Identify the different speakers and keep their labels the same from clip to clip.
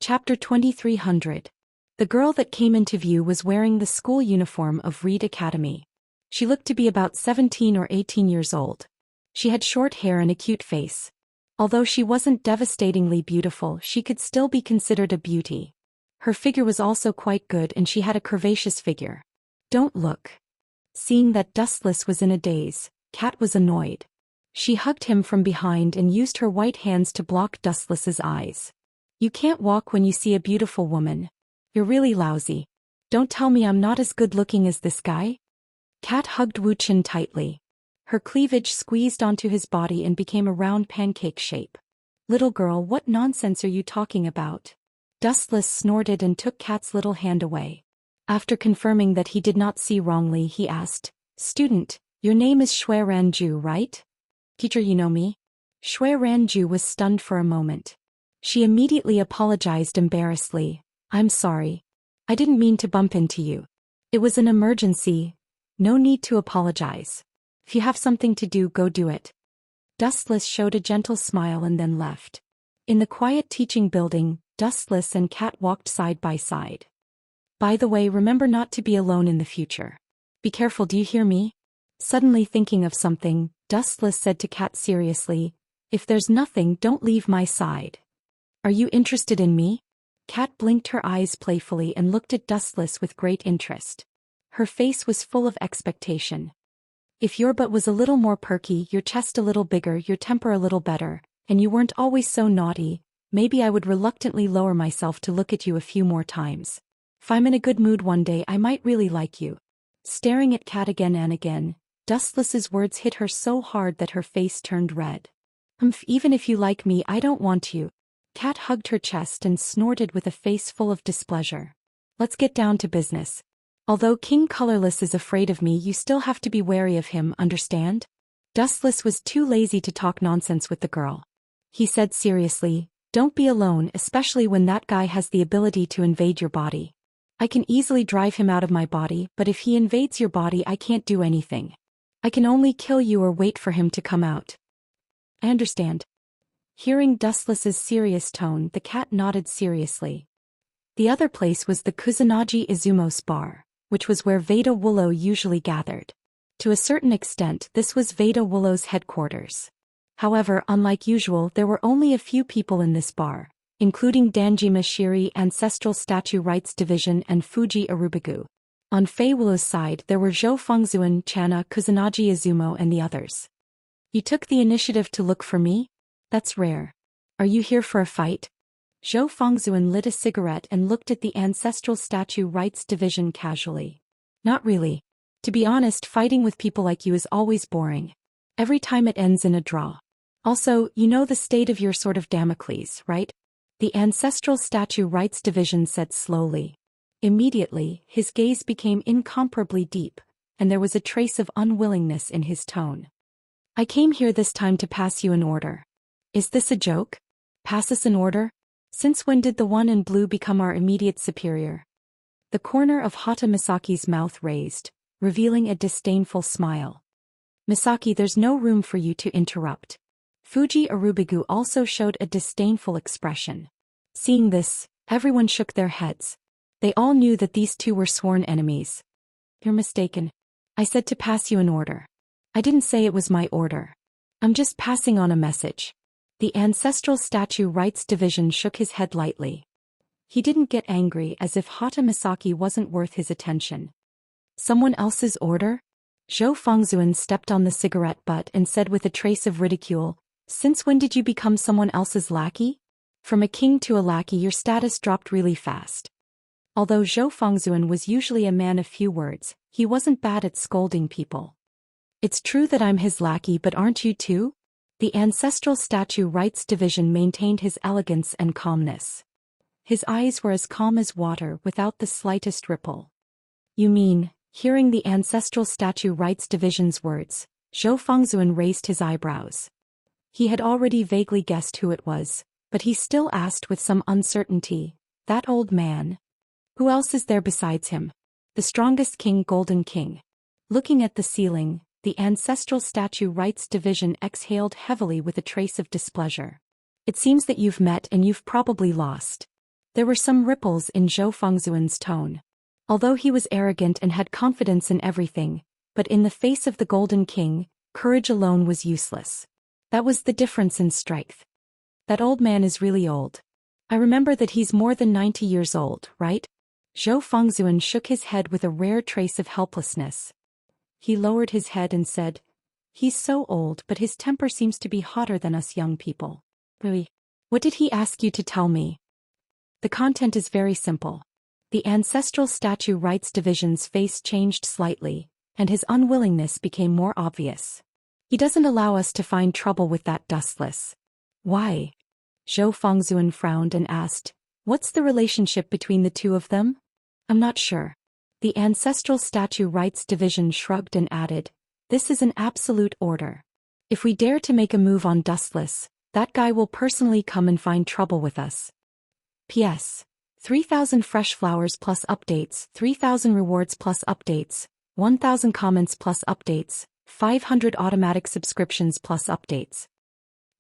Speaker 1: Chapter 2300. The girl that came into view was wearing the school uniform of Reed Academy. She looked to be about 17 or 18 years old. She had short hair and a cute face. Although she wasn't devastatingly beautiful, she could still be considered a beauty. Her figure was also quite good and she had a curvaceous figure. Don't look. Seeing that Dustless was in a daze, Kat was annoyed. She hugged him from behind and used her white hands to block Dustless's eyes. You can't walk when you see a beautiful woman. You're really lousy. Don't tell me I'm not as good looking as this guy? Kat hugged Wu Qian tightly. Her cleavage squeezed onto his body and became a round pancake shape. Little girl, what nonsense are you talking about? Dustless snorted and took Kat's little hand away. After confirming that he did not see wrongly, he asked, Student, your name is Shui Ranju, right? Teacher, you know me? Shui Ranju was stunned for a moment. She immediately apologized embarrassedly. I'm sorry. I didn't mean to bump into you. It was an emergency. No need to apologize. If you have something to do, go do it. Dustless showed a gentle smile and then left. In the quiet teaching building, Dustless and Kat walked side by side. By the way, remember not to be alone in the future. Be careful, do you hear me? Suddenly thinking of something, Dustless said to Kat seriously, If there's nothing, don't leave my side. Are you interested in me? Kat blinked her eyes playfully and looked at Dustless with great interest. Her face was full of expectation. If your butt was a little more perky, your chest a little bigger, your temper a little better, and you weren't always so naughty, maybe I would reluctantly lower myself to look at you a few more times. If I'm in a good mood one day, I might really like you. Staring at Kat again and again, Dustless's words hit her so hard that her face turned red. Even if you like me, I don't want you. Kat hugged her chest and snorted with a face full of displeasure. Let's get down to business. Although King Colorless is afraid of me, you still have to be wary of him, understand? Dustless was too lazy to talk nonsense with the girl. He said seriously, Don't be alone, especially when that guy has the ability to invade your body. I can easily drive him out of my body, but if he invades your body, I can't do anything. I can only kill you or wait for him to come out. I understand. Hearing Dustless's serious tone, the cat nodded seriously. The other place was the Kusanagi Izumos bar, which was where Veda Wullo usually gathered. To a certain extent, this was Veda Wullo's headquarters. However, unlike usual, there were only a few people in this bar, including Danjima Shiri Ancestral Statue Rights Division and Fuji Arubigu. On Fei Wullo's side there were Zhou Fengzuan, Chana, Kusanagi Izumo and the others. You took the initiative to look for me? That's rare. Are you here for a fight? Zhou Fengzuan lit a cigarette and looked at the Ancestral Statue Rights Division casually. Not really. To be honest, fighting with people like you is always boring. Every time it ends in a draw. Also, you know the state of your sword of Damocles, right? The Ancestral Statue Rights Division said slowly. Immediately, his gaze became incomparably deep, and there was a trace of unwillingness in his tone. I came here this time to pass you an order. Is this a joke? Pass us an order? Since when did the one in blue become our immediate superior? The corner of Hata Misaki's mouth raised, revealing a disdainful smile. Misaki, there's no room for you to interrupt. Fuji Arubigu also showed a disdainful expression. Seeing this, everyone shook their heads. They all knew that these two were sworn enemies. You're mistaken. I said to pass you an order. I didn't say it was my order. I'm just passing on a message. The Ancestral Statue Rights Division shook his head lightly. He didn't get angry, as if Hata Misaki wasn't worth his attention. Someone else's order? Zhou Fengzuan stepped on the cigarette butt and said with a trace of ridicule, Since when did you become someone else's lackey? From a king to a lackey, your status dropped really fast. Although Zhou Fengzuan was usually a man of few words, he wasn't bad at scolding people. It's true that I'm his lackey, but aren't you too? The Ancestral Statue Rights Division maintained his elegance and calmness. His eyes were as calm as water without the slightest ripple. You mean, hearing the Ancestral Statue Rights Division's words, Zhou Fengzuan raised his eyebrows. He had already vaguely guessed who it was, but he still asked with some uncertainty, That old man? Who else is there besides him? The strongest king, Golden King. Looking at the ceiling, the Ancestral Statue Rights Division exhaled heavily with a trace of displeasure. It seems that you've met and you've probably lost. There were some ripples in Zhou Fengzuan's tone. Although he was arrogant and had confidence in everything, but in the face of the Golden King, courage alone was useless. That was the difference in strength. That old man is really old. I remember that he's more than 90 years old, right? Zhou Fengzuan shook his head with a rare trace of helplessness. He lowered his head and said, "He's so old, but his temper seems to be hotter than us young people." Really? What did he ask you to tell me? The content is very simple. The Ancestral Statue Rights Division's face changed slightly, and his unwillingness became more obvious. He doesn't allow us to find trouble with that dustless. Why? Zhou Fengzuan frowned and asked, "What's the relationship between the two of them?" "I'm not sure." The Ancestral Statue Rights Division shrugged and added, "This is an absolute order. If we dare to make a move on Dustless, that guy will personally come and find trouble with us. P.S. 3,000 fresh flowers plus updates, 3,000 rewards plus updates, 1,000 comments plus updates, 500 automatic subscriptions plus updates."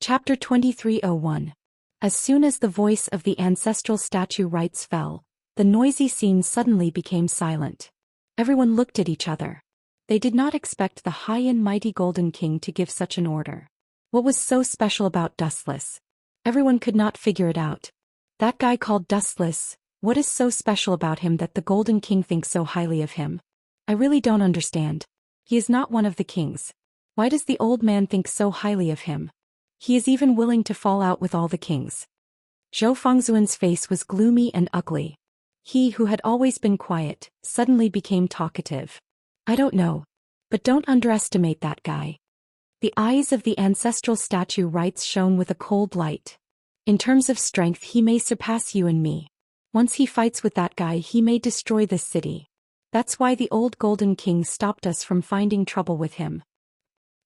Speaker 1: Chapter 2301. As soon as the voice of the Ancestral Statue Rights fell, the noisy scene suddenly became silent. Everyone looked at each other. They did not expect the high and mighty Golden King to give such an order. What was so special about Dustless? Everyone could not figure it out. That guy called Dustless, what is so special about him that the Golden King thinks so highly of him? I really don't understand. He is not one of the kings. Why does the old man think so highly of him? He is even willing to fall out with all the kings. Zhou Fengzuan's face was gloomy and ugly. He who had always been quiet, suddenly became talkative. "I don't know. But don't underestimate that guy." The eyes of the Ancestral Statue Rights shone with a cold light. "In terms of strength he may surpass you and me. Once he fights with that guy he may destroy this city. That's why the old Golden King stopped us from finding trouble with him."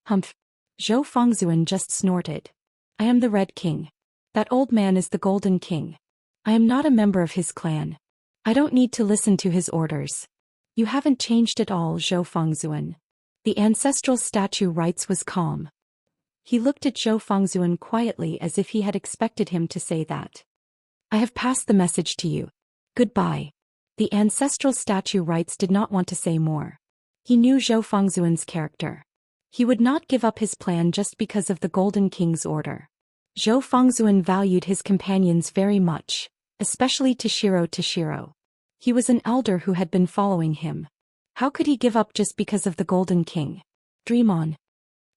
Speaker 1: Humph. Zhou Fengzuan just snorted. "I am the Red King. That old man is the Golden King. I am not a member of his clan. I don't need to listen to his orders." "You haven't changed at all, Zhou Fengzuan." The Ancestral Statue Rights was calm. He looked at Zhou Fengzuan quietly as if he had expected him to say that. "I have passed the message to you. Goodbye." The Ancestral Statue Rights did not want to say more. He knew Zhou Fengzuan's character. He would not give up his plan just because of the Golden King's order. Zhou Fengzuan valued his companions very much, especially Toshiro. He was an elder who had been following him. How could he give up just because of the Golden King? Dream on.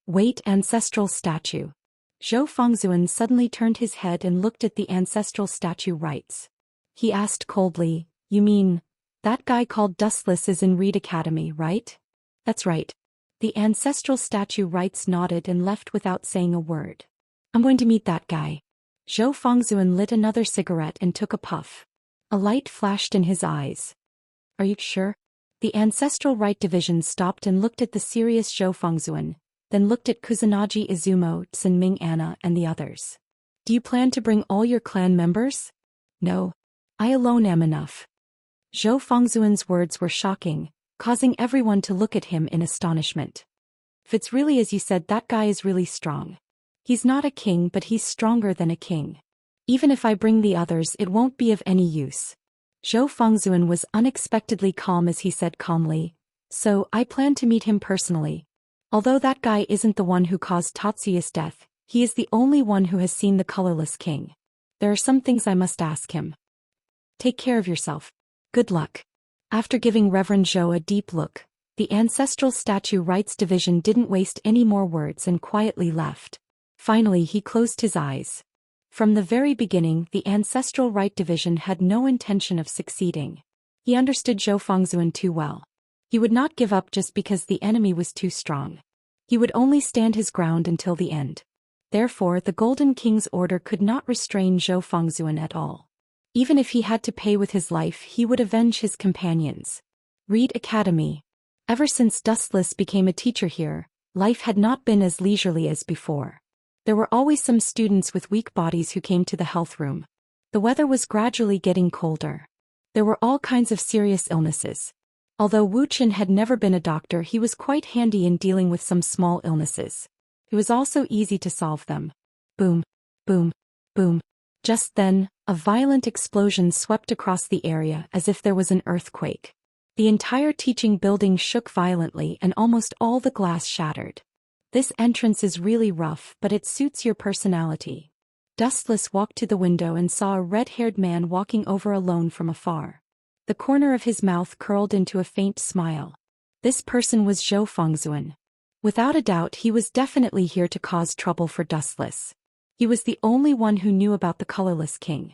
Speaker 1: Wait, Ancestral Statue. Zhou Fengzuan suddenly turned his head and looked at the Ancestral Statue Rights. He asked coldly, "You mean, that guy called Dustless is in Reed Academy, right?" "That's right." The Ancestral Statue Rights nodded and left without saying a word. "I'm going to meet that guy." Zhou Fengzuan lit another cigarette and took a puff. A light flashed in his eyes. "Are you sure?" The Ancestral Right Division stopped and looked at the serious Zhou Fengzuan, then looked at Kusanagi Izumo, Tsunming Anna and the others. "Do you plan to bring all your clan members?" "No. I alone am enough." Zhou Fengzuan's words were shocking, causing everyone to look at him in astonishment. "If it's really as you said, that guy is really strong. He's not a king, but he's stronger than a king. Even if I bring the others, it won't be of any use." Zhou Fengzuan was unexpectedly calm as he said calmly, "So, I plan to meet him personally. Although that guy isn't the one who caused Tatsuya's death, he is the only one who has seen the colorless king. There are some things I must ask him. Take care of yourself. Good luck." After giving Reverend Zhou a deep look, the Ancestral Statue Rights Division didn't waste any more words and quietly left. Finally he closed his eyes. From the very beginning the Ancestral Right Division had no intention of succeeding. He understood Zhou Fengzuan too well. He would not give up just because the enemy was too strong. He would only stand his ground until the end. Therefore the Golden King's order could not restrain Zhou Fengzuan at all. Even if he had to pay with his life he would avenge his companions. Reed Academy. Ever since Dustless became a teacher here, life had not been as leisurely as before. There were always some students with weak bodies who came to the health room. The weather was gradually getting colder. There were all kinds of serious illnesses. Although Wuxia had never been a doctor, he was quite handy in dealing with some small illnesses. It was also easy to solve them. Boom, boom, boom. Just then, a violent explosion swept across the area as if there was an earthquake. The entire teaching building shook violently and almost all the glass shattered. This entrance is really rough, but it suits your personality. Dustless walked to the window and saw a red-haired man walking over alone from afar. The corner of his mouth curled into a faint smile. This person was Zhou Fengzuan. Without a doubt, he was definitely here to cause trouble for Dustless. He was the only one who knew about the colorless king.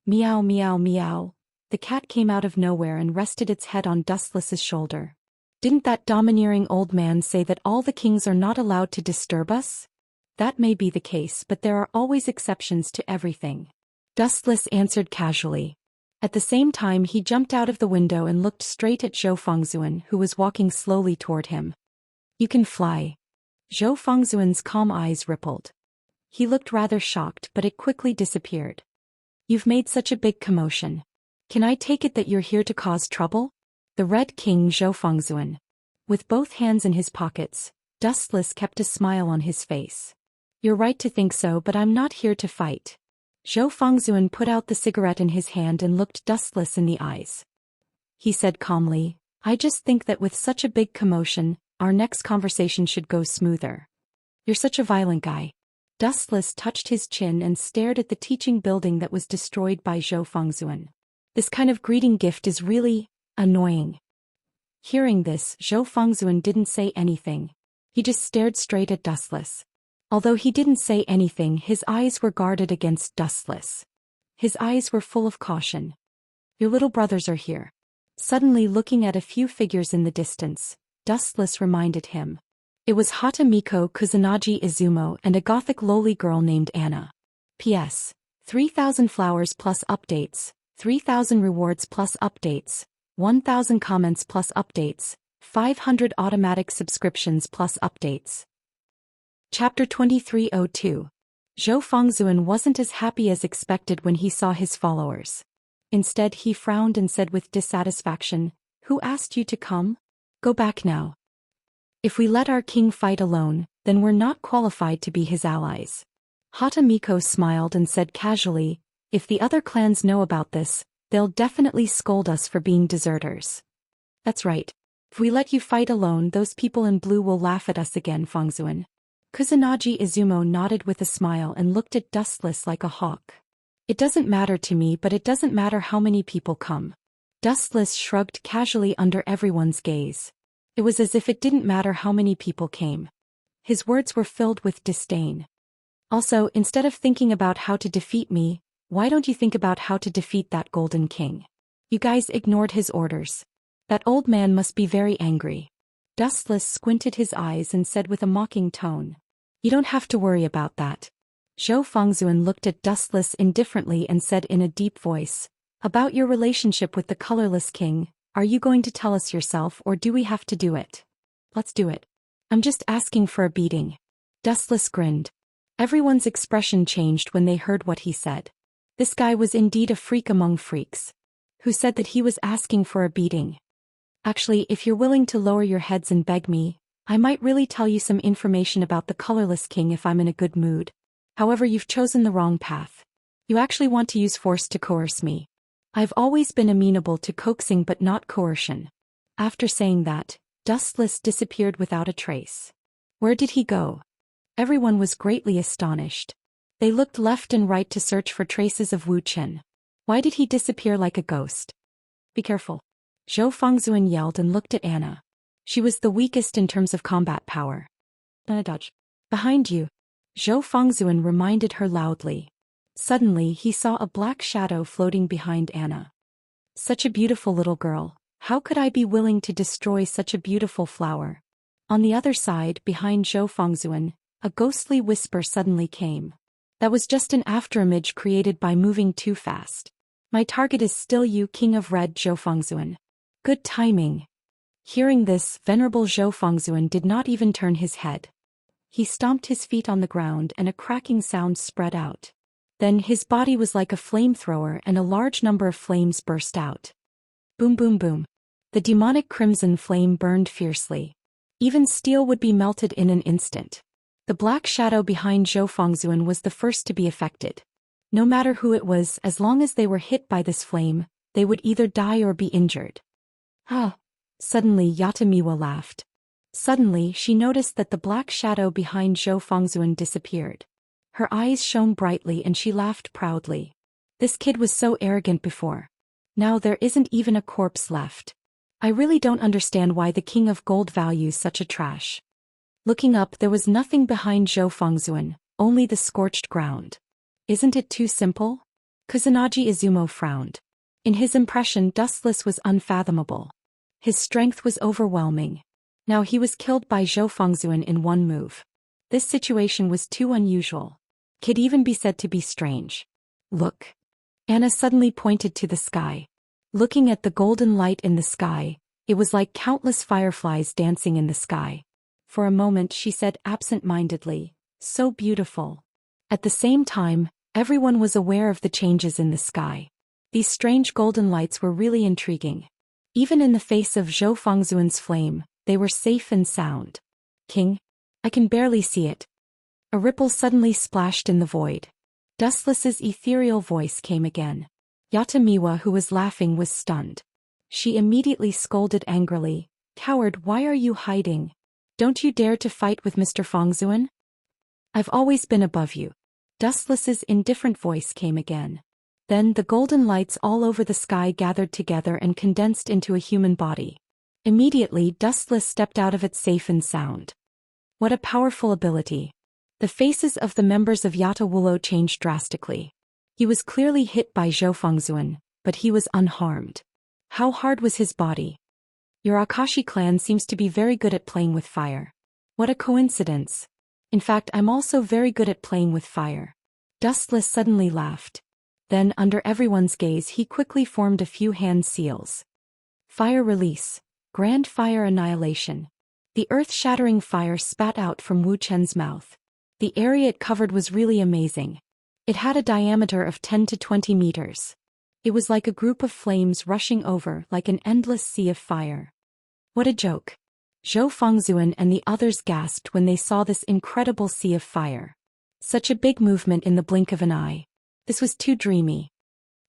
Speaker 1: Meow meow meow. The cat came out of nowhere and rested its head on Dustless's shoulder. Didn't that domineering old man say that all the kings are not allowed to disturb us? That may be the case, but there are always exceptions to everything. Dustless answered casually. At the same time, he jumped out of the window and looked straight at Zhou Fengzuan, who was walking slowly toward him. You can fly. Zhou Fengzuan's calm eyes rippled. He looked rather shocked, but it quickly disappeared. You've made such a big commotion. Can I take it that you're here to cause trouble? The Red King Zhou Fengzuan. With both hands in his pockets, Dustless kept a smile on his face. You're right to think so, but I'm not here to fight. Zhou Fengzuan put out the cigarette in his hand and looked Dustless in the eyes. He said calmly, I just think that with such a big commotion, our next conversation should go smoother. You're such a violent guy. Dustless touched his chin and stared at the teaching building that was destroyed by Zhou Fengzuan. This kind of greeting gift is really annoying. Hearing this, Zhou Fengzuan didn't say anything. He just stared straight at Dustless. Although he didn't say anything, his eyes were guarded against Dustless. His eyes were full of caution. Your little brothers are here. Suddenly looking at a few figures in the distance, Dustless reminded him. It was Hata Miko Kusanagi Izumo and a gothic lowly girl named Anna. P.S. 3,000 flowers plus updates, 3,000 rewards plus updates, 1,000 comments plus updates, 500 automatic subscriptions plus updates. Chapter 2302. Zhou Fengzuan wasn't as happy as expected when he saw his followers. Instead, he frowned and said with dissatisfaction, Who asked you to come? Go back now. If we let our king fight alone, then we're not qualified to be his allies. Hata Miko smiled and said casually, If the other clans know about this, they'll definitely scold us for being deserters. That's right. If we let you fight alone, those people in blue will laugh at us again, Fengzuan. Kusanagi Izumo nodded with a smile and looked at Dustless like a hawk. It doesn't matter to me, but it doesn't matter how many people come. Dustless shrugged casually under everyone's gaze. It was as if it didn't matter how many people came. His words were filled with disdain. Also, instead of thinking about how to defeat me, why don't you think about how to defeat that Golden King? You guys ignored his orders. That old man must be very angry. Dustless squinted his eyes and said with a mocking tone. You don't have to worry about that. Zhou Fengzuan looked at Dustless indifferently and said in a deep voice, About your relationship with the colorless king, are you going to tell us yourself or do we have to do it? Let's do it. I'm just asking for a beating. Dustless grinned. Everyone's expression changed when they heard what he said. This guy was indeed a freak among freaks. Who said that he was asking for a beating? Actually, if you're willing to lower your heads and beg me, I might really tell you some information about the colorless king if I'm in a good mood. However, you've chosen the wrong path. You actually want to use force to coerce me. I've always been amenable to coaxing but not coercion. After saying that, Dustless disappeared without a trace. Where did he go? Everyone was greatly astonished. They looked left and right to search for traces of Wuxia. Why did he disappear like a ghost? Be careful. Zhou Fengzuan yelled and looked at Anna. She was the weakest in terms of combat power. Dodge. Behind you. Zhou Fengzuan reminded her loudly. Suddenly he saw a black shadow floating behind Anna. Such a beautiful little girl. How could I be willing to destroy such a beautiful flower? On the other side, behind Zhou Fengzuan, a ghostly whisper suddenly came. That was just an afterimage created by moving too fast. My target is still you, King of Red Zhou Fengzuan. Good timing. Hearing this, venerable Zhou Fengzuan did not even turn his head. He stomped his feet on the ground and a cracking sound spread out. Then his body was like a flamethrower and a large number of flames burst out. Boom boom boom. The demonic crimson flame burned fiercely. Even steel would be melted in an instant. The black shadow behind Zhou Fengzuan was the first to be affected. No matter who it was, as long as they were hit by this flame, they would either die or be injured. Ah! Suddenly Yatamiwa laughed. Suddenly she noticed that the black shadow behind Zhou Fengzuan disappeared. Her eyes shone brightly and she laughed proudly. This kid was so arrogant before. Now there isn't even a corpse left. I really don't understand why the King of Gold values such a trash. Looking up, there was nothing behind Zhou Fengzuan, only the scorched ground. Isn't it too simple? Kusanagi Izumo frowned. In his impression, Dustless was unfathomable. His strength was overwhelming. Now he was killed by Zhou Fengzuan in one move. This situation was too unusual. Could even be said to be strange. Look. Anna suddenly pointed to the sky. Looking at the golden light in the sky, it was like countless fireflies dancing in the sky. For a moment she said absent-mindedly, "So beautiful." At the same time, everyone was aware of the changes in the sky. These strange golden lights were really intriguing. Even in the face of Zhou Fengzuan's flame, they were safe and sound. "King? I can barely see it." A ripple suddenly splashed in the void. Dustless's ethereal voice came again. Yatamiwa, who was laughing, was stunned. She immediately scolded angrily, "Coward, why are you hiding? Don't you dare to fight with Mr. Fengzuan? I've always been above you." Dustless's indifferent voice came again. Then the golden lights all over the sky gathered together and condensed into a human body. Immediately Dustless stepped out of it safe and sound. What a powerful ability. The faces of the members of Yata Wulo changed drastically. He was clearly hit by Zhou Fengzuan, but he was unharmed. How hard was his body? Your Akashi clan seems to be very good at playing with fire. What a coincidence. In fact, I'm also very good at playing with fire. Dustless suddenly laughed. Then, under everyone's gaze, he quickly formed a few hand seals. Fire release. Grand fire annihilation. The earth-shattering fire spat out from Wu Chen's mouth. The area it covered was really amazing. It had a diameter of 10 to 20 meters. It was like a group of flames rushing over, like an endless sea of fire. What a joke. Zhou Fengzuan and the others gasped when they saw this incredible sea of fire. Such a big movement in the blink of an eye. This was too dreamy.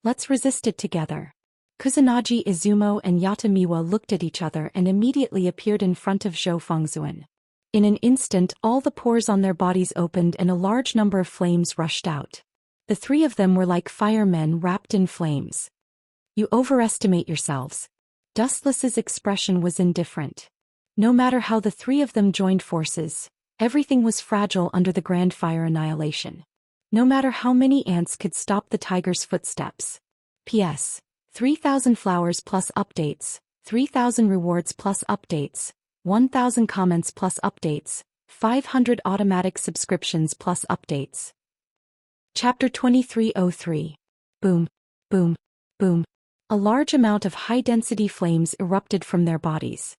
Speaker 1: Let's resist it together. Kusanagi Izumo and Yatamiwa looked at each other and immediately appeared in front of Zhou Fengzuan. In an instant, all the pores on their bodies opened and a large number of flames rushed out. The three of them were like firemen wrapped in flames. You overestimate yourselves. Dustless's expression was indifferent. No matter how the three of them joined forces, everything was fragile under the grand fire annihilation. No matter how many ants could stop the tiger's footsteps. P.S. 3,000 flowers plus updates, 3,000 rewards plus updates, 1,000 comments plus updates, 500 automatic subscriptions plus updates. Chapter 2303. Boom, boom, boom. A large amount of high-density flames erupted from their bodies.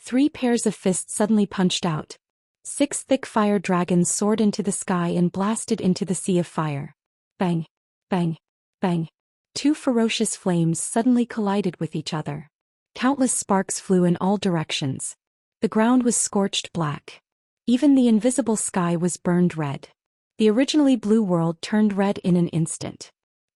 Speaker 1: 3 pairs of fists suddenly punched out. 6 thick fire dragons soared into the sky and blasted into the sea of fire. Bang, bang, bang. 2 ferocious flames suddenly collided with each other. Countless sparks flew in all directions. The ground was scorched black. Even the invisible sky was burned red. The originally blue world turned red in an instant.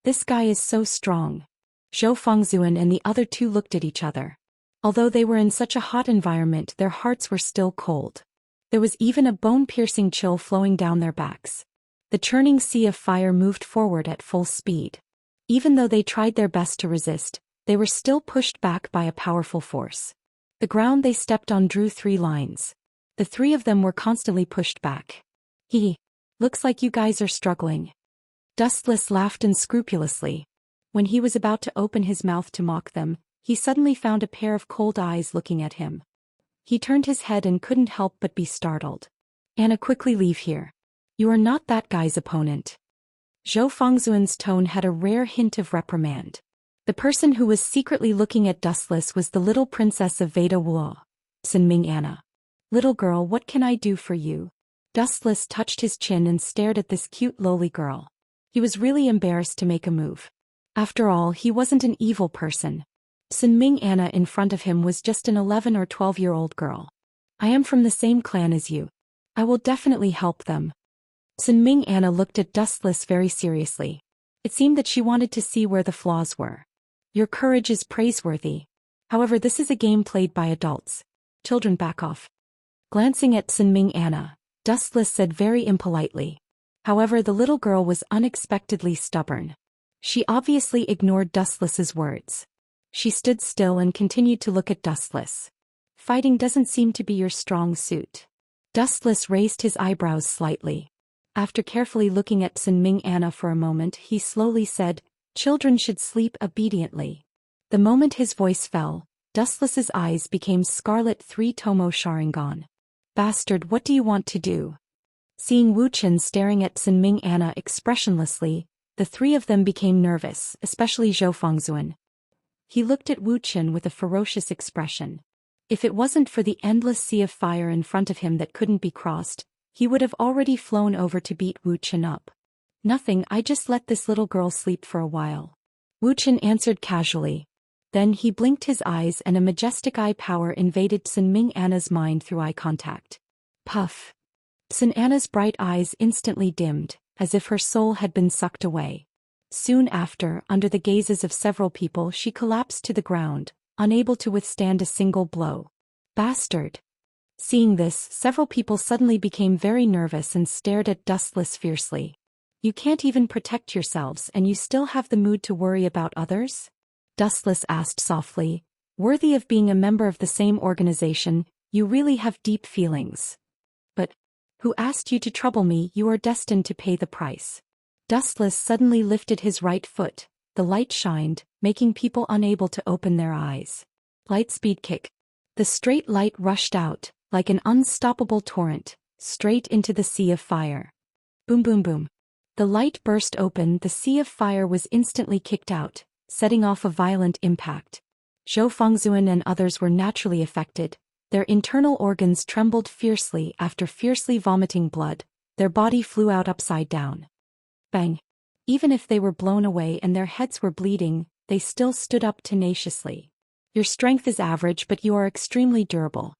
Speaker 1: This guy is so strong. Zhou Fengzuan and the other 2 looked at each other. Although they were in such a hot environment, their hearts were still cold. There was even a bone-piercing chill flowing down their backs. The churning sea of fire moved forward at full speed. Even though they tried their best to resist, they were still pushed back by a powerful force. The ground they stepped on drew 3 lines. The 3 of them were constantly pushed back. Looks like you guys are struggling. Dustless laughed unscrupulously. When he was about to open his mouth to mock them, he suddenly found a pair of cold eyes looking at him. He turned his head and couldn't help but be startled. Anna, quickly leave here. You are not that guy's opponent. Zhou Fengzuan's tone had a rare hint of reprimand. The person who was secretly looking at Dustless was the little princess of Veda Wuo, Sinming Anna. Little girl, what can I do for you? Dustless touched his chin and stared at this cute lowly girl. He was really embarrassed to make a move. After all, he wasn't an evil person. Sinming Anna in front of him was just an 11 or 12-year-old girl. I am from the same clan as you. I will definitely help them. Sinming Anna looked at Dustless very seriously. It seemed that she wanted to see where the flaws were. Your courage is praiseworthy. However, this is a game played by adults. Children, back off. Glancing at Sinming Anna, Dustless said very impolitely. However, the little girl was unexpectedly stubborn. She obviously ignored Dustless's words. She stood still and continued to look at Dustless. Fighting doesn't seem to be your strong suit. Dustless raised his eyebrows slightly. After carefully looking at Sinming Anna for a moment, he slowly said, "Children should sleep obediently." The moment his voice fell, Dustless's eyes became scarlet. 3 Tomo Sharingan. Bastard, what do you want to do? Seeing Wuxian staring at Sinming Anna expressionlessly, the three of them became nervous, especially Zhou Fengzuan. He looked at Wuxian with a ferocious expression. If it wasn't for the endless sea of fire in front of him that couldn't be crossed, he would have already flown over to beat Wuxian up. "Nothing, I just let this little girl sleep for a while." Wuxian answered casually. Then he blinked his eyes and a majestic eye power invaded Sinming Anna's mind through eye contact. Puff. Sin Anna's bright eyes instantly dimmed, as if her soul had been sucked away. Soon after, under the gazes of several people, she collapsed to the ground, unable to withstand a single blow. Bastard. Seeing this, several people suddenly became very nervous and stared at Dustless fiercely. You can't even protect yourselves and you still have the mood to worry about others? Dustless asked softly. Worthy of being a member of the same organization, you really have deep feelings. But who asked you to trouble me? You are destined to pay the price. Dustless suddenly lifted his right foot. The light shined, making people unable to open their eyes. Light speed kick. The straight light rushed out, like an unstoppable torrent, straight into the sea of fire. Boom boom boom. The light burst open. The sea of fire was instantly kicked out, setting off a violent impact. Zhou Fengzuan and others were naturally affected. Their internal organs trembled fiercely after fiercely vomiting blood. Their body flew out upside down. Bang. Even if they were blown away and their heads were bleeding, they still stood up tenaciously. Your strength is average, but you are extremely durable.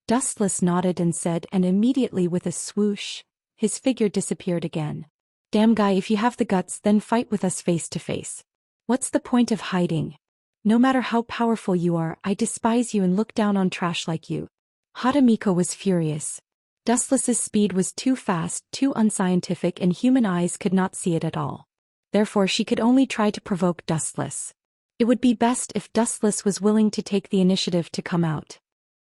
Speaker 1: Dustless nodded and said, and immediately with a swoosh, his figure disappeared again. Damn guy, if you have the guts, then fight with us face to face. What's the point of hiding? No matter how powerful you are, I despise you and look down on trash like you. Hatamiko was furious. Dustless's speed was too fast, too unscientific, and human eyes could not see it at all. Therefore she could only try to provoke Dustless. It would be best if Dustless was willing to take the initiative to come out.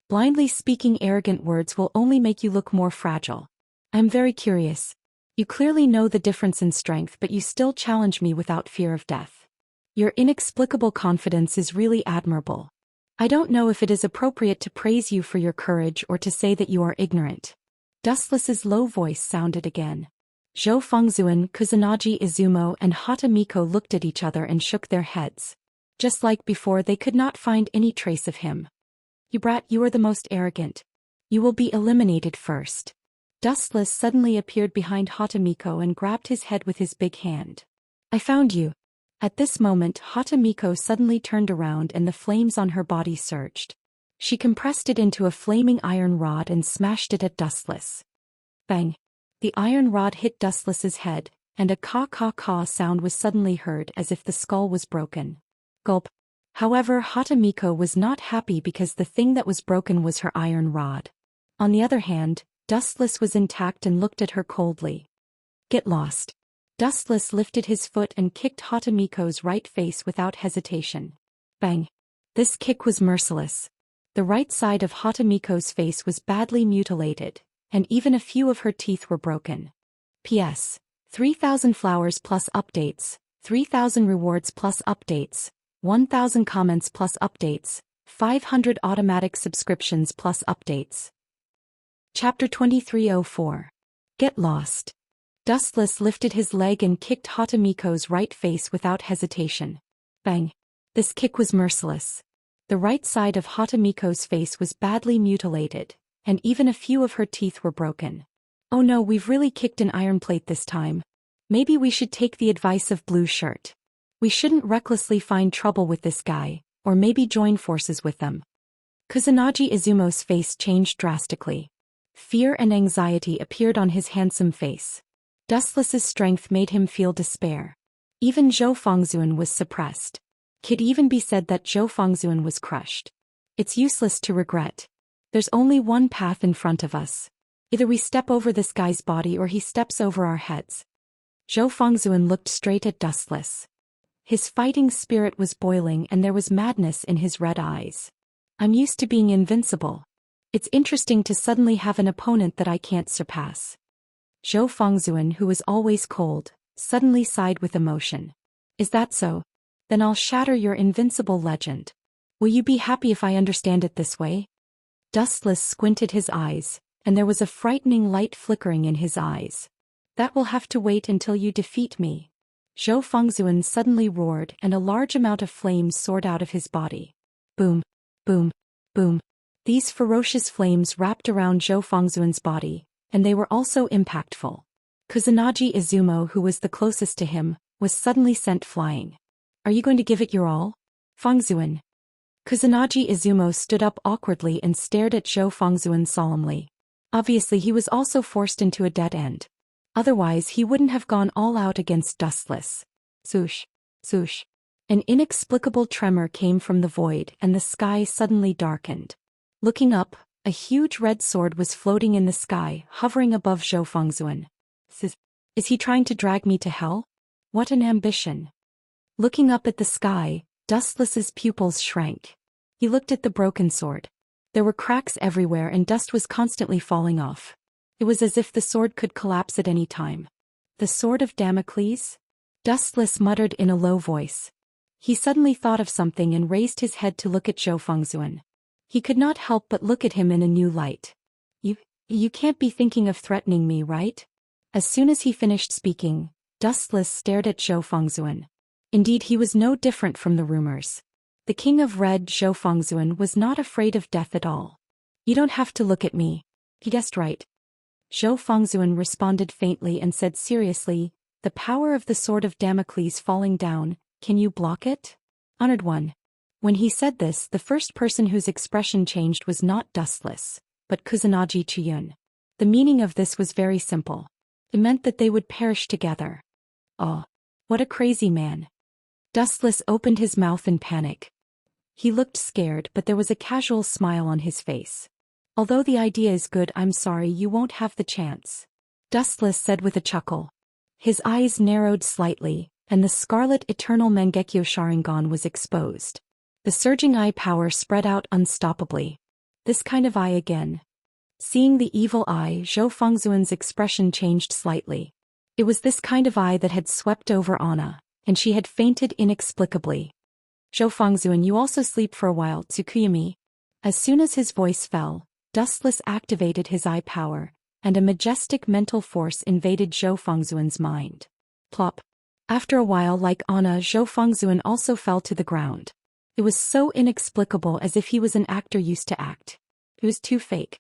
Speaker 1: Blindly speaking arrogant words will only make you look more fragile. I am very curious. You clearly know the difference in strength, but you still challenge me without fear of death. Your inexplicable confidence is really admirable. I don't know if it is appropriate to praise you for your courage or to say that you are ignorant. Dustless's low voice sounded again. Zhou Fengzuan, Kusanagi Izumo and Hatamiko looked at each other and shook their heads. Just like before, they could not find any trace of him. You brat, you are the most arrogant. You will be eliminated first. Dustless suddenly appeared behind Hatamiko and grabbed his head with his big hand. I found you. At this moment, Hatamiko suddenly turned around and the flames on her body surged. She compressed it into a flaming iron rod and smashed it at Dustless. Bang! The iron rod hit Dustless's head, and a caw-caw-caw sound was suddenly heard as if the skull was broken. Gulp. However, Hatamiko was not happy because the thing that was broken was her iron rod. On the other hand, Dustless was intact and looked at her coldly. Get lost. Dustless lifted his foot and kicked Hatamiko's right face without hesitation. Bang! This kick was merciless. The right side of Hatamiko's face was badly mutilated, and even a few of her teeth were broken. P.S. 3,000 flowers plus updates, 3,000 rewards plus updates, 1,000 comments plus updates, 500 automatic subscriptions plus updates. Chapter 2304. Get lost. Dustless lifted his leg and kicked Hatamiko's right face without hesitation. Bang! This kick was merciless. The right side of Hatamiko's face was badly mutilated, and even a few of her teeth were broken. Oh no, we've really kicked an iron plate this time. Maybe we should take the advice of Blue Shirt. We shouldn't recklessly find trouble with this guy, or maybe join forces with them. Kusanagi Izumo's face changed drastically. Fear and anxiety appeared on his handsome face. Dustless's strength made him feel despair. Even Zhou Fengzuan was suppressed. Could even be said that Zhou Fengzuan was crushed. It's useless to regret. There's only one path in front of us. Either we step over this guy's body or he steps over our heads. Zhou Fengzuan looked straight at Dustless. His fighting spirit was boiling and there was madness in his red eyes. I'm used to being invincible. It's interesting to suddenly have an opponent that I can't surpass. Zhou Fengzuan, who was always cold, suddenly sighed with emotion. Is that so? Then I'll shatter your invincible legend. Will you be happy if I understand it this way? Dustless squinted his eyes, and there was a frightening light flickering in his eyes. That will have to wait until you defeat me. Zhou Fengzuan suddenly roared and a large amount of flames soared out of his body. Boom, boom, boom. These ferocious flames wrapped around Zhou Fengzuan's body, and they were also impactful. Kusanagi Izumo, who was the closest to him, was suddenly sent flying. Are you going to give it your all? Fengzuan. Kusanagi Izumo stood up awkwardly and stared at Zhou Fengzuan solemnly. Obviously he was also forced into a dead end. Otherwise he wouldn't have gone all out against Dustless. Swoosh, swoosh. An inexplicable tremor came from the void and the sky suddenly darkened. Looking up, a huge red sword was floating in the sky, hovering above Zhou Fengzuan. Is he trying to drag me to hell? What an ambition. Looking up at the sky, Dustless's pupils shrank. He looked at the broken sword. There were cracks everywhere and dust was constantly falling off. It was as if the sword could collapse at any time. The sword of Damocles? Dustless muttered in a low voice. He suddenly thought of something and raised his head to look at Zhou Fengzuan. He could not help but look at him in a new light. You can't be thinking of threatening me, right? As soon as he finished speaking, Dustless stared at Zhou Fengzuan. Indeed, he was no different from the rumors. The king of Red, Zhou Fengzuan, was not afraid of death at all. You don't have to look at me. He guessed right. Zhou Fengzuan responded faintly and said seriously, the power of the sword of Damocles falling down, can you block it? Honored one. When he said this, the first person whose expression changed was not Dustless, but Kusanagi Chiyun. The meaning of this was very simple. It meant that they would perish together. Oh, what a crazy man. Dustless opened his mouth in panic. He looked scared, but there was a casual smile on his face. Although the idea is good, I'm sorry you won't have the chance. Dustless said with a chuckle. His eyes narrowed slightly, and the scarlet eternal Mangekyo Sharingan was exposed. The surging eye power spread out unstoppably. This kind of eye again. Seeing the evil eye, Zhou Fengzuan's expression changed slightly. It was this kind of eye that had swept over Anna, and she had fainted inexplicably. Zhou Fengzuan, you also sleep for a while, Tsukuyami. As soon as his voice fell, Dustless activated his eye power, and a majestic mental force invaded Zhou Fengzuan's mind. Plop. After a while, like Anna, Zhou Fengzuan also fell to the ground. It was so inexplicable, as if he was an actor used to act. It was too fake.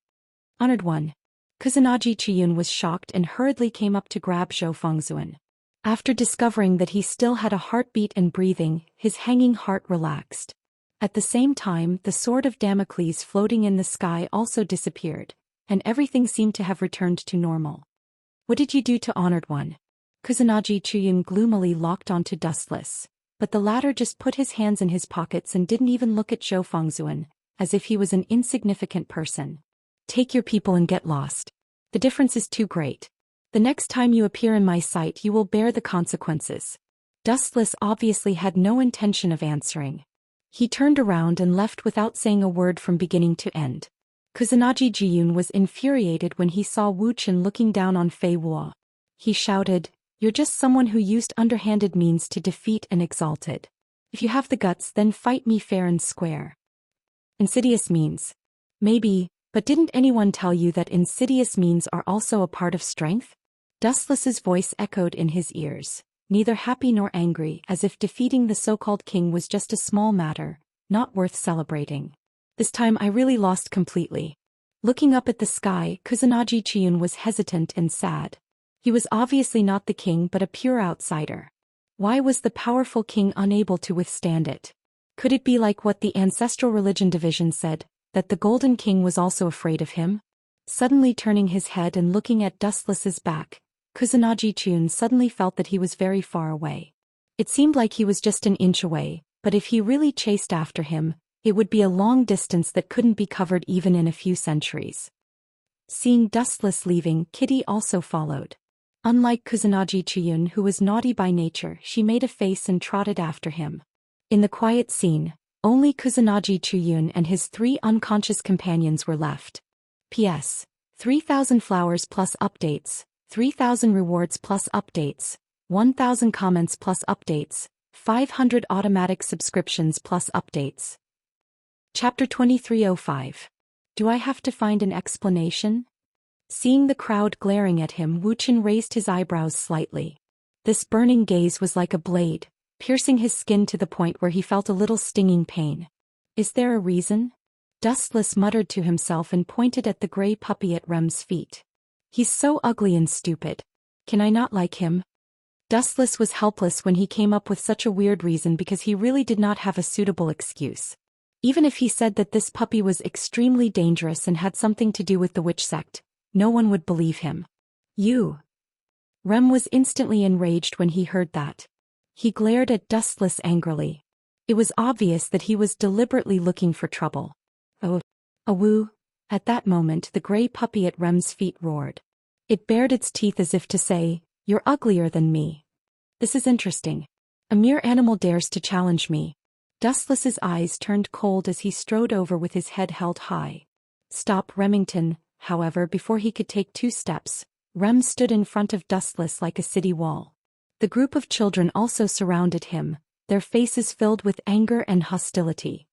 Speaker 1: Honored one. Kusanagi Chiyun was shocked and hurriedly came up to grab Zhou Fengzuan. After discovering that he still had a heartbeat and breathing, his hanging heart relaxed. At the same time, the sword of Damocles floating in the sky also disappeared, and everything seemed to have returned to normal. What did you do to Honored One? Kusanagi Chiyun gloomily locked onto Dustless, but the latter just put his hands in his pockets and didn't even look at Zhou Fengzuan, as if he was an insignificant person. Take your people and get lost. The difference is too great. The next time you appear in my sight you will bear the consequences. Dustless obviously had no intention of answering. He turned around and left without saying a word from beginning to end. Kusanagi Jiyun was infuriated when he saw Wu Chen looking down on Fei Wuo. He shouted, "You're just someone who used underhanded means to defeat an exalted. If you have the guts, then fight me fair and square." Insidious means. Maybe, but didn't anyone tell you that insidious means are also a part of strength? Dustless's voice echoed in his ears, neither happy nor angry, as if defeating the so-called king was just a small matter, not worth celebrating. This time I really lost completely. Looking up at the sky, Kusanagi Chiyun was hesitant and sad. He was obviously not the king but a pure outsider. Why was the powerful king unable to withstand it? Could it be like what the ancestral religion division said, that the Golden King was also afraid of him? Suddenly turning his head and looking at Dustless's back, Kusanagi Chiyun suddenly felt that he was very far away. It seemed like he was just an inch away, but if he really chased after him, it would be a long distance that couldn't be covered even in a few centuries. Seeing Dustless leaving, Kitty also followed. Unlike Kusanagi Chuyun, who was naughty by nature, she made a face and trotted after him. In the quiet scene, only Kusanagi Chuyun and his 3 unconscious companions were left. P.S. 3,000 flowers plus updates, 3,000 rewards plus updates, 1,000 comments plus updates, 500 automatic subscriptions plus updates. Chapter 2305. Do I have to find an explanation? Seeing the crowd glaring at him, Wuchen raised his eyebrows slightly. This burning gaze was like a blade, piercing his skin to the point where he felt a little stinging pain. Is there a reason? Dustless muttered to himself and pointed at the gray puppy at Rem's feet. He's so ugly and stupid. Can I not like him? Dustless was helpless when he came up with such a weird reason because he really did not have a suitable excuse. Even if he said that this puppy was extremely dangerous and had something to do with the witch sect, no one would believe him. You. Rem was instantly enraged when he heard that. He glared at Dustless angrily. It was obvious that he was deliberately looking for trouble. Oh. Awoo. At that moment the gray puppy at Rem's feet roared. It bared its teeth as if to say, "You're uglier than me. This is interesting. A mere animal dares to challenge me." Dustless's eyes turned cold as he strode over with his head held high. Stop, Remington. However, before he could take 2 steps, Rem stood in front of Dustless like a city wall. The group of children also surrounded him, their faces filled with anger and hostility.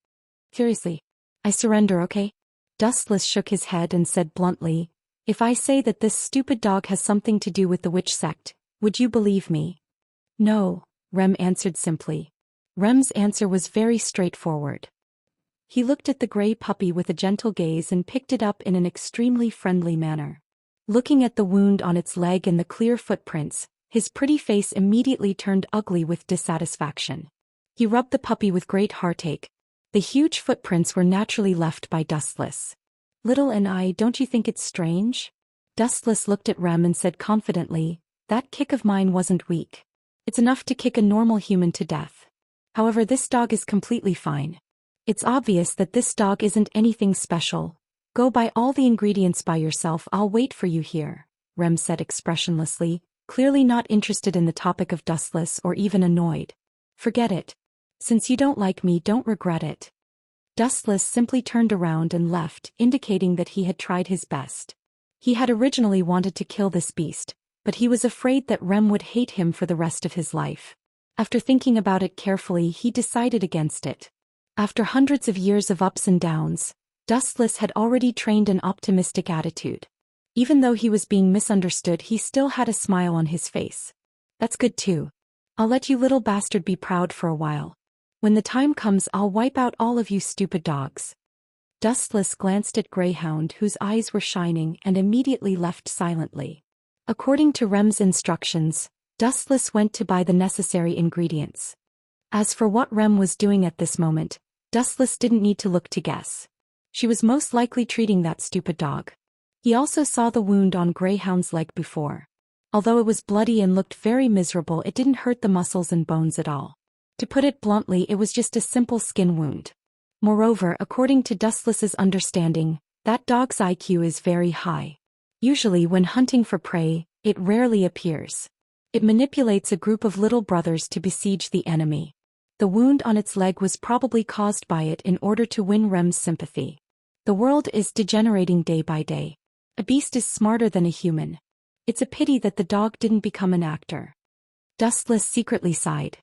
Speaker 1: Seriously. I surrender, okay? Dustless shook his head and said bluntly, "If I say that this stupid dog has something to do with the witch sect, would you believe me?" "No," Rem answered simply. Rem's answer was very straightforward. He looked at the gray puppy with a gentle gaze and picked it up in an extremely friendly manner. Looking at the wound on its leg and the clear footprints, his pretty face immediately turned ugly with dissatisfaction. He rubbed the puppy with great heartache. The huge footprints were naturally left by Dustless. "Little and I, don't you think it's strange?" Dustless looked at Rem and said confidently, "That kick of mine wasn't weak. It's enough to kick a normal human to death. However, this dog is completely fine. It's obvious that this dog isn't anything special. Go buy all the ingredients by yourself, I'll wait for you here," Rem said expressionlessly, clearly not interested in the topic of Dustless or even annoyed. "Forget it. Since you don't like me, don't regret it." Dustless simply turned around and left, indicating that he had tried his best. He had originally wanted to kill this beast, but he was afraid that Rem would hate him for the rest of his life. After thinking about it carefully, he decided against it. After hundreds of years of ups and downs, Dustless had already trained an optimistic attitude. Even though he was being misunderstood, he still had a smile on his face. "That's good too. I'll let you little bastard be proud for a while. When the time comes, I'll wipe out all of you stupid dogs." Dustless glanced at Greyhound, whose eyes were shining, and immediately left silently. According to Rem's instructions, Dustless went to buy the necessary ingredients. As for what Rem was doing at this moment, Dustless didn't need to look to guess. She was most likely treating that stupid dog. He also saw the wound on Greyhound's leg before. Although it was bloody and looked very miserable, it didn't hurt the muscles and bones at all. To put it bluntly, it was just a simple skin wound. Moreover, according to Dustless's understanding, that dog's IQ is very high. Usually when hunting for prey, it rarely appears. It manipulates a group of little brothers to besiege the enemy. The wound on its leg was probably caused by it in order to win Rem's sympathy. The world is degenerating day by day. A beast is smarter than a human. It's a pity that the dog didn't become an actor. Dustless secretly sighed.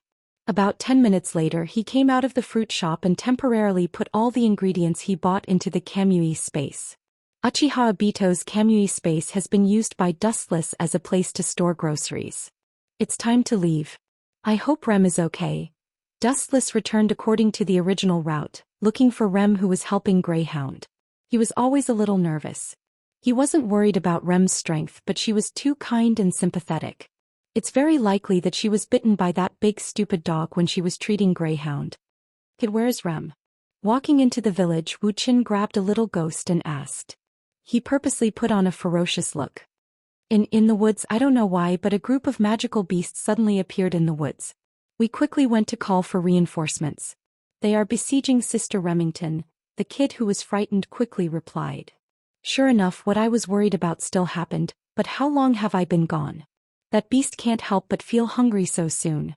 Speaker 1: About 10 minutes later, he came out of the fruit shop and temporarily put all the ingredients he bought into the Kamui space. Uchiha Obito's Kamui space has been used by Dustless as a place to store groceries. It's time to leave. I hope Rem is okay. Dustless returned according to the original route, looking for Rem, who was helping Greyhound. He was always a little nervous. He wasn't worried about Rem's strength, but she was too kind and sympathetic. It's very likely that she was bitten by that big stupid dog when she was treating Greyhound. "Kid, where's Rem?" Walking into the village, Wuchen grabbed a little ghost and asked. He purposely put on a ferocious look. In the woods, I don't know why, but a group of magical beasts suddenly appeared in the woods. We quickly went to call for reinforcements. They are besieging Sister Remington, the kid who was frightened quickly replied. Sure enough, what I was worried about still happened, but how long have I been gone? That beast can't help but feel hungry so soon.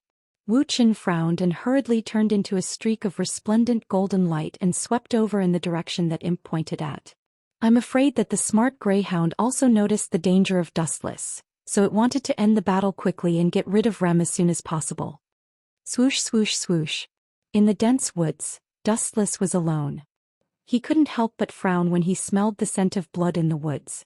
Speaker 1: Wuxia frowned and hurriedly turned into a streak of resplendent golden light and swept over in the direction that Imp pointed at. I'm afraid that the smart greyhound also noticed the danger of Dustless, so it wanted to end the battle quickly and get rid of Rem as soon as possible. Swoosh swoosh swoosh. In the dense woods, Dustless was alone. He couldn't help but frown when he smelled the scent of blood in the woods.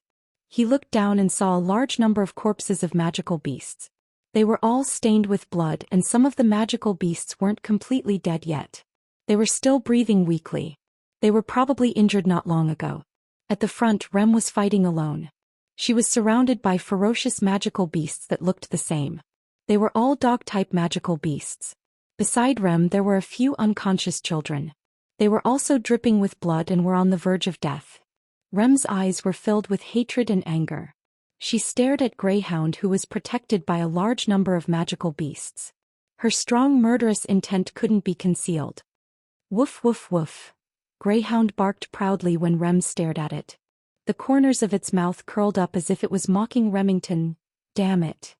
Speaker 1: He looked down and saw a large number of corpses of magical beasts. They were all stained with blood, and some of the magical beasts weren't completely dead yet. They were still breathing weakly. They were probably injured not long ago. At the front, Rem was fighting alone. She was surrounded by ferocious magical beasts that looked the same. They were all dog-type magical beasts. Beside Rem there were a few unconscious children. They were also dripping with blood and were on the verge of death. Rem's eyes were filled with hatred and anger. She stared at Greyhound, who was protected by a large number of magical beasts. Her strong murderous intent couldn't be concealed. Woof woof woof. Greyhound barked proudly when Rem stared at it. The corners of its mouth curled up as if it was mocking Remington. Damn it.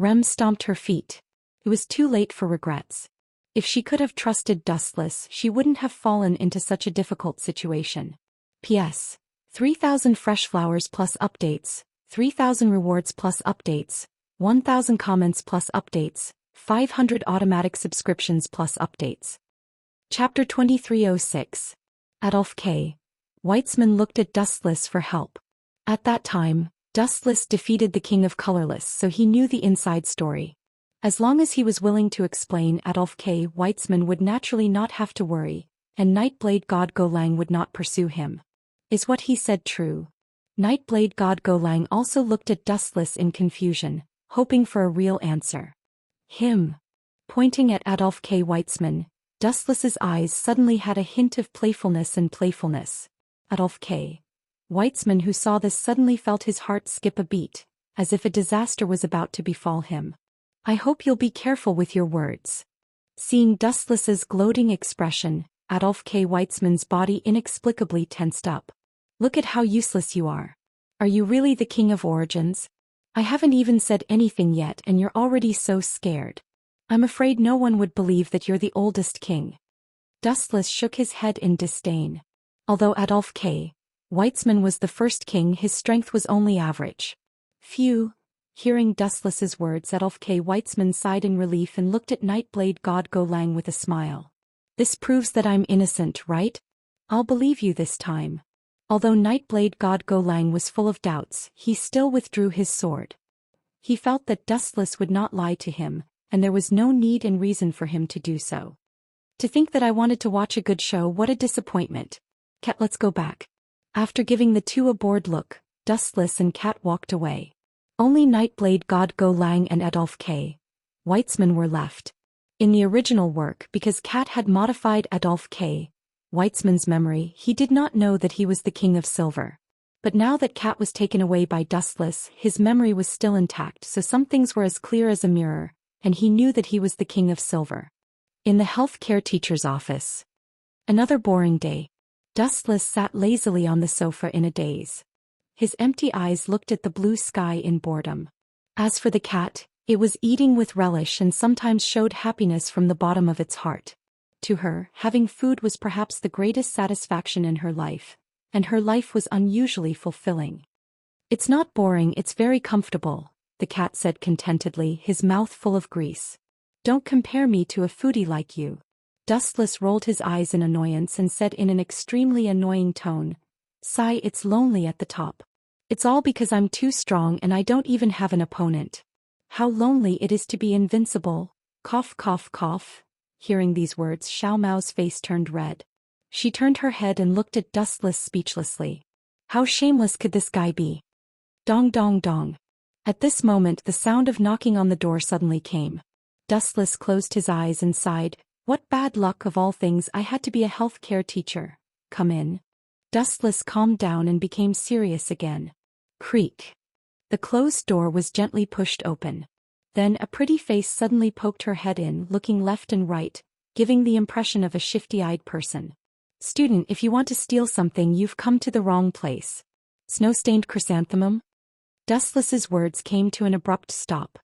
Speaker 1: Rem stomped her feet. It was too late for regrets. If she could have trusted Dustless, she wouldn't have fallen into such a difficult situation. P.S. 3,000 fresh flowers plus updates, 3,000 rewards plus updates, 1,000 comments plus updates, 500 automatic subscriptions plus updates. Chapter 2306. Adolf K. Weitzman looked at Dustless for help. At that time, Dustless defeated the King of Colorless, so he knew the inside story. As long as he was willing to explain, Adolf K. Weitzman would naturally not have to worry, and Nightblade God Golang would not pursue him. Is what he said true? Nightblade God Golang also looked at Dustless in confusion, hoping for a real answer. Him. Pointing at Adolf K. Weitzman, Dustless's eyes suddenly had a hint of playfulness. Adolf K. Weitzman, who saw this, suddenly felt his heart skip a beat, as if a disaster was about to befall him. I hope you'll be careful with your words. Seeing Dustless's gloating expression, Adolf K. Weitzman's body inexplicably tensed up. Look at how useless you are. Are you really the King of Origins? I haven't even said anything yet and you're already so scared. I'm afraid no one would believe that you're the oldest king. Dustless shook his head in disdain. Although Adolf K. Weitzman was the first king, his strength was only average. Phew. Hearing Dustless's words, Adolf K. Weitzman sighed in relief and looked at Nightblade God Golang with a smile. This proves that I'm innocent, right? I'll believe you this time. Although Nightblade God Golang was full of doubts, he still withdrew his sword. He felt that Dustless would not lie to him, and there was no need and reason for him to do so. To think that I wanted to watch a good show, what a disappointment. Cat, let's go back. After giving the two a bored look, Dustless and Cat walked away. Only Nightblade God Golang and Adolf K. Weitzman were left. In the original work, because Cat had modified Adolf K. Weitzman's memory, he did not know that he was the King of Silver. But now that Cat was taken away by Dustless, his memory was still intact, so some things were as clear as a mirror, and he knew that he was the King of Silver. In the healthcare teacher's office. Another boring day. Dustless sat lazily on the sofa in a daze. His empty eyes looked at the blue sky in boredom. As for the cat, it was eating with relish and sometimes showed happiness from the bottom of its heart. To her, having food was perhaps the greatest satisfaction in her life, and her life was unusually fulfilling. It's not boring, it's very comfortable, the cat said contentedly, his mouth full of grease. Don't compare me to a foodie like you. Dustless rolled his eyes in annoyance and said in an extremely annoying tone, Sigh, it's lonely at the top. It's all because I'm too strong and I don't even have an opponent. How lonely it is to be invincible. Cough cough cough. Hearing these words, Xiao Mao's face turned red. She turned her head and looked at Dustless speechlessly. How shameless could this guy be? Dong dong dong. At this moment the sound of knocking on the door suddenly came. Dustless closed his eyes and sighed. What bad luck, of all things I had to be a healthcare teacher. Come in. Dustless calmed down and became serious again. Creak. The closed door was gently pushed open. Then a pretty face suddenly poked her head in, looking left and right, giving the impression of a shifty-eyed person. "Student, if you want to steal something, you've come to the wrong place." "Snow-stained chrysanthemum?" Dustless's words came to an abrupt stop.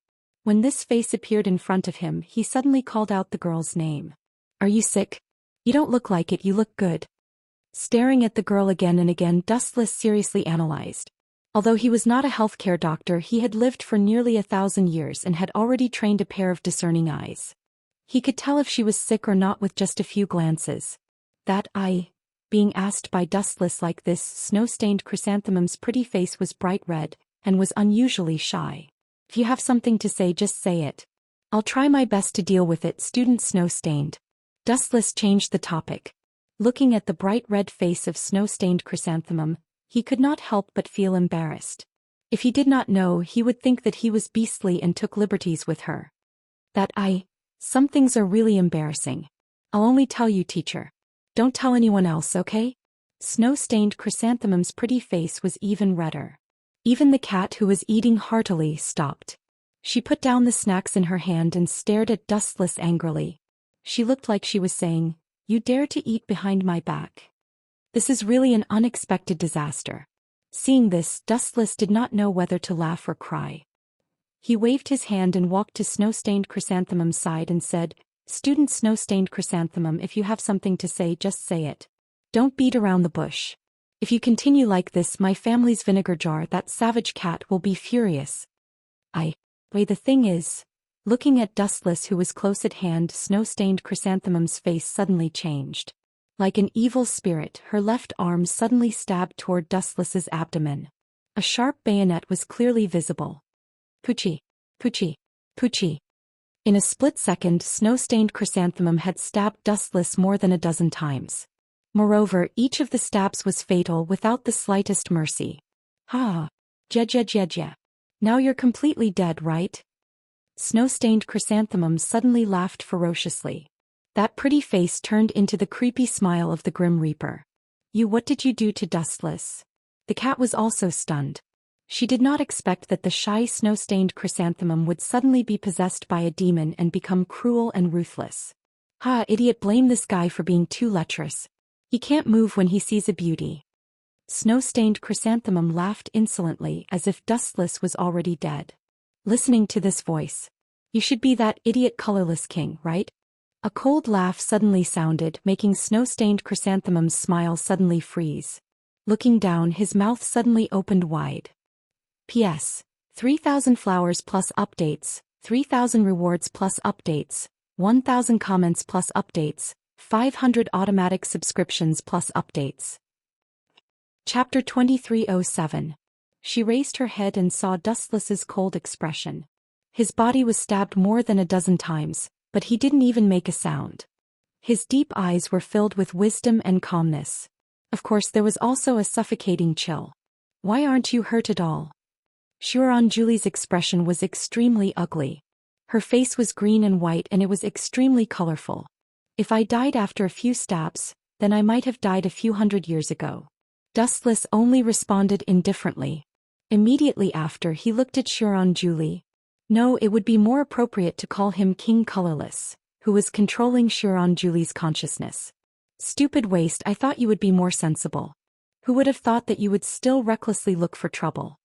Speaker 1: When this face appeared in front of him, he suddenly called out the girl's name. "Are you sick? You don't look like it, you look good." Staring at the girl again and again, Dustless seriously analyzed. Although he was not a healthcare doctor, he had lived for nearly 1,000 years and had already trained a pair of discerning eyes. He could tell if she was sick or not with just a few glances. That eye, being asked by Dustless like this, Snow-stained chrysanthemum's pretty face was bright red, and was unusually shy. "If you have something to say, just say it. I'll try my best to deal with it, student Snow-stained." Dustless changed the topic. Looking at the bright red face of Snow-stained chrysanthemum, he could not help but feel embarrassed. If he did not know, he would think that he was beastly and took liberties with her. Some things are really embarrassing. I'll only tell you, teacher. Don't tell anyone else, okay?" Snow-stained chrysanthemum's pretty face was even redder. Even the cat, who was eating heartily, stopped. She put down the snacks in her hand and stared at Dustless angrily. She looked like she was saying, "You dare to eat behind my back? This is really an unexpected disaster." Seeing this, Dustless did not know whether to laugh or cry. He waved his hand and walked to Snow-stained chrysanthemum's side and said, "Student Snow-stained chrysanthemum, if you have something to say, just say it. Don't beat around the bush. If you continue like this, my family's vinegar jar, that savage cat, will be furious." The thing is..." Looking at Dustless, who was close at hand, Snow-stained chrysanthemum's face suddenly changed. Like an evil spirit, her left arm suddenly stabbed toward Dustless's abdomen. A sharp bayonet was clearly visible. "Poochie! Poochie! Poochie!" In a split second, Snow-stained chrysanthemum had stabbed Dustless more than a dozen times. Moreover, each of the stabs was fatal without the slightest mercy. "Ha! Jejejeje. Now you're completely dead, right?" Snow-stained chrysanthemum suddenly laughed ferociously. That pretty face turned into the creepy smile of the Grim Reaper. What did you do to Dustless?" The cat was also stunned. She did not expect that the shy Snow-stained chrysanthemum would suddenly be possessed by a demon and become cruel and ruthless. "Ha, idiot, blame this guy for being too lecherous. He can't move when he sees a beauty." Snow-stained chrysanthemum laughed insolently as if Dustless was already dead. Listening to this voice, "You should be that idiot colorless king, right?" A cold laugh suddenly sounded, making Snow-stained chrysanthemum's smile suddenly freeze. Looking down, his mouth suddenly opened wide. "P.S. 3,000 flowers plus updates, 3,000 rewards plus updates, 1,000 comments plus updates, 500 automatic subscriptions plus updates." Chapter 2307. She raised her head and saw Dustless's cold expression. His body was stabbed more than a dozen times, but he didn't even make a sound. His deep eyes were filled with wisdom and calmness. Of course, there was also a suffocating chill. "Why aren't you hurt at all?" Xianxia's expression was extremely ugly. Her face was green and white, and it was extremely colorful. "If I died after a few stabs, then I might have died a few hundred years ago." Dustless only responded indifferently. Immediately after, he looked at Xianxia. No, it would be more appropriate to call him King Colorless, who was controlling Xianxia's consciousness. "Stupid waste, I thought you would be more sensible. Who would have thought that you would still recklessly look for trouble?"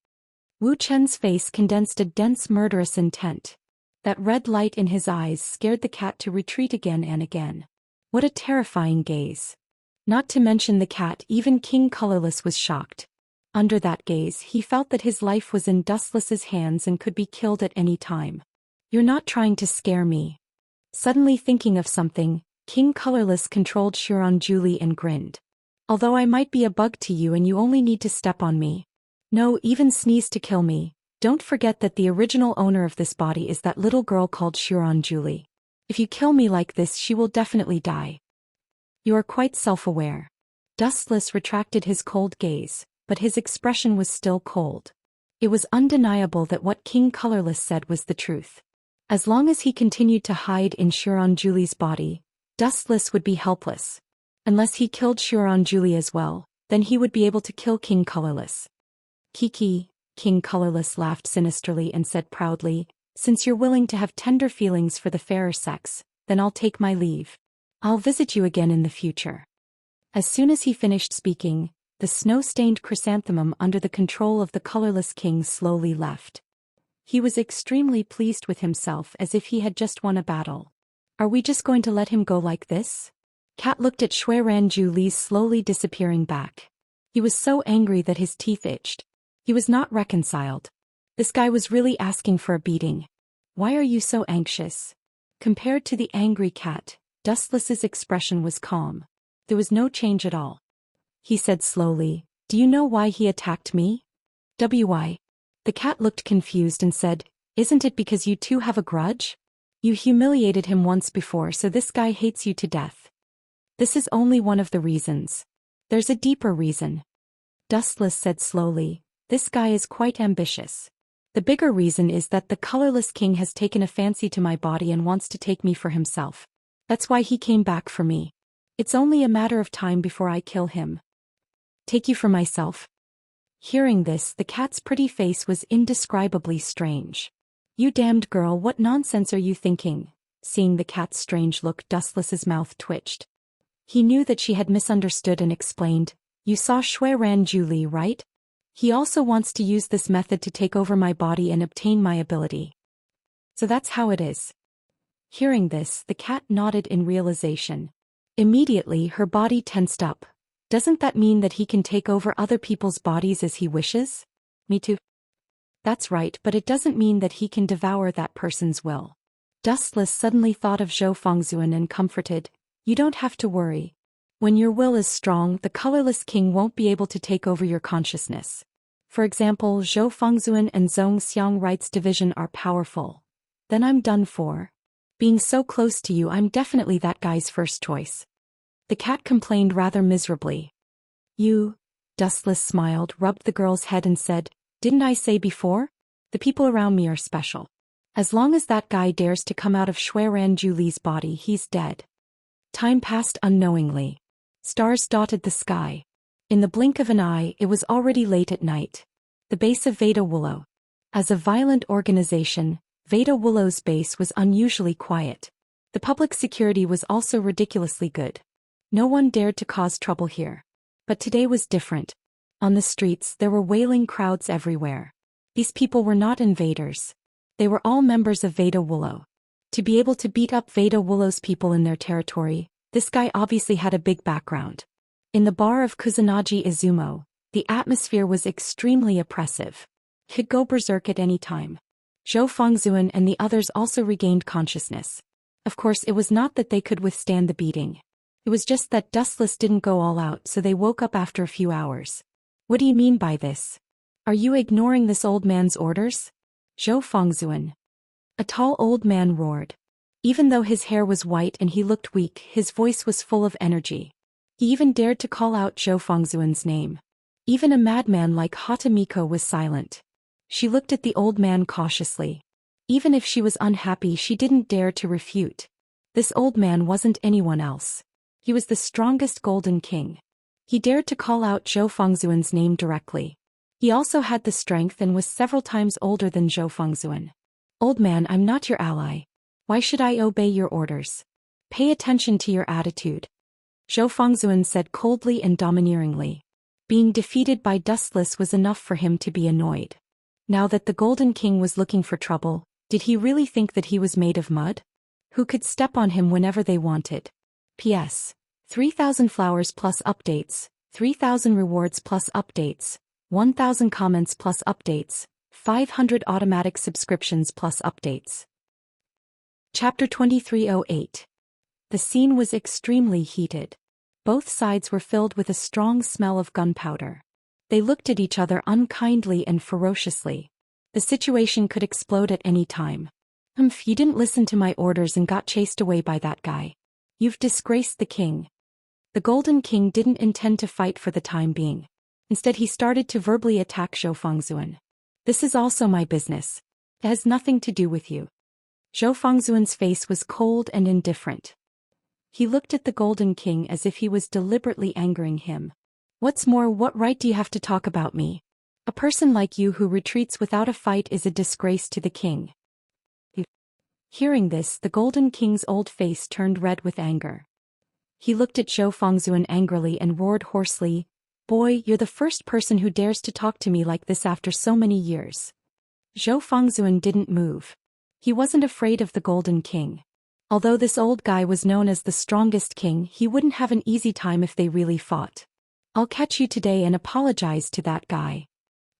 Speaker 1: Wu Chen's face condensed a dense murderous intent. That red light in his eyes scared the cat to retreat again and again. What a terrifying gaze. Not to mention the cat, even King Colorless was shocked. Under that gaze, he felt that his life was in Dustless's hands and could be killed at any time. "You're not trying to scare me." Suddenly thinking of something, King Colorless controlled Xianxia and grinned. "Although I might be a bug to you and you only need to step on me. No, even sneeze to kill me. Don't forget that the original owner of this body is that little girl called Xianxia. If you kill me like this, she will definitely die. You are quite self-aware." Dustless retracted his cold gaze, but his expression was still cold. It was undeniable that what King Colorless said was the truth. As long as he continued to hide in Xianxia's body, Dustless would be helpless. Unless he killed Xianxia as well, then he would be able to kill King Colorless. "Kiki," King Colorless laughed sinisterly and said proudly, Since you're willing to have tender feelings for the fairer sex, then I'll take my leave. I'll visit you again in the future. As soon as he finished speaking, the snow-stained chrysanthemum under the control of the colorless king slowly left. He was extremely pleased with himself as if he had just won a battle. Are we just going to let him go like this? Cat looked at Shui Ranju Li's slowly disappearing back. He was so angry that his teeth itched. He was not reconciled. This guy was really asking for a beating. Why are you so anxious? Compared to the angry cat, Dustless's expression was calm. There was no change at all. He said slowly, do you know why he attacked me? Why? The cat looked confused and said, isn't it because you two have a grudge? You humiliated him once before, so this guy hates you to death. This is only one of the reasons. There's a deeper reason. Dustless said slowly, this guy is quite ambitious. The bigger reason is that the colorless king has taken a fancy to my body and wants to take me for himself. That's why he came back for me. It's only a matter of time before I kill him. Take you for myself? Hearing this, the cat's pretty face was indescribably strange. You damned girl, what nonsense are you thinking? Seeing the cat's strange look, Dustless's mouth twitched. He knew that she had misunderstood and explained, you saw Shui Ranju Li, right? He also wants to use this method to take over my body and obtain my ability. So that's how it is. Hearing this, the cat nodded in realization. Immediately her body tensed up. Doesn't that mean that he can take over other people's bodies as he wishes? Me too. That's right, but it doesn't mean that he can devour that person's will. Dustless suddenly thought of Zhou Fengzuan and comforted, you don't have to worry. When your will is strong, the colorless king won't be able to take over your consciousness. For example, Zhou Fengzuan and Zhou Xian rights division are powerful. Then I'm done for. Being so close to you, I'm definitely that guy's first choice. The cat complained rather miserably. You, Dustless smiled, rubbed the girl's head and said, didn't I say before? The people around me are special. As long as that guy dares to come out of Shui Ranju Li's body, he's dead. Time passed unknowingly. Stars dotted the sky. In the blink of an eye, it was already late at night. The base of Veda Willow. As a violent organization, Veda Willow's base was unusually quiet. The public security was also ridiculously good. No one dared to cause trouble here. But today was different. On the streets, there were wailing crowds everywhere. These people were not invaders. They were all members of Veda Willow. To be able to beat up Veda Willow's people in their territory, this guy obviously had a big background. In the bar of Kusanagi Izumo, the atmosphere was extremely oppressive. Could go berserk at any time. Zhou Fengzuan and the others also regained consciousness. Of course, it was not that they could withstand the beating. It was just that Dustless didn't go all out, so they woke up after a few hours. What do you mean by this? Are you ignoring this old man's orders? Zhou Fengzuan. A tall old man roared. Even though his hair was white and he looked weak, his voice was full of energy. He even dared to call out Zhou Fengzuan's name. Even a madman like Hatamiko was silent. She looked at the old man cautiously. Even if she was unhappy, she didn't dare to refute. This old man wasn't anyone else. He was the strongest Golden King. He dared to call out Zhou Fengzuan's name directly. He also had the strength and was several times older than Zhou Fengzuan. Old man, I'm not your ally. Why should I obey your orders? Pay attention to your attitude. Zhou Fengzuan said coldly and domineeringly. Being defeated by Dustless was enough for him to be annoyed. Now that the Golden King was looking for trouble, did he really think that he was made of mud? Who could step on him whenever they wanted? P.S. 3,000 flowers plus updates, 3,000 rewards plus updates, 1,000 comments plus updates, 500 automatic subscriptions plus updates. Chapter 2308. The scene was extremely heated. Both sides were filled with a strong smell of gunpowder. They looked at each other unkindly and ferociously. The situation could explode at any time. You didn't listen to my orders and got chased away by that guy. You've disgraced the king. The Golden King didn't intend to fight for the time being. Instead, he started to verbally attack Zhou Fengzuan. This is also my business. It has nothing to do with you. Zhou Fengzuan's face was cold and indifferent. He looked at the Golden King as if he was deliberately angering him. What's more, what right do you have to talk about me? A person like you who retreats without a fight is a disgrace to the king. Hearing this, the Golden King's old face turned red with anger. He looked at Zhou Fengzuan angrily and roared hoarsely, "Boy, you're the first person who dares to talk to me like this after so many years." Zhou Fengzuan didn't move. He wasn't afraid of the Golden King. Although this old guy was known as the strongest king, he wouldn't have an easy time if they really fought. "I'll catch you today and apologize to that guy."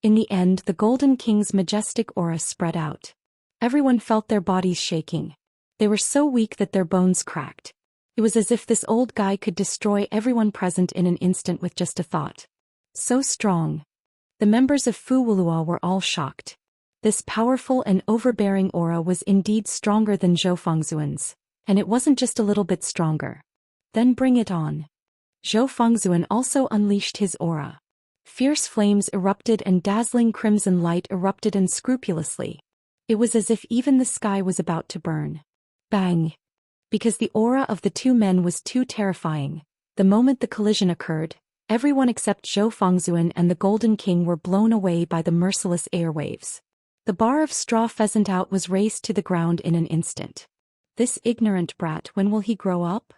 Speaker 1: In the end, the Golden King's majestic aura spread out. Everyone felt their bodies shaking. They were so weak that their bones cracked. It was as if this old guy could destroy everyone present in an instant with just a thought. So strong. The members of Fu Wulua were all shocked. This powerful and overbearing aura was indeed stronger than Zhou Fengzuan's, and it wasn't just a little bit stronger. Then bring it on. Zhou Fengzuan also unleashed his aura. Fierce flames erupted and dazzling crimson light erupted unscrupulously. It was as if even the sky was about to burn. Bang! Because the aura of the two men was too terrifying, the moment the collision occurred, everyone except Zhou Fengzuan and the Golden King were blown away by the merciless airwaves. The bar of straw pheasant out was razed to the ground in an instant. This ignorant brat, when will he grow up?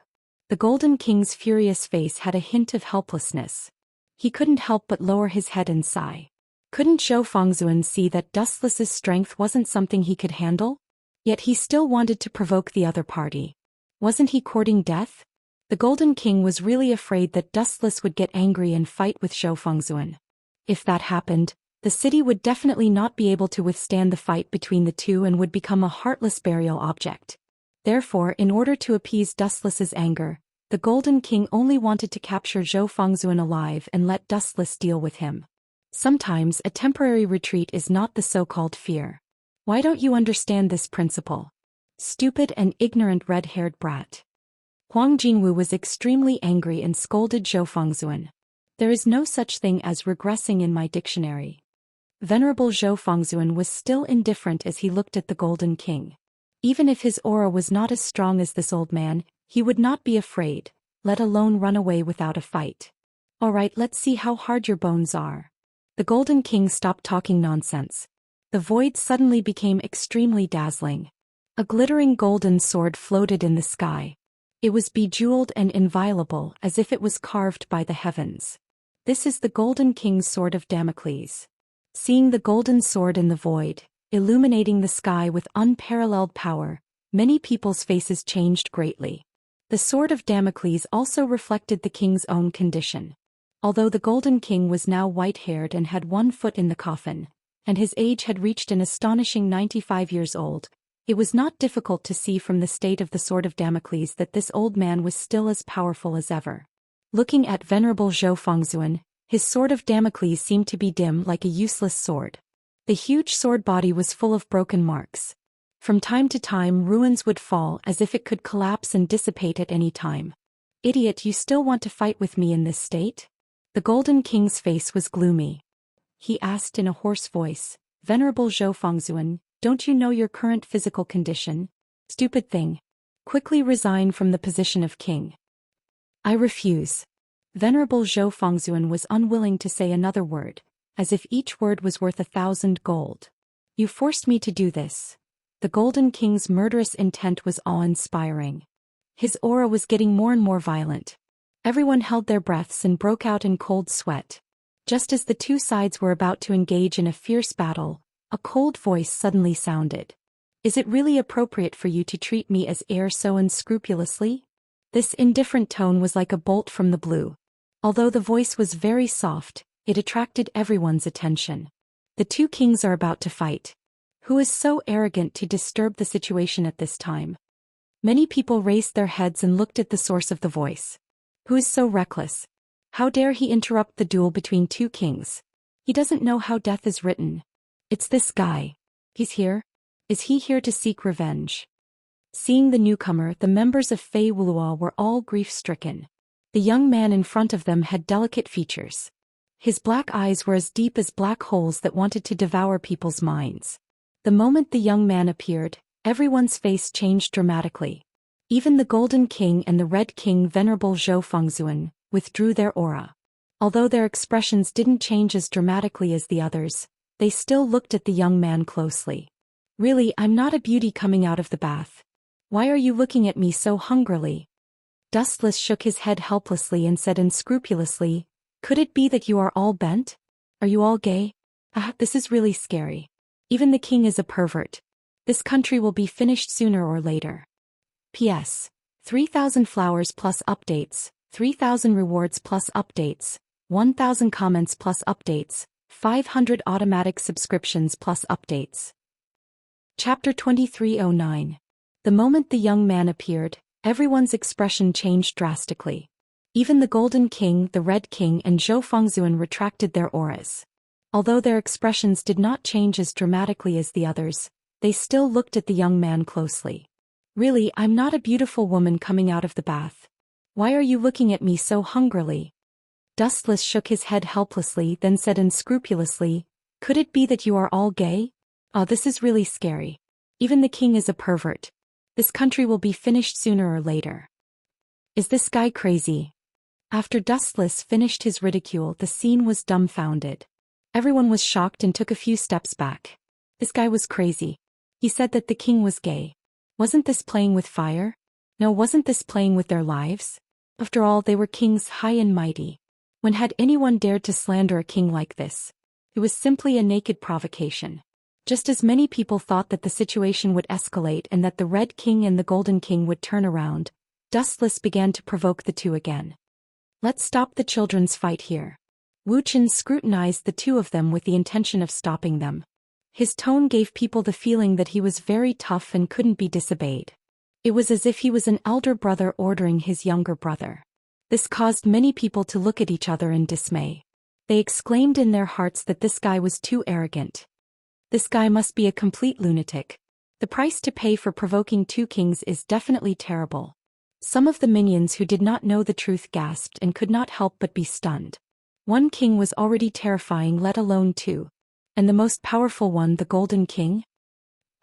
Speaker 1: The Golden King's furious face had a hint of helplessness. He couldn't help but lower his head and sigh. Couldn't Zhou Fengzuan see that Dustless's strength wasn't something he could handle? Yet he still wanted to provoke the other party. Wasn't he courting death? The Golden King was really afraid that Dustless would get angry and fight with Zhou Fengzuan. If that happened, the city would definitely not be able to withstand the fight between the two and would become a heartless burial object. Therefore, in order to appease Dustless's anger, the Golden King only wanted to capture Zhou Fengzuan alive and let Dustless deal with him. Sometimes a temporary retreat is not the so-called fear. Why don't you understand this principle? Stupid and ignorant red-haired brat. Huang Jinwu was extremely angry and scolded Zhou Fengzuan. There is no such thing as regressing in my dictionary. Venerable Zhou Fengzuan was still indifferent as he looked at the Golden King. Even if his aura was not as strong as this old man, he would not be afraid, let alone run away without a fight. "All right, let's see how hard your bones are." The Golden King stopped talking nonsense. The void suddenly became extremely dazzling. A glittering golden sword floated in the sky. It was bejeweled and inviolable as if it was carved by the heavens. This is the Golden King's sword of Damocles. Seeing the golden sword in the void, illuminating the sky with unparalleled power, many people's faces changed greatly. The sword of Damocles also reflected the king's own condition. Although the Golden King was now white-haired and had one foot in the coffin, and his age had reached an astonishing 95 years old, it was not difficult to see from the state of the sword of Damocles that this old man was still as powerful as ever. Looking at Venerable Zhou Fengzuan, his sword of Damocles seemed to be dim like a useless sword. The huge sword body was full of broken marks. From time to time ruins would fall as if it could collapse and dissipate at any time. "Idiot, you still want to fight with me in this state?" The Golden King's face was gloomy. He asked in a hoarse voice, "Venerable Zhou Fengzuan, don't you know your current physical condition? Stupid thing. Quickly resign from the position of king." "I refuse." Venerable Zhou Fengzuan was unwilling to say another word, as if each word was worth 1,000 gold. "You forced me to do this." The Golden King's murderous intent was awe-inspiring. His aura was getting more and more violent. Everyone held their breaths and broke out in cold sweat. Just as the two sides were about to engage in a fierce battle, a cold voice suddenly sounded. "Is it really appropriate for you to treat me as heir so unscrupulously?" This indifferent tone was like a bolt from the blue. Although the voice was very soft, it attracted everyone's attention. The two kings are about to fight. Who is so arrogant to disturb the situation at this time? Many people raised their heads and looked at the source of the voice. Who is so reckless? How dare he interrupt the duel between two kings? He doesn't know how death is written. It's this guy. He's here? Is he here to seek revenge? Seeing the newcomer, the members of Fei Wulua were all grief-stricken. The young man in front of them had delicate features. His black eyes were as deep as black holes that wanted to devour people's minds. The moment the young man appeared, everyone's face changed dramatically. Even the Golden King and the Red King, Venerable Zhou Fengzuan, withdrew their aura. Although their expressions didn't change as dramatically as the others, they still looked at the young man closely. Really, I'm not a beauty coming out of the bath. Why are you looking at me so hungrily? Dustless shook his head helplessly and said unscrupulously, could it be that you are all bent? Are you all gay? This is really scary. Even the king is a pervert. This country will be finished sooner or later. P.S. 3,000 flowers plus updates, 3,000 rewards plus updates, 1,000 comments plus updates, 500 automatic subscriptions plus updates. Chapter 2309. The moment the young man appeared, everyone's expression changed drastically. Even the Golden King, the Red King and Zhou Xian retracted their auras. Although their expressions did not change as dramatically as the others, they still looked at the young man closely. Really, I'm not a beautiful woman coming out of the bath. Why are you looking at me so hungrily? Dustless shook his head helplessly, then said unscrupulously, could it be that you are all gay? Oh, this is really scary. Even the king is a pervert. This country will be finished sooner or later. Is this guy crazy? After Dustless finished his ridicule, the scene was dumbfounded. Everyone was shocked and took a few steps back. This guy was crazy. He said that the king was gay. Wasn't this playing with fire? No, wasn't this playing with their lives? After all, they were kings high and mighty. When had anyone dared to slander a king like this? It was simply a naked provocation. Just as many people thought that the situation would escalate and that the Red King and the Golden King would turn around, Dustless began to provoke the two again. Let's stop the children's fight here. Wuxia scrutinized the two of them with the intention of stopping them. His tone gave people the feeling that he was very tough and couldn't be disobeyed. It was as if he was an elder brother ordering his younger brother. This caused many people to look at each other in dismay. They exclaimed in their hearts that this guy was too arrogant. This guy must be a complete lunatic. The price to pay for provoking two kings is definitely terrible. Some of the minions who did not know the truth gasped and could not help but be stunned. One king was already terrifying, let alone two. And the most powerful one, the Golden King?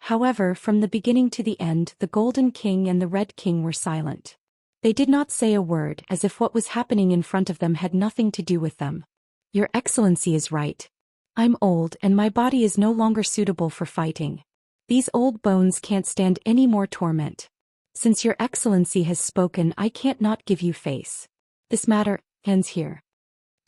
Speaker 1: However, from the beginning to the end, the Golden King and the Red King were silent. They did not say a word, as if what was happening in front of them had nothing to do with them. Your Excellency is right. I'm old and my body is no longer suitable for fighting. These old bones can't stand any more torment. Since Your Excellency has spoken, I can't not give you face. This matter ends here.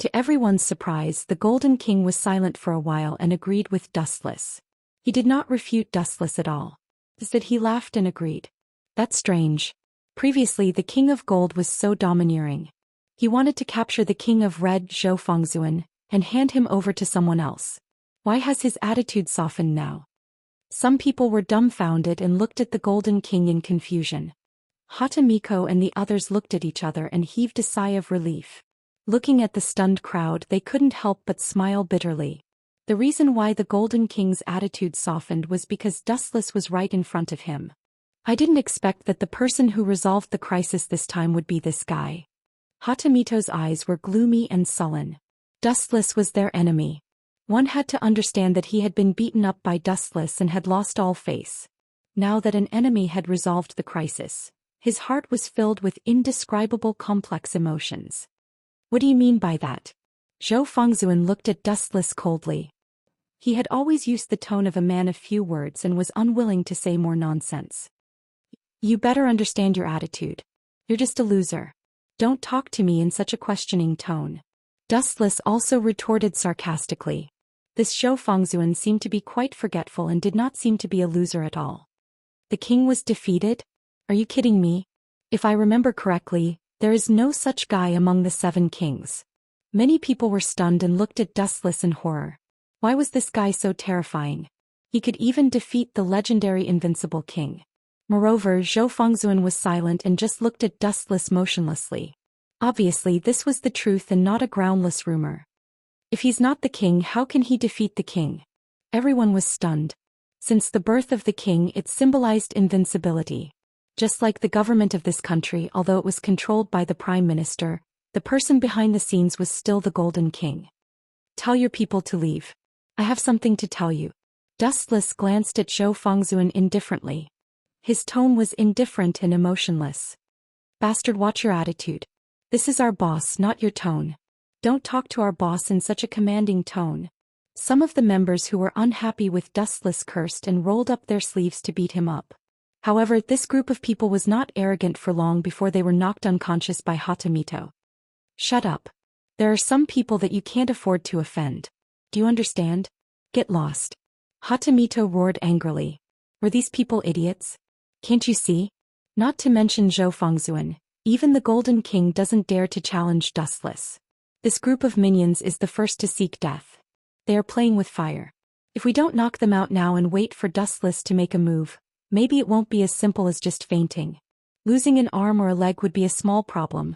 Speaker 1: To everyone's surprise, the Golden King was silent for a while and agreed with Dustless. He did not refute Dustless at all. Instead, he laughed and agreed. That's strange. Previously, the King of Gold was so domineering. He wanted to capture the King of Red, Zhou Xian, and hand him over to someone else. Why has his attitude softened now? Some people were dumbfounded and looked at the Golden King in confusion. Hatamiko and the others looked at each other and heaved a sigh of relief. Looking at the stunned crowd, they couldn't help but smile bitterly. The reason why the Golden King's attitude softened was because Dustless was right in front of him. I didn't expect that the person who resolved the crisis this time would be this guy. Hatamito's eyes were gloomy and sullen. Dustless was their enemy. One had to understand that he had been beaten up by Dustless and had lost all face. Now that an enemy had resolved the crisis, his heart was filled with indescribable complex emotions. What do you mean by that? Zhou Xian looked at Dustless coldly. He had always used the tone of a man of few words and was unwilling to say more nonsense. You better understand your attitude. You're just a loser. Don't talk to me in such a questioning tone. Dustless also retorted sarcastically. This Zhou Xian seemed to be quite forgetful and did not seem to be a loser at all. The king was defeated? Are you kidding me? If I remember correctly, there is no such guy among the 7 kings. Many people were stunned and looked at Dustless in horror. Why was this guy so terrifying? He could even defeat the legendary invincible king. Moreover, Zhou Xian was silent and just looked at Dustless motionlessly. Obviously, this was the truth and not a groundless rumor. If he's not the king, how can he defeat the king? Everyone was stunned. Since the birth of the king, it symbolized invincibility. Just like the government of this country, although it was controlled by the prime minister, the person behind the scenes was still the Golden King. Tell your people to leave. I have something to tell you. Dustless glanced at Zhou Xian indifferently. His tone was indifferent and emotionless. Bastard, watch your attitude. This is our boss, not your tone. Don't talk to our boss in such a commanding tone. Some of the members who were unhappy with Dustless cursed and rolled up their sleeves to beat him up. However, this group of people was not arrogant for long before they were knocked unconscious by Hatamito. Shut up. There are some people that you can't afford to offend. Do you understand? Get lost. Hatamito roared angrily. Were these people idiots? Can't you see? Not to mention Zhou Fengzuan, even the Golden King doesn't dare to challenge Dustless. This group of minions is the first to seek death. They are playing with fire. If we don't knock them out now and wait for Dustless to make a move, maybe it won't be as simple as just fainting. Losing an arm or a leg would be a small problem.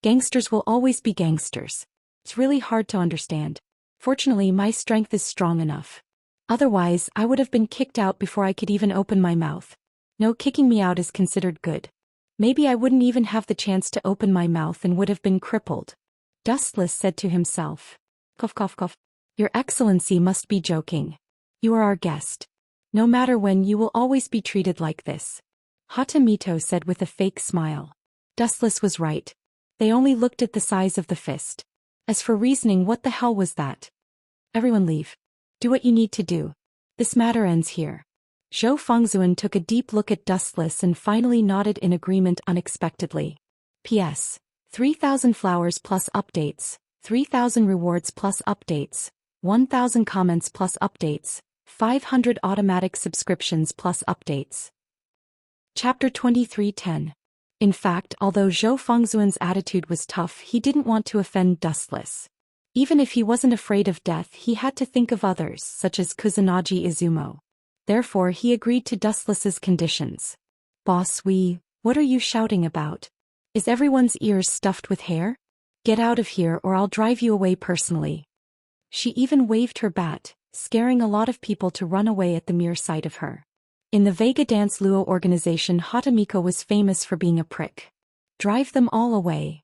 Speaker 1: Gangsters will always be gangsters. It's really hard to understand. Fortunately, my strength is strong enough. Otherwise, I would have been kicked out before I could even open my mouth. No, kicking me out is considered good. Maybe I wouldn't even have the chance to open my mouth and would have been crippled. Dustless said to himself. Cough cough cough. Your Excellency must be joking. You are our guest. No matter when, you will always be treated like this. Hatamito said with a fake smile. Dustless was right. They only looked at the size of the fist. As for reasoning, what the hell was that? Everyone leave. Do what you need to do. This matter ends here. Zhou Fengzuan took a deep look at Dustless and finally nodded in agreement unexpectedly. P.S. 3,000 flowers plus updates, 3,000 rewards plus updates, 1,000 comments plus updates, 500 automatic subscriptions plus updates. Chapter 23:10. In fact, although Zhou Fengzuan's attitude was tough, he didn't want to offend Dustless. Even if he wasn't afraid of death, he had to think of others, such as Kusanagi Izumo. Therefore, he agreed to Dustless's conditions. Boss, what are you shouting about? Is everyone's ears stuffed with hair? Get out of here or I'll drive you away personally. She even waved her bat, scaring a lot of people to run away at the mere sight of her. In the Vega Dance Luo organization, Hatamiko was famous for being a prick. Drive them all away.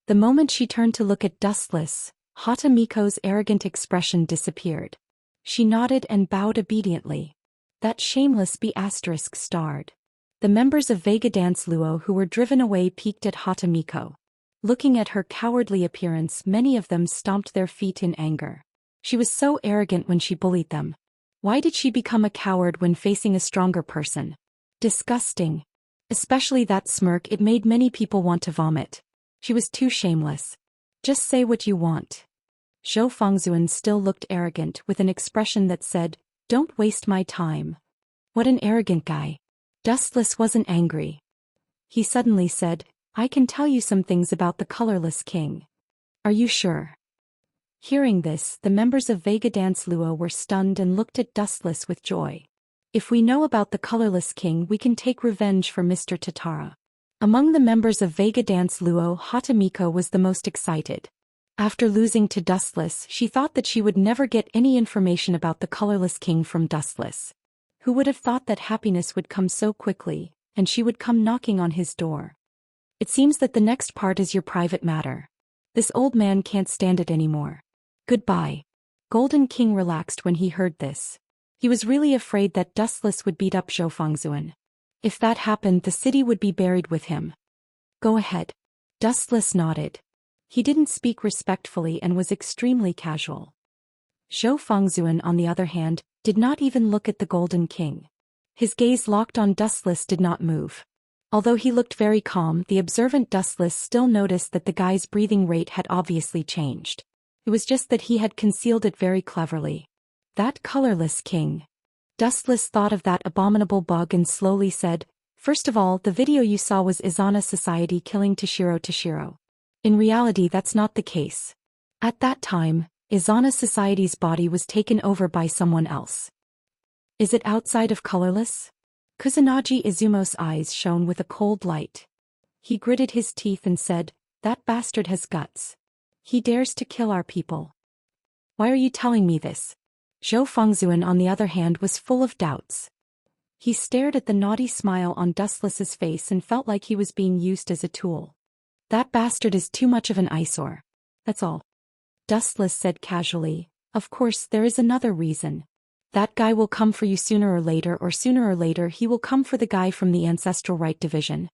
Speaker 1: The moment she turned to look at Dustless, Hatamiko's arrogant expression disappeared. She nodded and bowed obediently. That shameless B** starred. The members of Vega Dance Luo who were driven away peeked at Hatamiko. Looking at her cowardly appearance, many of them stomped their feet in anger. She was so arrogant when she bullied them. Why did she become a coward when facing a stronger person? Disgusting. Especially that smirk, it made many people want to vomit. She was too shameless. Just say what you want. Zhou Fengzuan still looked arrogant with an expression that said, "Don't waste my time." What an arrogant guy. Dustless wasn't angry. He suddenly said, "I can tell you some things about the colorless king." Are you sure? Hearing this, the members of Vega Dance Luo were stunned and looked at Dustless with joy. If we know about the colorless king, we can take revenge for Mr. Tatara. Among the members of Vega Dance Luo, Hatamiko was the most excited. After losing to Dustless, she thought that she would never get any information about the colorless king from Dustless. Who would have thought that happiness would come so quickly, and she would come knocking on his door? It seems that the next part is your private matter. This old man can't stand it anymore. Goodbye. Golden King relaxed when he heard this. He was really afraid that Dustless would beat up Zhou Fengzuan. If that happened, the city would be buried with him. Go ahead. Dustless nodded. He didn't speak respectfully and was extremely casual. Zhou Fengzuan, on the other hand, did not even look at the Golden King. His gaze locked on Dustless did not move. Although he looked very calm, the observant Dustless still noticed that the guy's breathing rate had obviously changed. It was just that he had concealed it very cleverly. That colorless king. Dustless thought of that abominable bug and slowly said, "First of all, the video you saw was Izana Society killing Toshiro. In reality, that's not the case. At that time, Izana Society's body was taken over by someone else." Is it outside of colorless? Kusanagi Izumo's eyes shone with a cold light. He gritted his teeth and said, "That bastard has guts. He dares to kill our people." Why are you telling me this? Zhou Fengzuan, on the other hand, was full of doubts. He stared at the naughty smile on Dustless's face and felt like he was being used as a tool. That bastard is too much of an eyesore. That's all. Dustless said casually, "Of course, there is another reason. That guy will come for you sooner or later he will come for the guy from the Ancestral Right Division."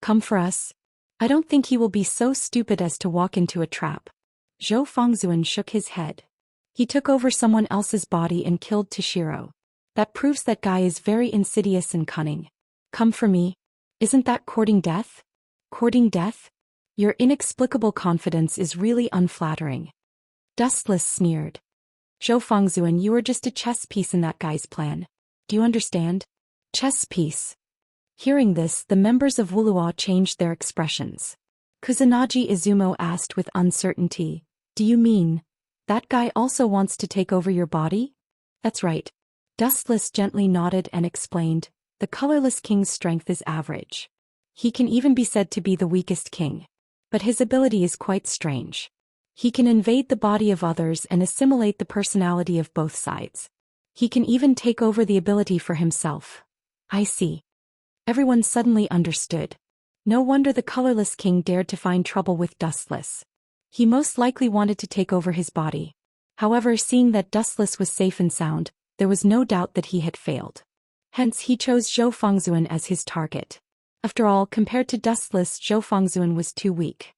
Speaker 1: Come for us? I don't think he will be so stupid as to walk into a trap. Zhou Fengzuan shook his head. He took over someone else's body and killed Toshiro. That proves that guy is very insidious and cunning. Come for me? Isn't that courting death? Courting death? Your inexplicable confidence is really unflattering. Dustless sneered. Zhou Fengzuan, you are just a chess piece in that guy's plan. Do you understand? Chess piece. Hearing this, the members of Wuluo changed their expressions. Kusanagi Izumo asked with uncertainty, do you mean, that guy also wants to take over your body? That's right. Dustless gently nodded and explained, the colorless king's strength is average. He can even be said to be the weakest king. But his ability is quite strange. He can invade the body of others and assimilate the personality of both sides. He can even take over the ability for himself. I see. Everyone suddenly understood. No wonder the colorless king dared to find trouble with Dustless. He most likely wanted to take over his body. However, seeing that Dustless was safe and sound, there was no doubt that he had failed. Hence he chose Zhou Fengzuan as his target. After all, compared to Dustless, Zhou Fengzuan was too weak.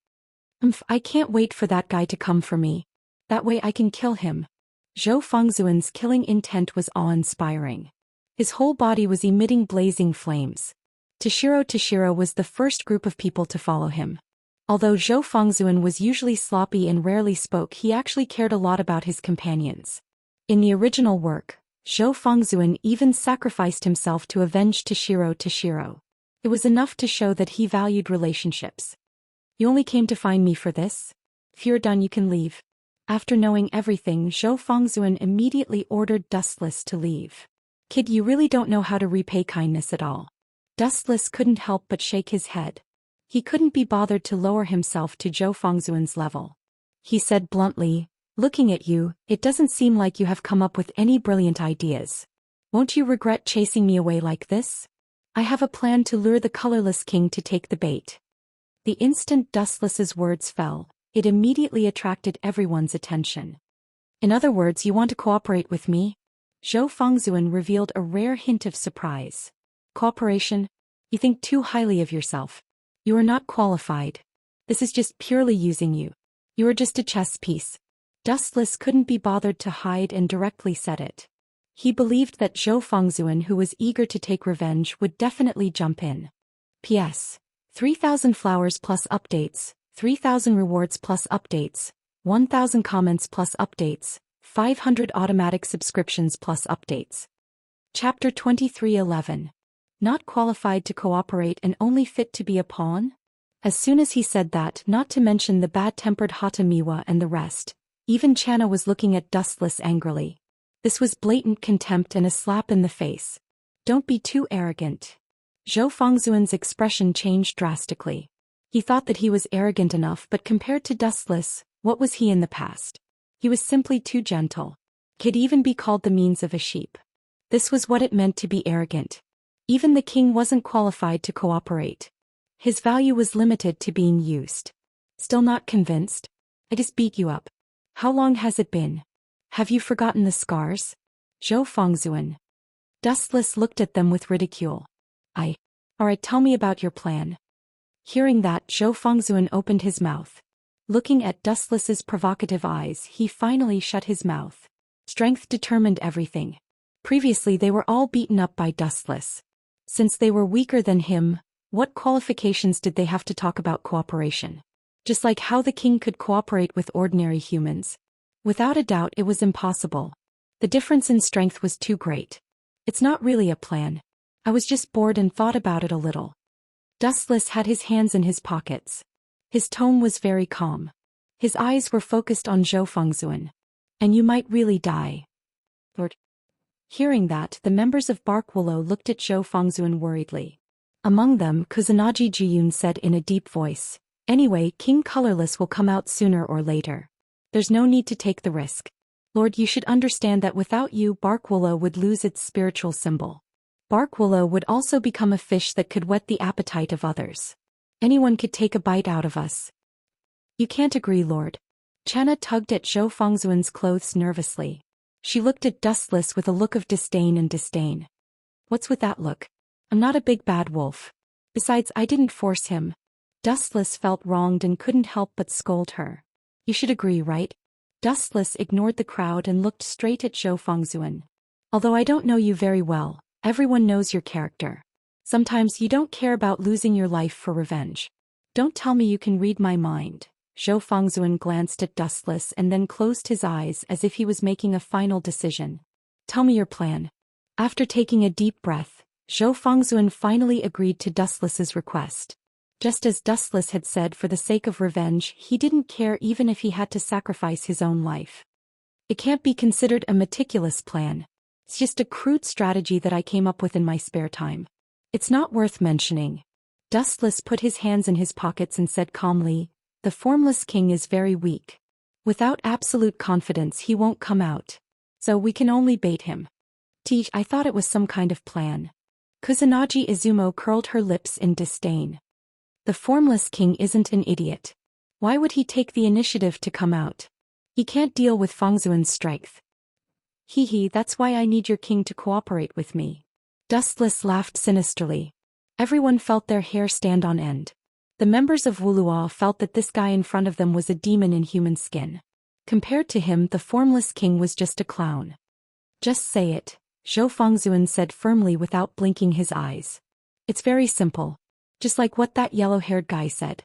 Speaker 1: I can't wait for that guy to come for me. That way I can kill him. Zhou Fengzuan's killing intent was awe-inspiring. His whole body was emitting blazing flames. Toshiro was the first group of people to follow him. Although Zhou Fengzuan was usually sloppy and rarely spoke, he actually cared a lot about his companions. In the original work, Zhou Fengzuan even sacrificed himself to avenge Toshiro. It was enough to show that he valued relationships. You only came to find me for this? If you're done, you can leave. After knowing everything, Zhou Fengzuan immediately ordered Dustless to leave. Kid, you really don't know how to repay kindness at all. Dustless couldn't help but shake his head. He couldn't be bothered to lower himself to Zhou Fengzuan's level. He said bluntly, looking at you, it doesn't seem like you have come up with any brilliant ideas. Won't you regret chasing me away like this? I have a plan to lure the colorless king to take the bait. The instant Dustless's words fell, it immediately attracted everyone's attention. In other words, you want to cooperate with me? Zhou Fengzuan revealed a rare hint of surprise. Cooperation? You think too highly of yourself. You are not qualified. This is just purely using you. You are just a chess piece. Dustless couldn't be bothered to hide and directly said it. He believed that Zhou Fengzuan, who was eager to take revenge, would definitely jump in. P.S. 3,000 flowers plus updates, 3,000 rewards plus updates, 1,000 comments plus updates, 500 automatic subscriptions plus updates. Chapter 23:11. Not qualified to cooperate and only fit to be a pawn? As soon as he said that, not to mention the bad-tempered Hatamiwa and the rest, even Channa was looking at Dustless angrily. This was blatant contempt and a slap in the face. Don't be too arrogant. Zhou Fengzuan's expression changed drastically. He thought that he was arrogant enough, but compared to Dustless, what was he in the past? He was simply too gentle. Could even be called the means of a sheep. This was what it meant to be arrogant. Even the king wasn't qualified to cooperate. His value was limited to being used. Still not convinced? I just beat you up. How long has it been? Have you forgotten the scars? Zhou Fengzuan. Dustless looked at them with ridicule. Alright, tell me about your plan. Hearing that, Zhou Fengzuan opened his mouth. Looking at Dustless's provocative eyes, he finally shut his mouth. Strength determined everything. Previously they were all beaten up by Dustless. Since they were weaker than him, what qualifications did they have to talk about cooperation? Just like how the king could cooperate with ordinary humans. Without a doubt, it was impossible. The difference in strength was too great. It's not really a plan. I was just bored and thought about it a little. Dustless had his hands in his pockets. His tone was very calm. His eyes were focused on Zhou Fengzuan. And you might really die. Lord. Hearing that, the members of Bark Willow looked at Zhou Fengzuan worriedly. Among them, Kusanagi Jiyun said in a deep voice, anyway, King Colorless will come out sooner or later. There's no need to take the risk. Lord, you should understand that without you, Bark Willow would lose its spiritual symbol. Bark Willow would also become a fish that could whet the appetite of others. Anyone could take a bite out of us. You can't agree, Lord. Channa tugged at Zhou Fengzuan's clothes nervously. She looked at Dustless with a look of disdain and disdain. What's with that look? I'm not a big bad wolf. Besides, I didn't force him. Dustless felt wronged and couldn't help but scold her. You should agree, right? Dustless ignored the crowd and looked straight at Zhou Fengzuan. Although I don't know you very well, everyone knows your character. Sometimes you don't care about losing your life for revenge. Don't tell me you can read my mind. Zhou Fengzuan glanced at Dustless and then closed his eyes as if he was making a final decision. Tell me your plan. After taking a deep breath, Zhou Fengzuan finally agreed to Dustless's request. Just as Dustless had said, for the sake of revenge, he didn't care even if he had to sacrifice his own life. It can't be considered a meticulous plan. It's just a crude strategy that I came up with in my spare time. It's not worth mentioning. Dustless put his hands in his pockets and said calmly, the formless king is very weak. Without absolute confidence he won't come out. So we can only bait him. I thought it was some kind of plan. Kusanagi Izumo curled her lips in disdain. The formless king isn't an idiot. Why would he take the initiative to come out? He can't deal with Fengzuan's strength. That's why I need your king to cooperate with me. Dustless laughed sinisterly. Everyone felt their hair stand on end. The members of Wuluo felt that this guy in front of them was a demon in human skin. Compared to him, the formless king was just a clown. Just say it, Zhou Fengzuan said firmly without blinking his eyes. It's very simple. Just like what that yellow-haired guy said.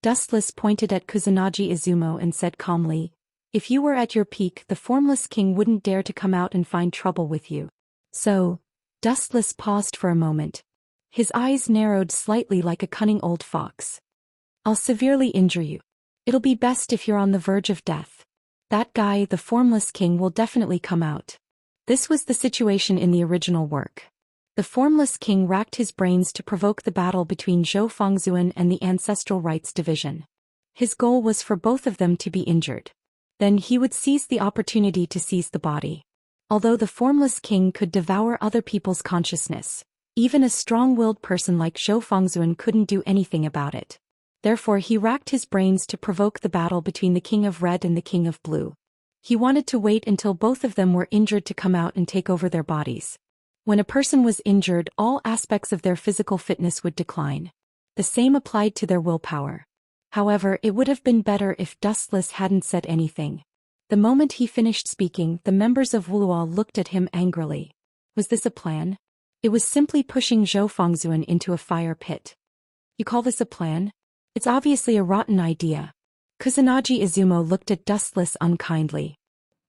Speaker 1: Dustless pointed at Kusanagi Izumo and said calmly, if you were at your peak, the formless king wouldn't dare to come out and find trouble with you. So, Dustless paused for a moment. His eyes narrowed slightly like a cunning old fox. I'll severely injure you. It'll be best if you're on the verge of death. That guy, the formless king, will definitely come out. This was the situation in the original work. The formless king racked his brains to provoke the battle between Zhou Fengzuan and the Ancestral Rites Division. His goal was for both of them to be injured. Then he would seize the opportunity to seize the body. Although the formless king could devour other people's consciousness, even a strong-willed person like Zhou Fengzuan couldn't do anything about it. Therefore he racked his brains to provoke the battle between the King of Red and the King of Blue. He wanted to wait until both of them were injured to come out and take over their bodies. When a person was injured, all aspects of their physical fitness would decline. The same applied to their willpower. However, it would have been better if Dustless hadn't said anything. The moment he finished speaking, the members of Wuluo looked at him angrily. Was this a plan? It was simply pushing Zhou Fengzuan into a fire pit. You call this a plan? It's obviously a rotten idea. Kusanagi Izumo looked at Dustless unkindly.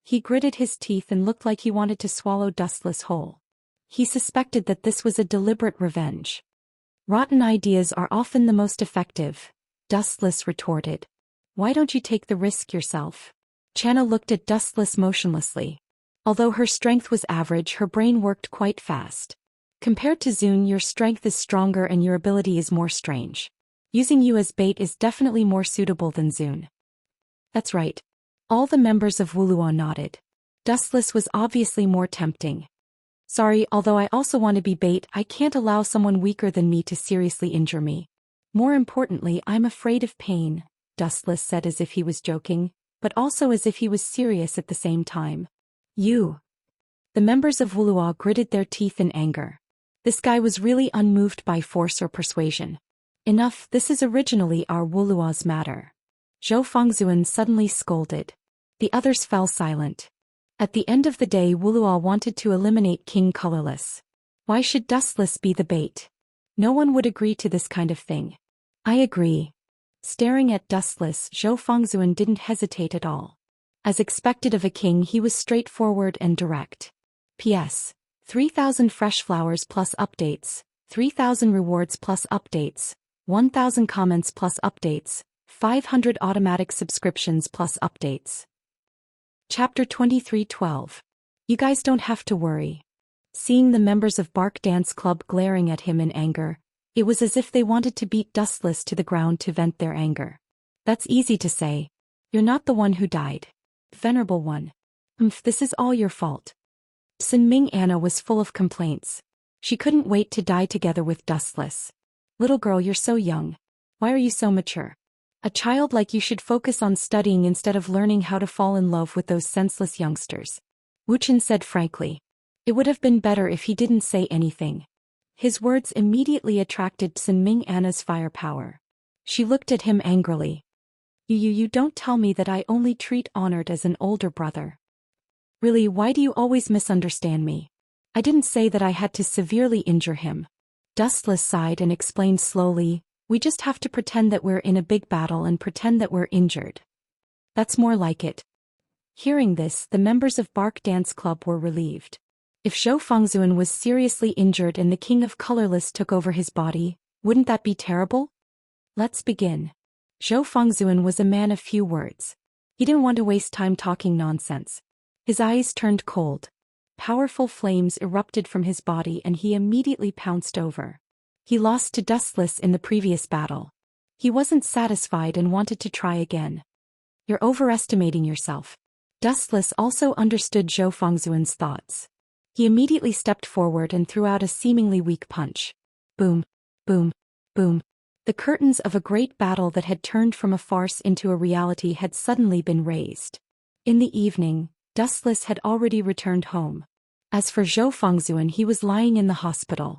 Speaker 1: He gritted his teeth and looked like he wanted to swallow Dustless whole. He suspected that this was a deliberate revenge. Rotten ideas are often the most effective, Dustless retorted. Why don't you take the risk yourself? Channa looked at Dustless motionlessly. Although her strength was average, her brain worked quite fast. Compared to Zun, your strength is stronger and your ability is more strange. Using you as bait is definitely more suitable than Zun. That's right. All the members of Wuluo nodded. Dustless was obviously more tempting. Sorry, although I also want to be bait, I can't allow someone weaker than me to seriously injure me. More importantly, I'm afraid of pain, Dustless said as if he was joking, but also as if he was serious at the same time. You. The members of Wuluo gritted their teeth in anger. This guy was really unmoved by force or persuasion. Enough, this is originally our Wuluo's matter. Zhou Fengzuan suddenly scolded. The others fell silent. At the end of the day, Wuluo wanted to eliminate King Colorless. Why should Dustless be the bait? No one would agree to this kind of thing. I agree. Staring at Dustless, Zhou Fengzuan didn't hesitate at all. As expected of a king, he was straightforward and direct. P.S. 3,000 fresh flowers plus updates, 3,000 rewards plus updates, 1,000 comments plus updates, 500 automatic subscriptions plus updates. Chapter 23:12. You guys don't have to worry. Seeing the members of Bark Dance Club glaring at him in anger, it was as if they wanted to beat Dustless to the ground to vent their anger. That's easy to say. You're not the one who died. Venerable one. This is all your fault. Sinming Anna was full of complaints. She couldn't wait to die together with Dustless. Little girl, you're so young. Why are you so mature? A child like you should focus on studying instead of learning how to fall in love with those senseless youngsters. Wuxia said frankly. It would have been better if he didn't say anything. His words immediately attracted Sinming Anna's firepower. She looked at him angrily. You don't tell me that I only treat Honored as an older brother. Really, why do you always misunderstand me? I didn't say that I had to severely injure him. Dustless sighed and explained slowly, we just have to pretend that we're in a big battle and pretend that we're injured. That's more like it. Hearing this, the members of Bark Dance Club were relieved. If Zhou Fengzuan was seriously injured and the King of Colorless took over his body, wouldn't that be terrible? Let's begin. Zhou Fengzuan was a man of few words. He didn't want to waste time talking nonsense. His eyes turned cold. Powerful flames erupted from his body and he immediately pounced over. He lost to Dustless in the previous battle. He wasn't satisfied and wanted to try again. You're overestimating yourself. Dustless also understood Zhou Fengzuan's thoughts. He immediately stepped forward and threw out a seemingly weak punch. Boom, boom, boom. The curtains of a great battle that had turned from a farce into a reality had suddenly been raised. In the evening, Dustless had already returned home. As for Zhou Fengzuan, he was lying in the hospital.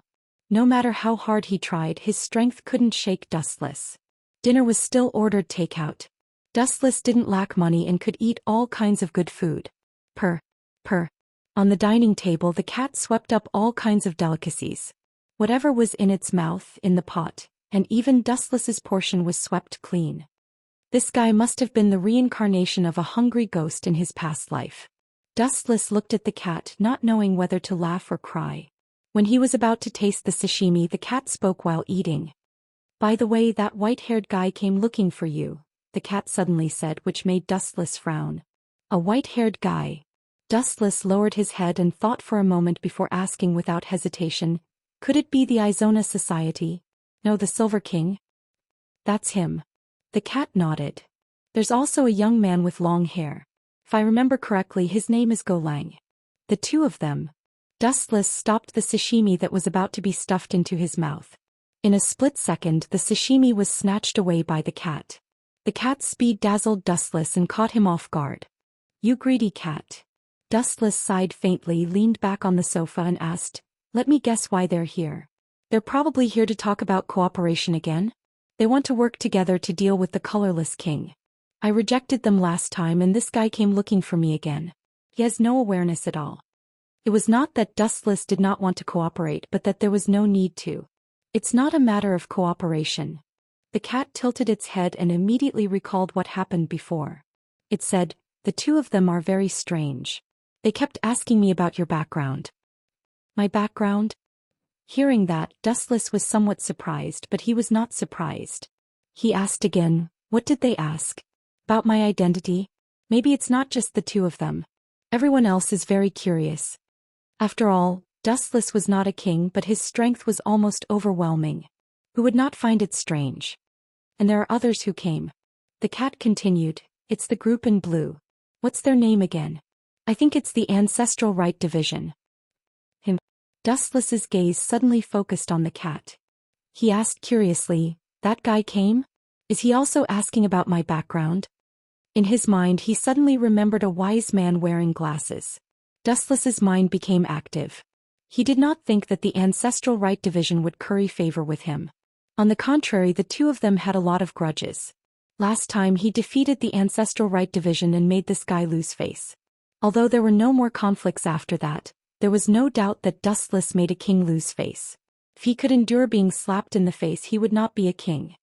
Speaker 1: No matter how hard he tried, his strength couldn't shake Dustless. Dinner was still ordered takeout. Dustless didn't lack money and could eat all kinds of good food. Purr. On the dining table, the cat swept up all kinds of delicacies. Whatever was in its mouth, in the pot, and even Dustless's portion was swept clean. This guy must have been the reincarnation of a hungry ghost in his past life. Dustless looked at the cat, not knowing whether to laugh or cry. When he was about to taste the sashimi, the cat spoke while eating. By the way, that white-haired guy came looking for you, the cat suddenly said, which made Dustless frown. A white-haired guy. Dustless lowered his head and thought for a moment before asking without hesitation, could it be the Izona Society? No, the Silver King? That's him. The cat nodded. There's also a young man with long hair. If I remember correctly, his name is Go Lang. The two of them. Dustless stopped the sashimi that was about to be stuffed into his mouth. In a split second, the sashimi was snatched away by the cat. The cat's speed dazzled Dustless and caught him off guard. You greedy cat. Dustless sighed faintly, leaned back on the sofa and asked, let me guess why they're here. They're probably here to talk about cooperation again? They want to work together to deal with the Colorless King. I rejected them last time and this guy came looking for me again. He has no awareness at all. It was not that Dustless did not want to cooperate, but that there was no need to. It's not a matter of cooperation. The cat tilted its head and immediately recalled what happened before. It said, the two of them are very strange. They kept asking me about your background. My background? Hearing that, Dustless was somewhat surprised, but he was not surprised. He asked again, what did they ask? About my identity? Maybe it's not just the two of them. Everyone else is very curious. After all, Dustless was not a king, but his strength was almost overwhelming. Who would not find it strange? And there are others who came. The cat continued, it's the group in blue. What's their name again? I think it's the Ancestral Right Division. Dustless's gaze suddenly focused on the cat. He asked curiously, that guy came? Is he also asking about my background? In his mind, he suddenly remembered a wise man wearing glasses. Dustless's mind became active. He did not think that the Ancestral Right Division would curry favor with him. On the contrary, the two of them had a lot of grudges. Last time he defeated the Ancestral Right Division and made this guy lose face. Although there were no more conflicts after that, there was no doubt that Dustless made a king lose face. If he could endure being slapped in the face, he would not be a king.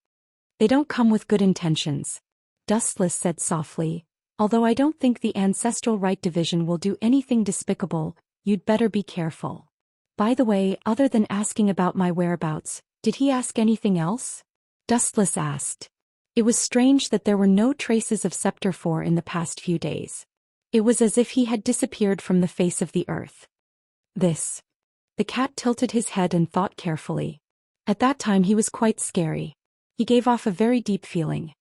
Speaker 1: They don't come with good intentions. Dustless said softly, although I don't think the Ancestral Right Division will do anything despicable, you'd better be careful. By the way, other than asking about my whereabouts, did he ask anything else? Dustless asked. It was strange that there were no traces of Scepter 4 in the past few days. It was as if he had disappeared from the face of the earth. This. The cat tilted his head and thought carefully. At that time he was quite scary. He gave off a very deep feeling.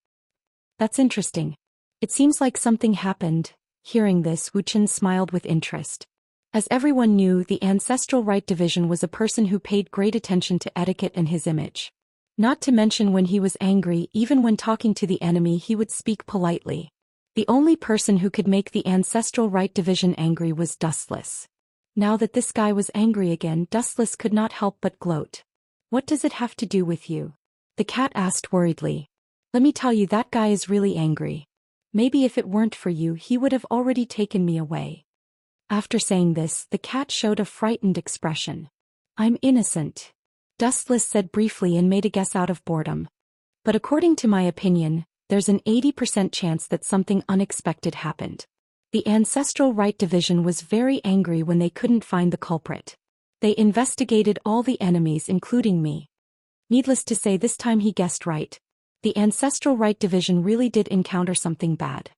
Speaker 1: That's interesting. It seems like something happened. Hearing this, Wuxia smiled with interest. As everyone knew, the Ancestral Right Division was a person who paid great attention to etiquette and his image. Not to mention when he was angry, even when talking to the enemy, he would speak politely. The only person who could make the Ancestral Right Division angry was Dustless. Now that this guy was angry again, Dustless could not help but gloat. What does it have to do with you? The cat asked worriedly. Let me tell you, that guy is really angry. Maybe if it weren't for you, he would have already taken me away. After saying this, the cat showed a frightened expression. I'm innocent, Dustless said briefly and made a guess out of boredom. But according to my opinion, there's an 80% chance that something unexpected happened. The Ancestral Right Division was very angry when they couldn't find the culprit. They investigated all the enemies, including me. Needless to say, this time he guessed right. The Ancestral Right Division really did encounter something bad.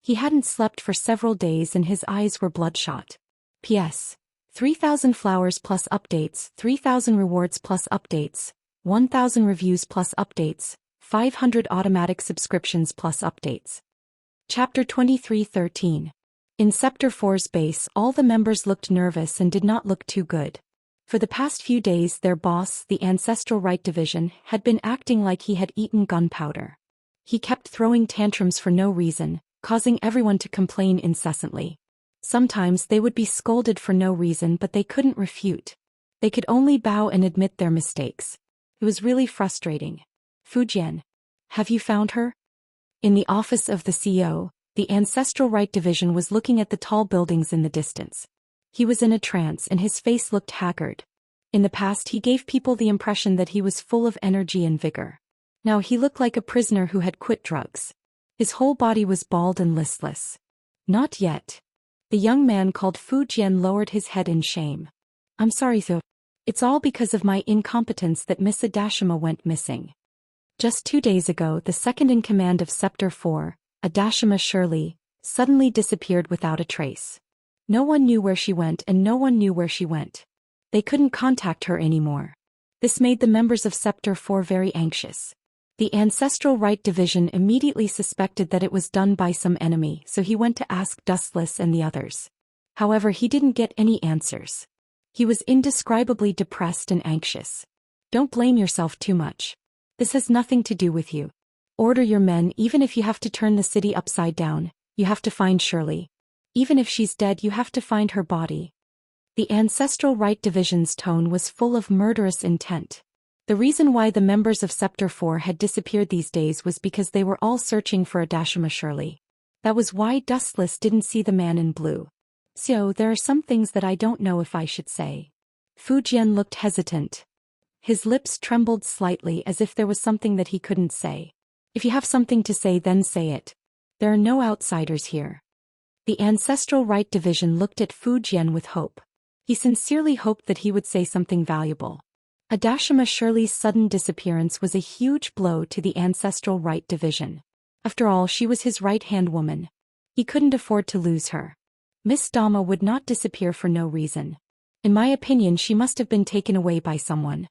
Speaker 1: He hadn't slept for several days and his eyes were bloodshot. P.S. 3,000 flowers plus updates, 3,000 rewards plus updates, 1,000 reviews plus updates, 500 automatic subscriptions plus updates. Chapter 23:13. In Sector 4's base, all the members looked nervous and did not look too good. For the past few days, their boss, the Ancestral Right Division, had been acting like he had eaten gunpowder. He kept throwing tantrums for no reason, causing everyone to complain incessantly. Sometimes they would be scolded for no reason, but they couldn't refute. They could only bow and admit their mistakes. It was really frustrating. Fujian. Have you found her? In the office of the CEO, the Ancestral Right Division was looking at the tall buildings in the distance. He was in a trance and his face looked haggard. In the past, he gave people the impression that he was full of energy and vigor. Now he looked like a prisoner who had quit drugs. His whole body was bald and listless. Not yet. The young man called Fujian lowered his head in shame. I'm sorry, though. It's all because of my incompetence that Miss Adashima went missing. Just 2 days ago, the second in command of Sector 4, Adashima Shirley, suddenly disappeared without a trace. No one knew where she went and no one knew where she went. They couldn't contact her anymore. This made the members of Sector 4 very anxious. The Ancestral Right Division immediately suspected that it was done by some enemy, so he went to ask Dustless and the others. However, he didn't get any answers. He was indescribably depressed and anxious. Don't blame yourself too much. This has nothing to do with you. Order your men. Even if you have to turn the city upside down, you have to find Shirley. Even if she's dead, you have to find her body. The Ancestral Right Division's tone was full of murderous intent. The reason why the members of Sector 4 had disappeared these days was because they were all searching for Adashima Shirley. That was why Dustless didn't see the man in blue. So, there are some things that I don't know if I should say. Fujian looked hesitant. His lips trembled slightly as if there was something that he couldn't say. If you have something to say, then say it. There are no outsiders here. The Ancestral Right Division looked at Fujian with hope. He sincerely hoped that he would say something valuable. Adashima Shirley's sudden disappearance was a huge blow to the Ancestral Right Division. After all, she was his right-hand woman. He couldn't afford to lose her. Miss Dama would not disappear for no reason. In my opinion, she must have been taken away by someone.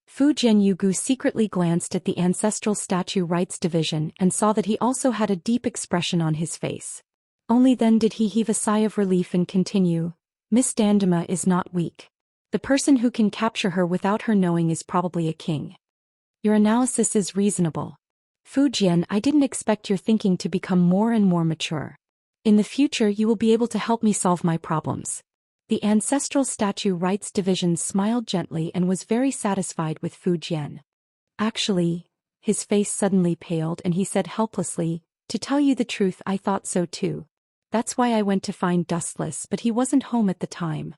Speaker 1: Fujian Yugu secretly glanced at the Ancestral Statue Rights Division and saw that he also had a deep expression on his face. Only then did he heave a sigh of relief and continue, Miss Dandama is not weak. The person who can capture her without her knowing is probably a king. Your analysis is reasonable. Fujian, I didn't expect your thinking to become more and more mature. In the future you will be able to help me solve my problems. The Ancestral Statue Rights Division smiled gently and was very satisfied with Fujian. Actually, his face suddenly paled and he said helplessly, to tell you the truth, I thought so too. That's why I went to find Dustless, but he wasn't home at the time.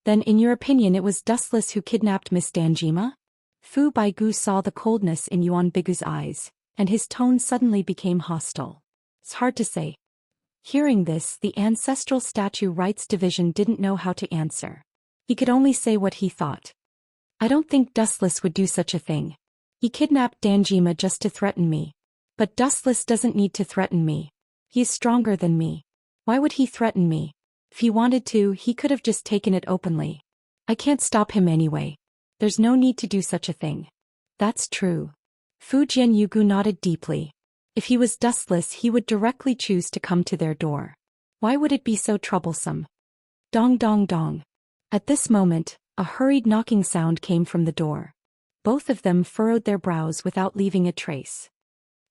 Speaker 1: Then in your opinion it was Dustless who kidnapped Miss Danjima? Fu Baigu saw the coldness in Yuan Bigu's eyes, and his tone suddenly became hostile. It's hard to say. Hearing this, the Ancestral Statue Rights Division didn't know how to answer. He could only say what he thought. I don't think Dustless would do such a thing. He kidnapped Danjima just to threaten me. But Dustless doesn't need to threaten me. He is stronger than me. Why would he threaten me? If he wanted to, he could have just taken it openly. I can't stop him anyway. There's no need to do such a thing. That's true. Fujian Yugu nodded deeply. If he was Dustless, he would directly choose to come to their door. Why would it be so troublesome? Dong dong dong. At this moment, a hurried knocking sound came from the door. Both of them furrowed their brows without leaving a trace.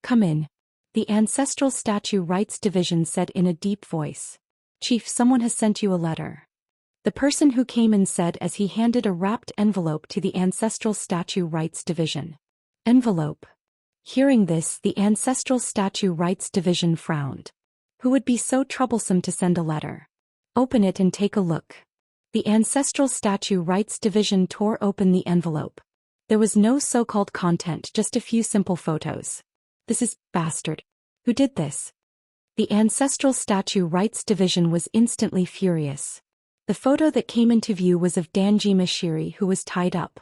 Speaker 1: Come in. The Ancestral Statue Rights Division said in a deep voice. Chief, someone has sent you a letter. The person who came in said as he handed a wrapped envelope to the Ancestral Statue Rights Division. Envelope. Hearing this, the Ancestral Statue Rights Division frowned. Who would be so troublesome to send a letter? Open it and take a look. The Ancestral Statue Rights Division tore open the envelope. There was no so-called content, just a few simple photos. This is bastard. Who did this? The Ancestral Statue Rights Division was instantly furious. The photo that came into view was of Danji Mashiri, who was tied up.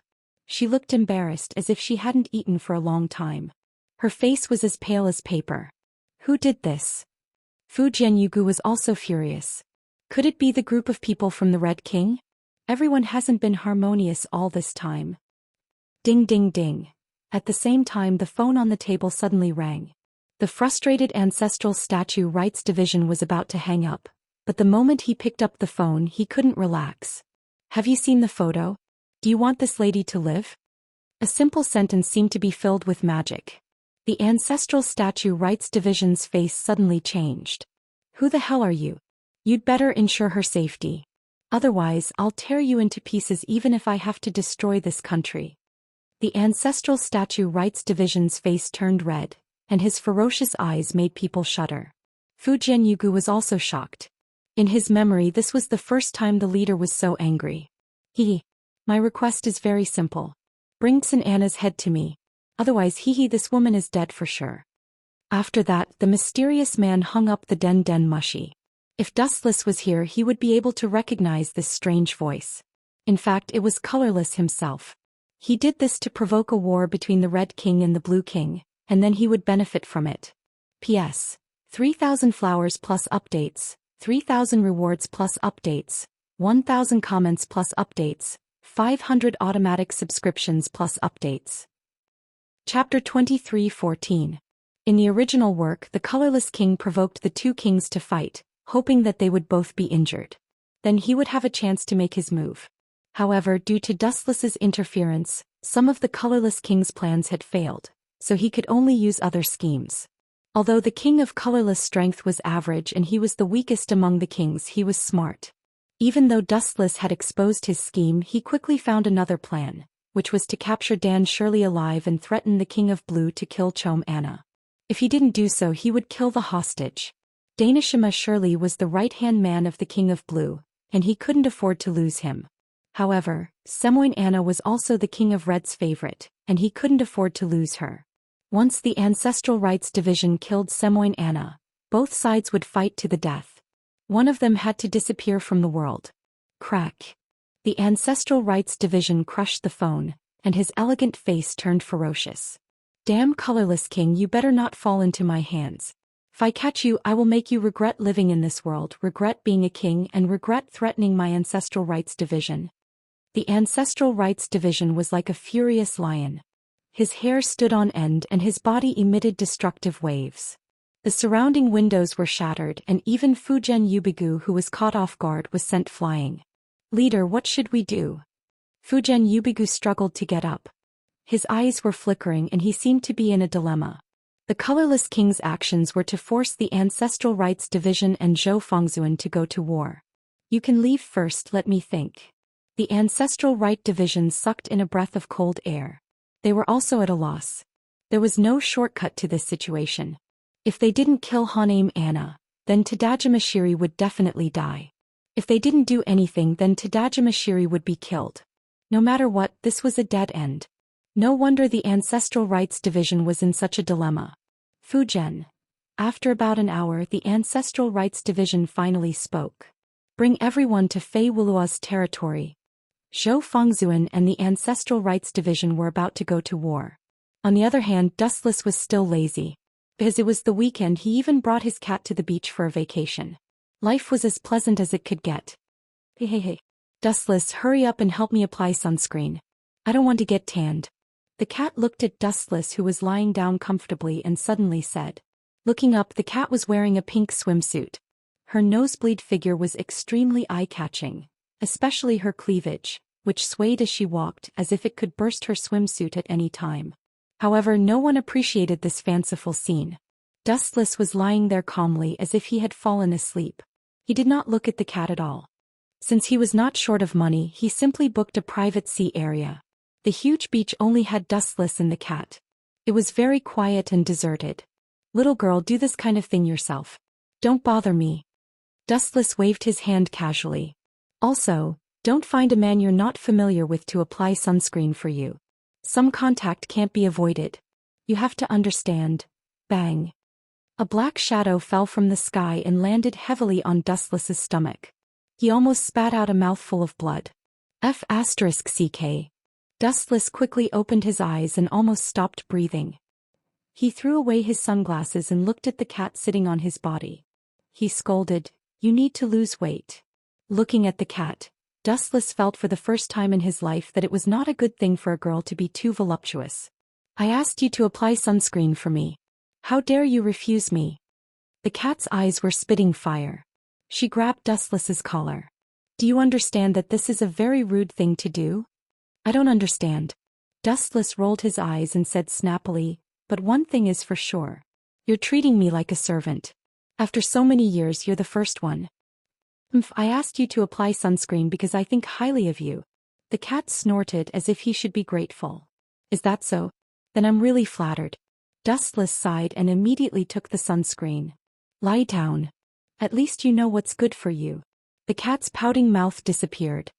Speaker 1: She looked embarrassed, as if she hadn't eaten for a long time. Her face was as pale as paper. Who did this? Fu Jianyugu was also furious. Could it be the group of people from the Red King? Everyone hasn't been harmonious all this time. Ding ding ding. At the same time, the phone on the table suddenly rang. The frustrated Ancestral Statue Rights Division was about to hang up, but the moment he picked up the phone, he couldn't relax. Have you seen the photo? Do you want this lady to live? A simple sentence seemed to be filled with magic. The Ancestral Statue Rights Division's face suddenly changed. Who the hell are you? You'd better ensure her safety. Otherwise, I'll tear you into pieces even if I have to destroy this country. The Ancestral Statue Rights Division's face turned red, and his ferocious eyes made people shudder. Fu Jianyugu was also shocked. In his memory, this was the first time the leader was so angry. My request is very simple. Bring Xin Anna's head to me. Otherwise, this woman is dead for sure. After that, the mysterious man hung up the Den Mushi. If Dustless was here, he would be able to recognize this strange voice. In fact, it was Colorless himself. He did this to provoke a war between the Red King and the Blue King, and then he would benefit from it. P.S. 3,000 flowers plus updates, 3,000 rewards plus updates, 1,000 comments plus updates, 500 automatic subscriptions plus updates. Chapter 23:14. In the original work, the Colorless King provoked the two kings to fight, hoping that they would both be injured. Then he would have a chance to make his move. However, due to Dustless's interference, some of the Colorless King's plans had failed, so he could only use other schemes. Although the King of Colorless strength was average and he was the weakest among the kings, he was smart. Even though Dustless had exposed his scheme, he quickly found another plan, which was to capture Dan Shirley alive and threaten the King of Blue to kill Chom Anna. If he didn't do so, he would kill the hostage. Danishima Shirley was the right-hand man of the King of Blue, and he couldn't afford to lose him. However, Semoyne Anna was also the King of Red's favorite, and he couldn't afford to lose her. Once the Ancestral Rights Division killed Semoyne Anna, both sides would fight to the death. One of them had to disappear from the world. Crack. The Ancestral Rights Division crushed the phone, and his elegant face turned ferocious. Damn Colorless King, you better not fall into my hands. If I catch you, I will make you regret living in this world, regret being a king, and regret threatening my Ancestral Rights Division. The Ancestral Rights Division was like a furious lion. His hair stood on end and his body emitted destructive waves. The surrounding windows were shattered, and even Fujian Yubigu, who was caught off guard, was sent flying. Leader, what should we do? Fujian Yubigu struggled to get up. His eyes were flickering and he seemed to be in a dilemma. The Colorless King's actions were to force the Ancestral Rights Division and Zhou Fengzuan to go to war. You can leave first, let me think. The Ancestral Right Division sucked in a breath of cold air. They were also at a loss. There was no shortcut to this situation. If they didn't kill Haname Anna, then Tadajimashiri would definitely die. If they didn't do anything, then Tadajimashiri would be killed. No matter what, this was a dead end. No wonder the Ancestral Rights Division was in such a dilemma. Fujian. After about an hour, the Ancestral Rights Division finally spoke. Bring everyone to Fei Wulua's territory. Zhou Fengzuan and the Ancestral Rights Division were about to go to war. On the other hand, Dustless was still lazy. As it was the weekend, he even brought his cat to the beach for a vacation. Life was as pleasant as it could get. Hey. Dustless, hurry up and help me apply sunscreen. I don't want to get tanned. The cat looked at Dustless, who was lying down comfortably, and suddenly said. Looking up, the cat was wearing a pink swimsuit. Her nosebleed figure was extremely eye-catching, especially her cleavage, which swayed as she walked as if it could burst her swimsuit at any time. However, no one appreciated this fanciful scene. Dustless was lying there calmly as if he had fallen asleep. He did not look at the cat at all. Since he was not short of money, he simply booked a private sea area. The huge beach only had Dustless and the cat. It was very quiet and deserted. Little girl, do this kind of thing yourself. Don't bother me. Dustless waved his hand casually. Also, don't find a man you're not familiar with to apply sunscreen for you. Some contact can't be avoided. You have to understand. Bang. A black shadow fell from the sky and landed heavily on Dustless's stomach. He almost spat out a mouthful of blood. F***ck. Dustless quickly opened his eyes and almost stopped breathing. He threw away his sunglasses and looked at the cat sitting on his body. He scolded, "You need to lose weight." Looking at the cat, Dustless felt for the first time in his life that it was not a good thing for a girl to be too voluptuous. "I asked you to apply sunscreen for me. How dare you refuse me?" The cat's eyes were spitting fire. She grabbed Dustless's collar. "Do you understand that this is a very rude thing to do?" "I don't understand." Dustless rolled his eyes and said snappily, "But one thing is for sure. You're treating me like a servant. After so many years, you're the first one." I asked you to apply sunscreen because I think highly of you." The cat snorted as if he should be grateful. "Is that so? Then I'm really flattered." Dustless sighed and immediately took the sunscreen. "Lie down. At least you know what's good for you." The cat's pouting mouth disappeared.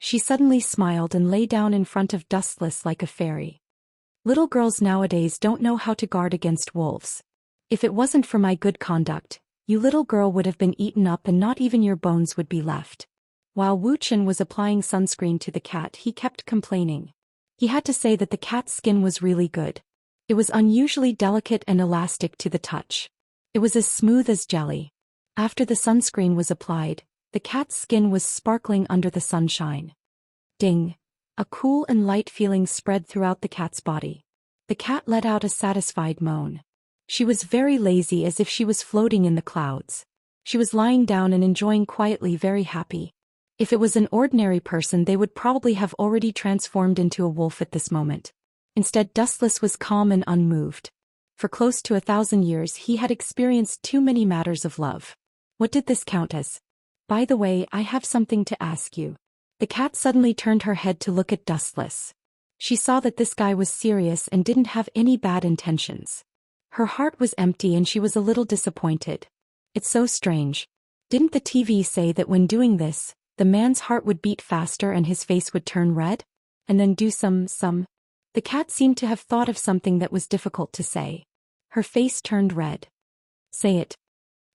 Speaker 1: She suddenly smiled and lay down in front of Dustless like a fairy. "Little girls nowadays don't know how to guard against wolves. If it wasn't for my good conduct, you little girl would have been eaten up and not even your bones would be left." While Wuxian was applying sunscreen to the cat, he kept complaining. He had to say that the cat's skin was really good. It was unusually delicate and elastic to the touch. It was as smooth as jelly. After the sunscreen was applied, the cat's skin was sparkling under the sunshine. Ding! A cool and light feeling spread throughout the cat's body. The cat let out a satisfied moan. She was very lazy, as if she was floating in the clouds. She was lying down and enjoying quietly, very happy. If it was an ordinary person, they would probably have already transformed into a wolf at this moment. Instead, Dustless was calm and unmoved. For close to 1,000 years he had experienced too many matters of love. What did this count as? "By the way, I have something to ask you." The cat suddenly turned her head to look at Dustless. She saw that this guy was serious and didn't have any bad intentions. Her heart was empty and she was a little disappointed. It's so strange. Didn't the TV say that when doing this, the man's heart would beat faster and his face would turn red? And then do some... The cat seemed to have thought of something that was difficult to say. Her face turned red. "Say it."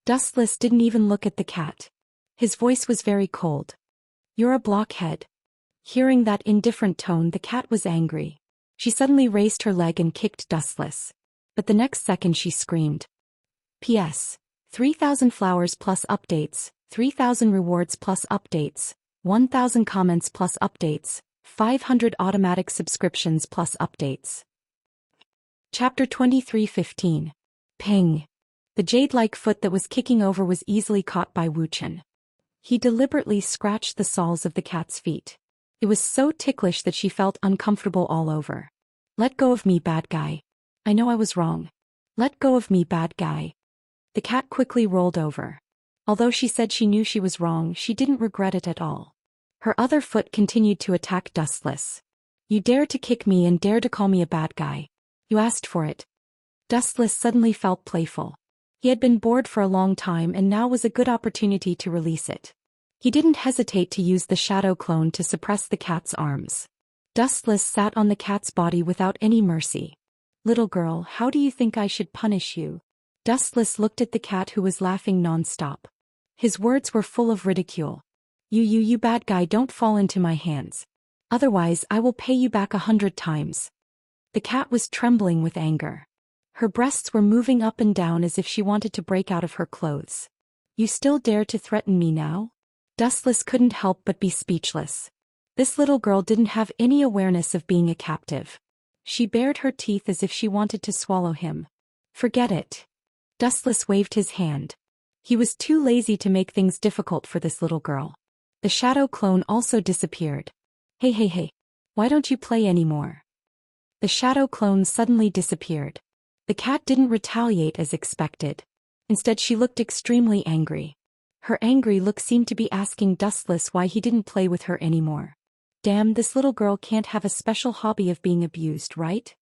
Speaker 1: Dustless didn't even look at the cat. His voice was very cold. "You're a blockhead." Hearing that indifferent tone, the cat was angry. She suddenly raised her leg and kicked Dustless. But the next second she screamed. "P.S. 3,000 flowers plus updates, 3,000 rewards plus updates, 1,000 comments plus updates, 500 automatic subscriptions plus updates." Chapter 23:15. Ping. The jade-like foot that was kicking over was easily caught by Wuxian. He deliberately scratched the soles of the cat's feet. It was so ticklish that she felt uncomfortable all over. "Let go of me, bad guy. I know I was wrong. Let go of me, bad guy." The cat quickly rolled over. Although she said she knew she was wrong, she didn't regret it at all. Her other foot continued to attack Dustless. "You dare to kick me and dare to call me a bad guy. You asked for it." Dustless suddenly felt playful. He had been bored for a long time and now was a good opportunity to release it. He didn't hesitate to use the shadow clone to suppress the cat's arms. Dustless sat on the cat's body without any mercy. "Little girl, how do you think I should punish you?" Dustless looked at the cat, who was laughing non-stop. His words were full of ridicule. You bad guy, don't fall into my hands. Otherwise I will pay you back 100 times." The cat was trembling with anger. Her breasts were moving up and down as if she wanted to break out of her clothes. "You still dare to threaten me now?" Dustless couldn't help but be speechless. This little girl didn't have any awareness of being a captive. She bared her teeth as if she wanted to swallow him. "Forget it." Dustless waved his hand. He was too lazy to make things difficult for this little girl. The shadow clone also disappeared. Hey. Why don't you play anymore?" The shadow clone suddenly disappeared. The cat didn't retaliate as expected. Instead, she looked extremely angry. Her angry look seemed to be asking Dustless why he didn't play with her anymore. Damn, this little girl can't have a special hobby of being abused, right?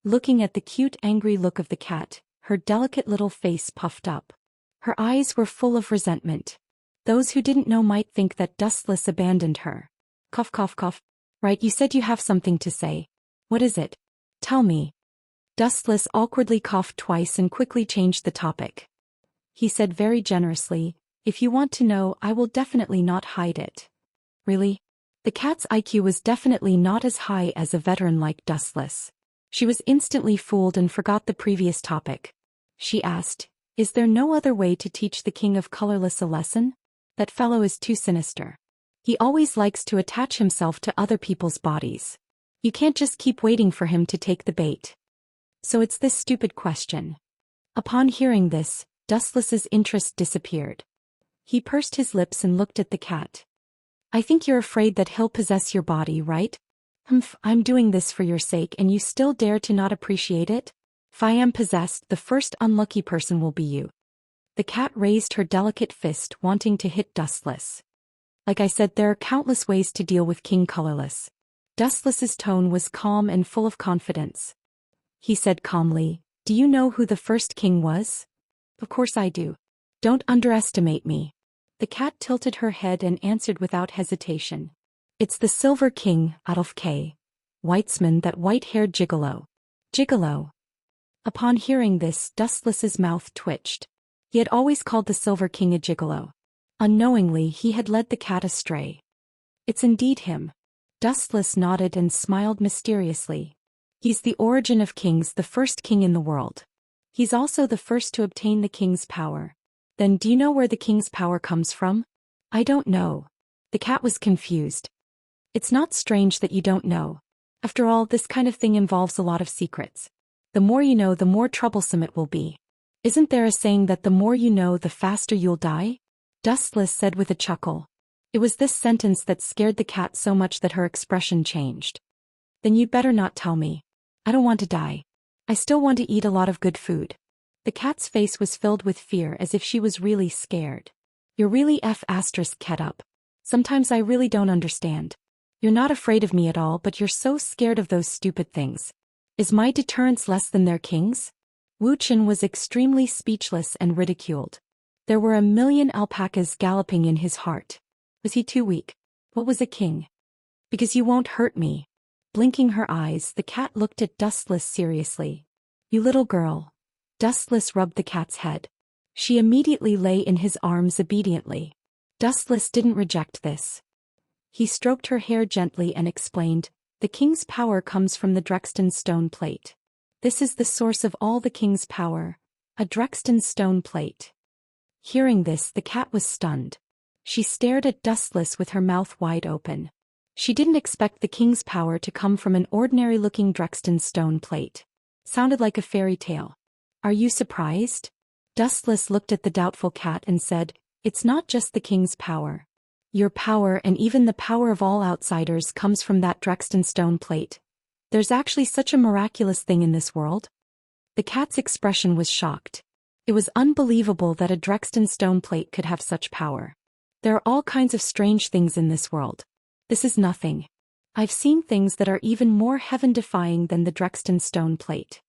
Speaker 1: looking at the cute angry look of the cat, her delicate little face puffed up. Her eyes were full of resentment. Those who didn't know might think that Dustless abandoned her. Cough cough cough. Right, you said you have something to say. What is it? Tell me. Dustless awkwardly coughed twice and quickly changed the topic. He said very generously, if you want to know, I will definitely not hide it. Really? The cat's IQ was definitely not as high as a veteran like Dustless. She was instantly fooled and forgot the previous topic. She asked, is there no other way to teach the King of Colorless a lesson? That fellow is too sinister. He always likes to attach himself to other people's bodies. You can't just keep waiting for him to take the bait. So it's this stupid question. Upon hearing this, Dustless's interest disappeared. He pursed his lips and looked at the cat. I think you're afraid that he'll possess your body, right? Humph, I'm doing this for your sake and you still dare to not appreciate it? If I am possessed, the first unlucky person will be you. The cat raised her delicate fist, wanting to hit Dustless. Like I said, there are countless ways to deal with King Colorless. Dustless's tone was calm and full of confidence. He said calmly, do you know who the first king was? Of course I do. Don't underestimate me. The cat tilted her head and answered without hesitation. It's the Silver King, Adolf K. Weitzman, that white-haired gigolo. Gigolo. Upon hearing this, Dustless's mouth twitched. He had always called the Silver King a gigolo. Unknowingly, he had led the cat astray. It's indeed him. Dustless nodded and smiled mysteriously. He's the origin of kings, the first king in the world. He's also the first to obtain the king's power. Then do you know where the king's power comes from? I don't know. The cat was confused. It's not strange that you don't know. After all, this kind of thing involves a lot of secrets. The more you know, the more troublesome it will be. Isn't there a saying that the more you know, the faster you'll die? Dustless said with a chuckle. It was this sentence that scared the cat so much that her expression changed. Then you'd better not tell me. I don't want to die. I still want to eat a lot of good food. The cat's face was filled with fear as if she was really scared. You're really *ket up. Sometimes I really don't understand. You're not afraid of me at all, but you're so scared of those stupid things. Is my deterrence less than their king's? Wuxian was extremely speechless and ridiculed. There were a million alpacas galloping in his heart. Was he too weak? What was a king? Because you won't hurt me. Blinking her eyes, the cat looked at Dustless seriously. You little girl. Dustless rubbed the cat's head. She immediately lay in his arms obediently. Dustless didn't reject this. He stroked her hair gently and explained, the king's power comes from the Drexten stone plate. This is the source of all the king's power, a Drexten stone plate. Hearing this, the cat was stunned. She stared at Dustless with her mouth wide open. She didn't expect the king's power to come from an ordinary-looking Drexten stone plate. Sounded like a fairy tale. Are you surprised? Dustless looked at the doubtful cat and said, it's not just the king's power. Your power and even the power of all outsiders comes from that Drexten stone plate. There's actually such a miraculous thing in this world? The cat's expression was shocked. It was unbelievable that a Drexten stone plate could have such power. There are all kinds of strange things in this world. This is nothing. I've seen things that are even more heaven-defying than the Drexten stone plate.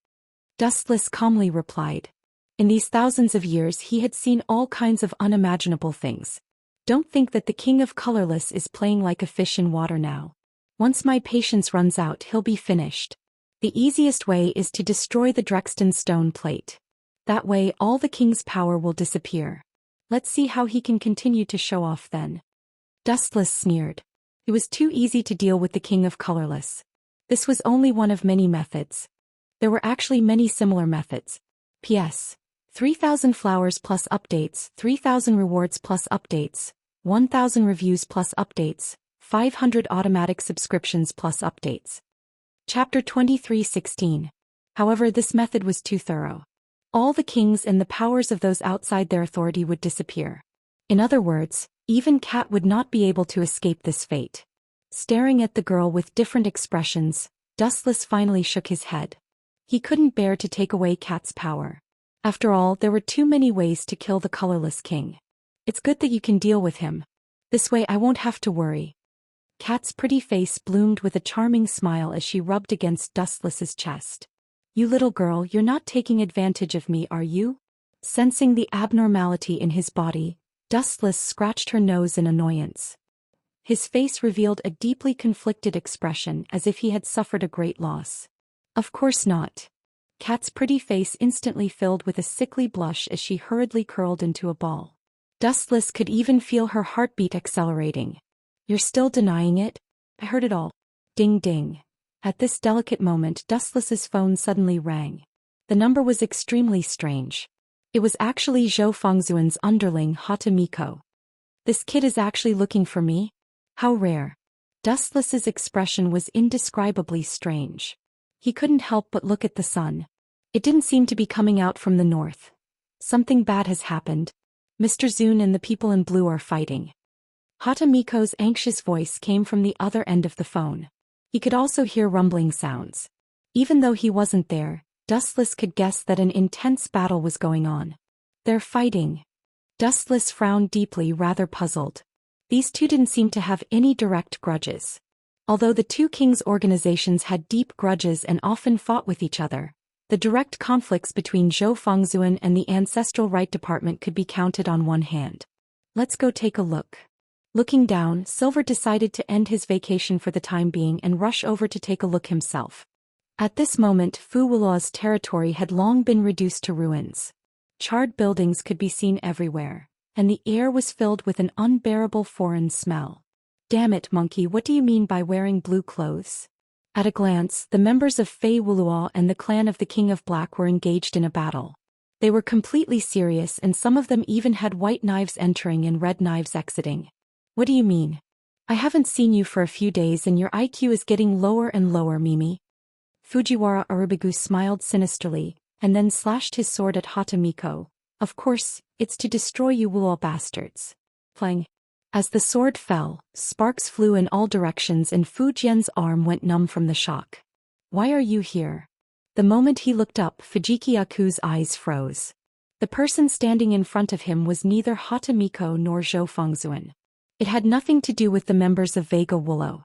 Speaker 1: Dustless calmly replied. In these thousands of years he had seen all kinds of unimaginable things. Don't think that the King of Colorless is playing like a fish in water now. Once my patience runs out, he'll be finished. The easiest way is to destroy the Drexten stone plate. That way all the king's power will disappear. Let's see how he can continue to show off then. Dustless sneered. It was too easy to deal with the King of Colorless. This was only one of many methods. There were actually many similar methods. P.S. 3,000 flowers plus updates, 3,000 rewards plus updates, 1,000 reviews plus updates, 500 automatic subscriptions plus updates. Chapter 23:16. However, this method was too thorough. All the kings and the powers of those outside their authority would disappear. In other words, even Cat would not be able to escape this fate. Staring at the girl with different expressions, Dustless finally shook his head. He couldn't bear to take away Cat's power. After all, there were too many ways to kill the colorless king. It's good that you can deal with him. This way I won't have to worry. Cat's pretty face bloomed with a charming smile as she rubbed against Dustless's chest. You little girl, you're not taking advantage of me, are you? Sensing the abnormality in his body, Dustless scratched her nose in annoyance. His face revealed a deeply conflicted expression as if he had suffered a great loss. Of course not. Kat's pretty face instantly filled with a sickly blush as she hurriedly curled into a ball. Dustless could even feel her heartbeat accelerating. You're still denying it? I heard it all. Ding ding. At this delicate moment, Dustless's phone suddenly rang. The number was extremely strange. It was actually Zhou Fengzuan's underling Hatamiko. This kid is actually looking for me? How rare. Dustless's expression was indescribably strange. He couldn't help but look at the sun. It didn't seem to be coming out from the north. Something bad has happened. Mr. Zun and the people in blue are fighting. Hatamiko's anxious voice came from the other end of the phone. He could also hear rumbling sounds. Even though he wasn't there, Dustless could guess that an intense battle was going on. They're fighting. Dustless frowned deeply, rather puzzled. These two didn't seem to have any direct grudges. Although the two kings' organizations had deep grudges and often fought with each other, the direct conflicts between Zhou Fengzuan and the Ancestral Right Department could be counted on one hand. Let's go take a look. Looking down, Silver decided to end his vacation for the time being and rush over to take a look himself. At this moment, Fu Wuloa's territory had long been reduced to ruins. Charred buildings could be seen everywhere, and the air was filled with an unbearable foreign smell. Damn it, monkey, what do you mean by wearing blue clothes? At a glance, the members of Fei Wulua and the clan of the King of Black were engaged in a battle. They were completely serious, and some of them even had white knives entering and red knives exiting. What do you mean? I haven't seen you for a few days and your IQ is getting lower and lower, Mimi. Fujiwara Arubigu smiled sinisterly, and then slashed his sword at Hatamiko. Of course, it's to destroy you Wulua bastards. Clang. As the sword fell, sparks flew in all directions and Fu Jian's arm went numb from the shock. Why are you here? The moment he looked up, Fujiki Aku's eyes froze. The person standing in front of him was neither Hatamiko nor Zhou Fengzuan. It had nothing to do with the members of Vega Wulo.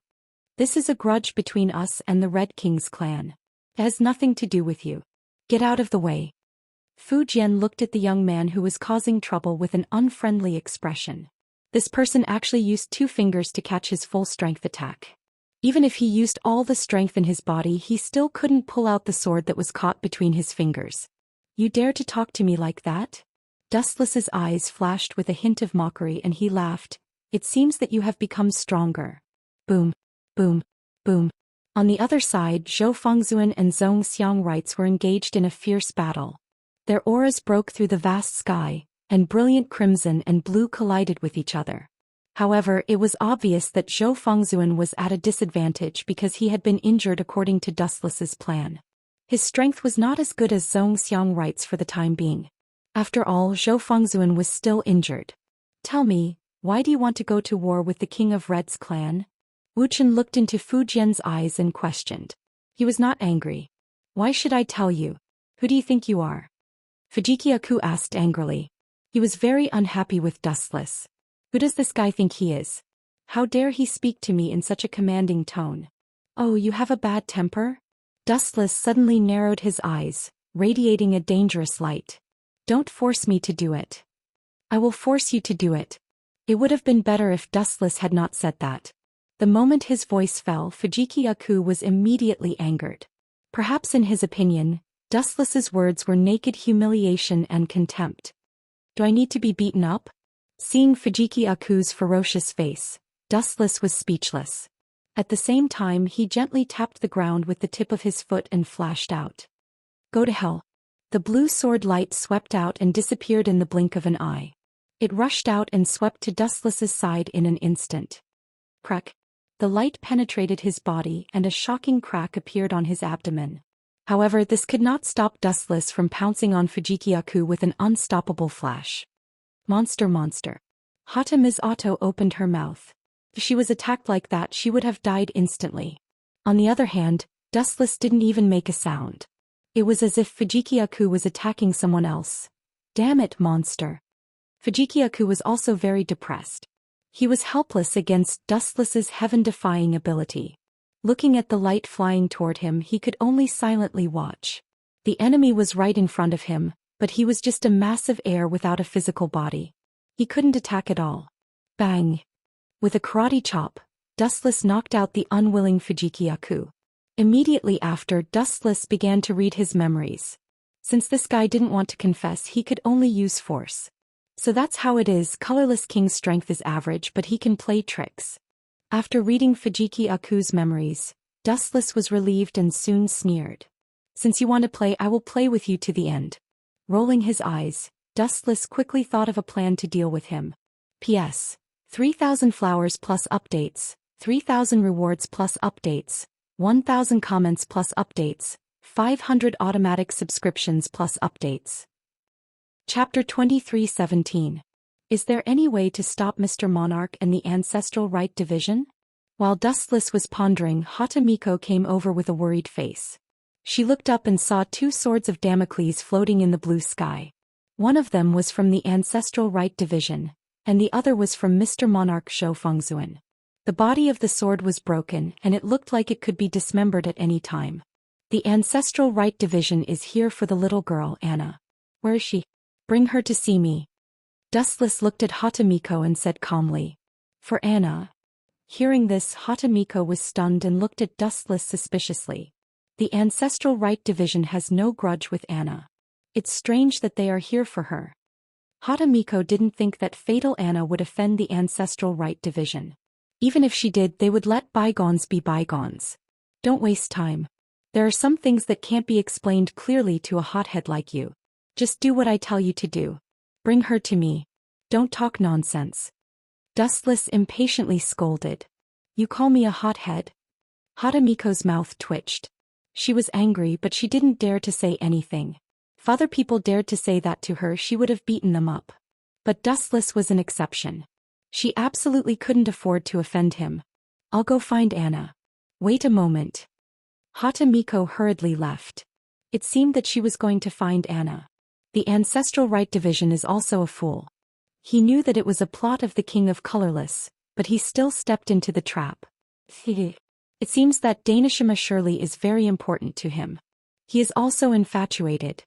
Speaker 1: This is a grudge between us and the Red King's clan. It has nothing to do with you. Get out of the way. Fu Jian looked at the young man who was causing trouble with an unfriendly expression. This person actually used 2 fingers to catch his full strength attack. Even if he used all the strength in his body, he still couldn't pull out the sword that was caught between his fingers. You dare to talk to me like that? Dustless's eyes flashed with a hint of mockery and he laughed. It seems that you have become stronger. Boom, boom, boom. On the other side, Zhou Fengzuan and Zhou Xian rights were engaged in a fierce battle. Their auras broke through the vast sky, and brilliant crimson and blue collided with each other. However, it was obvious that Zhou Fengzuan was at a disadvantage because he had been injured according to Dustless's plan. His strength was not as good as Zhou Xian rights for the time being. After all, Zhou Fengzuan was still injured. Tell me, why do you want to go to war with the King of Red's clan? Wu Chen looked into Fu Jian's eyes and questioned. He was not angry. Why should I tell you? Who do you think you are? Fujiki Aku asked angrily. He was very unhappy with Dustless. Who does this guy think he is? How dare he speak to me in such a commanding tone? Oh, you have a bad temper? Dustless suddenly narrowed his eyes, radiating a dangerous light. Don't force me to do it. I will force you to do it. It would have been better if Dustless had not said that. The moment his voice fell, Fujiki Aku was immediately angered. Perhaps in his opinion, Dustless's words were naked humiliation and contempt. Do I need to be beaten up? Seeing Fujiki Aku's ferocious face, Dustless was speechless. At the same time, he gently tapped the ground with the tip of his foot and flashed out. Go to hell. The blue sword light swept out and disappeared in the blink of an eye. It rushed out and swept to Dustless's side in an instant. Crack. The light penetrated his body and a shocking crack appeared on his abdomen. However, this could not stop Dustless from pouncing on Fujiki Aku with an unstoppable flash. Monster, monster. Hata Misato opened her mouth. If she was attacked like that, she would have died instantly. On the other hand, Dustless didn't even make a sound. It was as if Fujiki Aku was attacking someone else. Damn it, monster. Fujiki Aku was also very depressed. He was helpless against Dustless's heaven-defying ability. Looking at the light flying toward him, he could only silently watch. The enemy was right in front of him, but he was just a mass of air without a physical body. He couldn't attack at all. Bang! With a karate chop, Dustless knocked out the unwilling Fujikiyaku. Immediately after, Dustless began to read his memories. Since this guy didn't want to confess, he could only use force. So that's how it is. Colorless King's strength is average, but he can play tricks. After reading Fujikiyaku's memories, Dustless was relieved and soon sneered. Since you want to play, I will play with you to the end. Rolling his eyes, Dustless quickly thought of a plan to deal with him. P.S. 3,000 flowers plus updates, 3,000 rewards plus updates, 1,000 comments plus updates, 500 automatic subscriptions plus updates. Chapter 23:17. Is there any way to stop Mr. Monarch and the Ancestral Right Division? While Dustless was pondering, Hatamiko came over with a worried face. She looked up and saw 2 swords of Damocles floating in the blue sky. One of them was from the Ancestral Right Division, and the other was from Mr. Monarch Zhou Fengzuan. The body of the sword was broken and it looked like it could be dismembered at any time. The Ancestral Right Division is here for the little girl, Anna. Where is she? Bring her to see me. Dustless looked at Hatamiko and said calmly. For Anna. Hearing this, Hatamiko was stunned and looked at Dustless suspiciously. The Ancestral Right Division has no grudge with Anna. It's strange that they are here for her. Hatamiko didn't think that Fatal Anna would offend the Ancestral Right Division. Even if she did, they would let bygones be bygones. Don't waste time. There are some things that can't be explained clearly to a hothead like you. Just do what I tell you to do. Bring her to me. Don't talk nonsense. Dustless impatiently scolded. You call me a hothead? Hatamiko's mouth twitched. She was angry, but she didn't dare to say anything. If other people dared to say that to her, she would have beaten them up. But Dustless was an exception. She absolutely couldn't afford to offend him. I'll go find Anna. Wait a moment. Hatamiko hurriedly left. It seemed that she was going to find Anna. The Ancestral Right Division is also a fool. He knew that it was a plot of the King of Colorless, but he still stepped into the trap. It seems that Danishima Shirley is very important to him. He is also infatuated.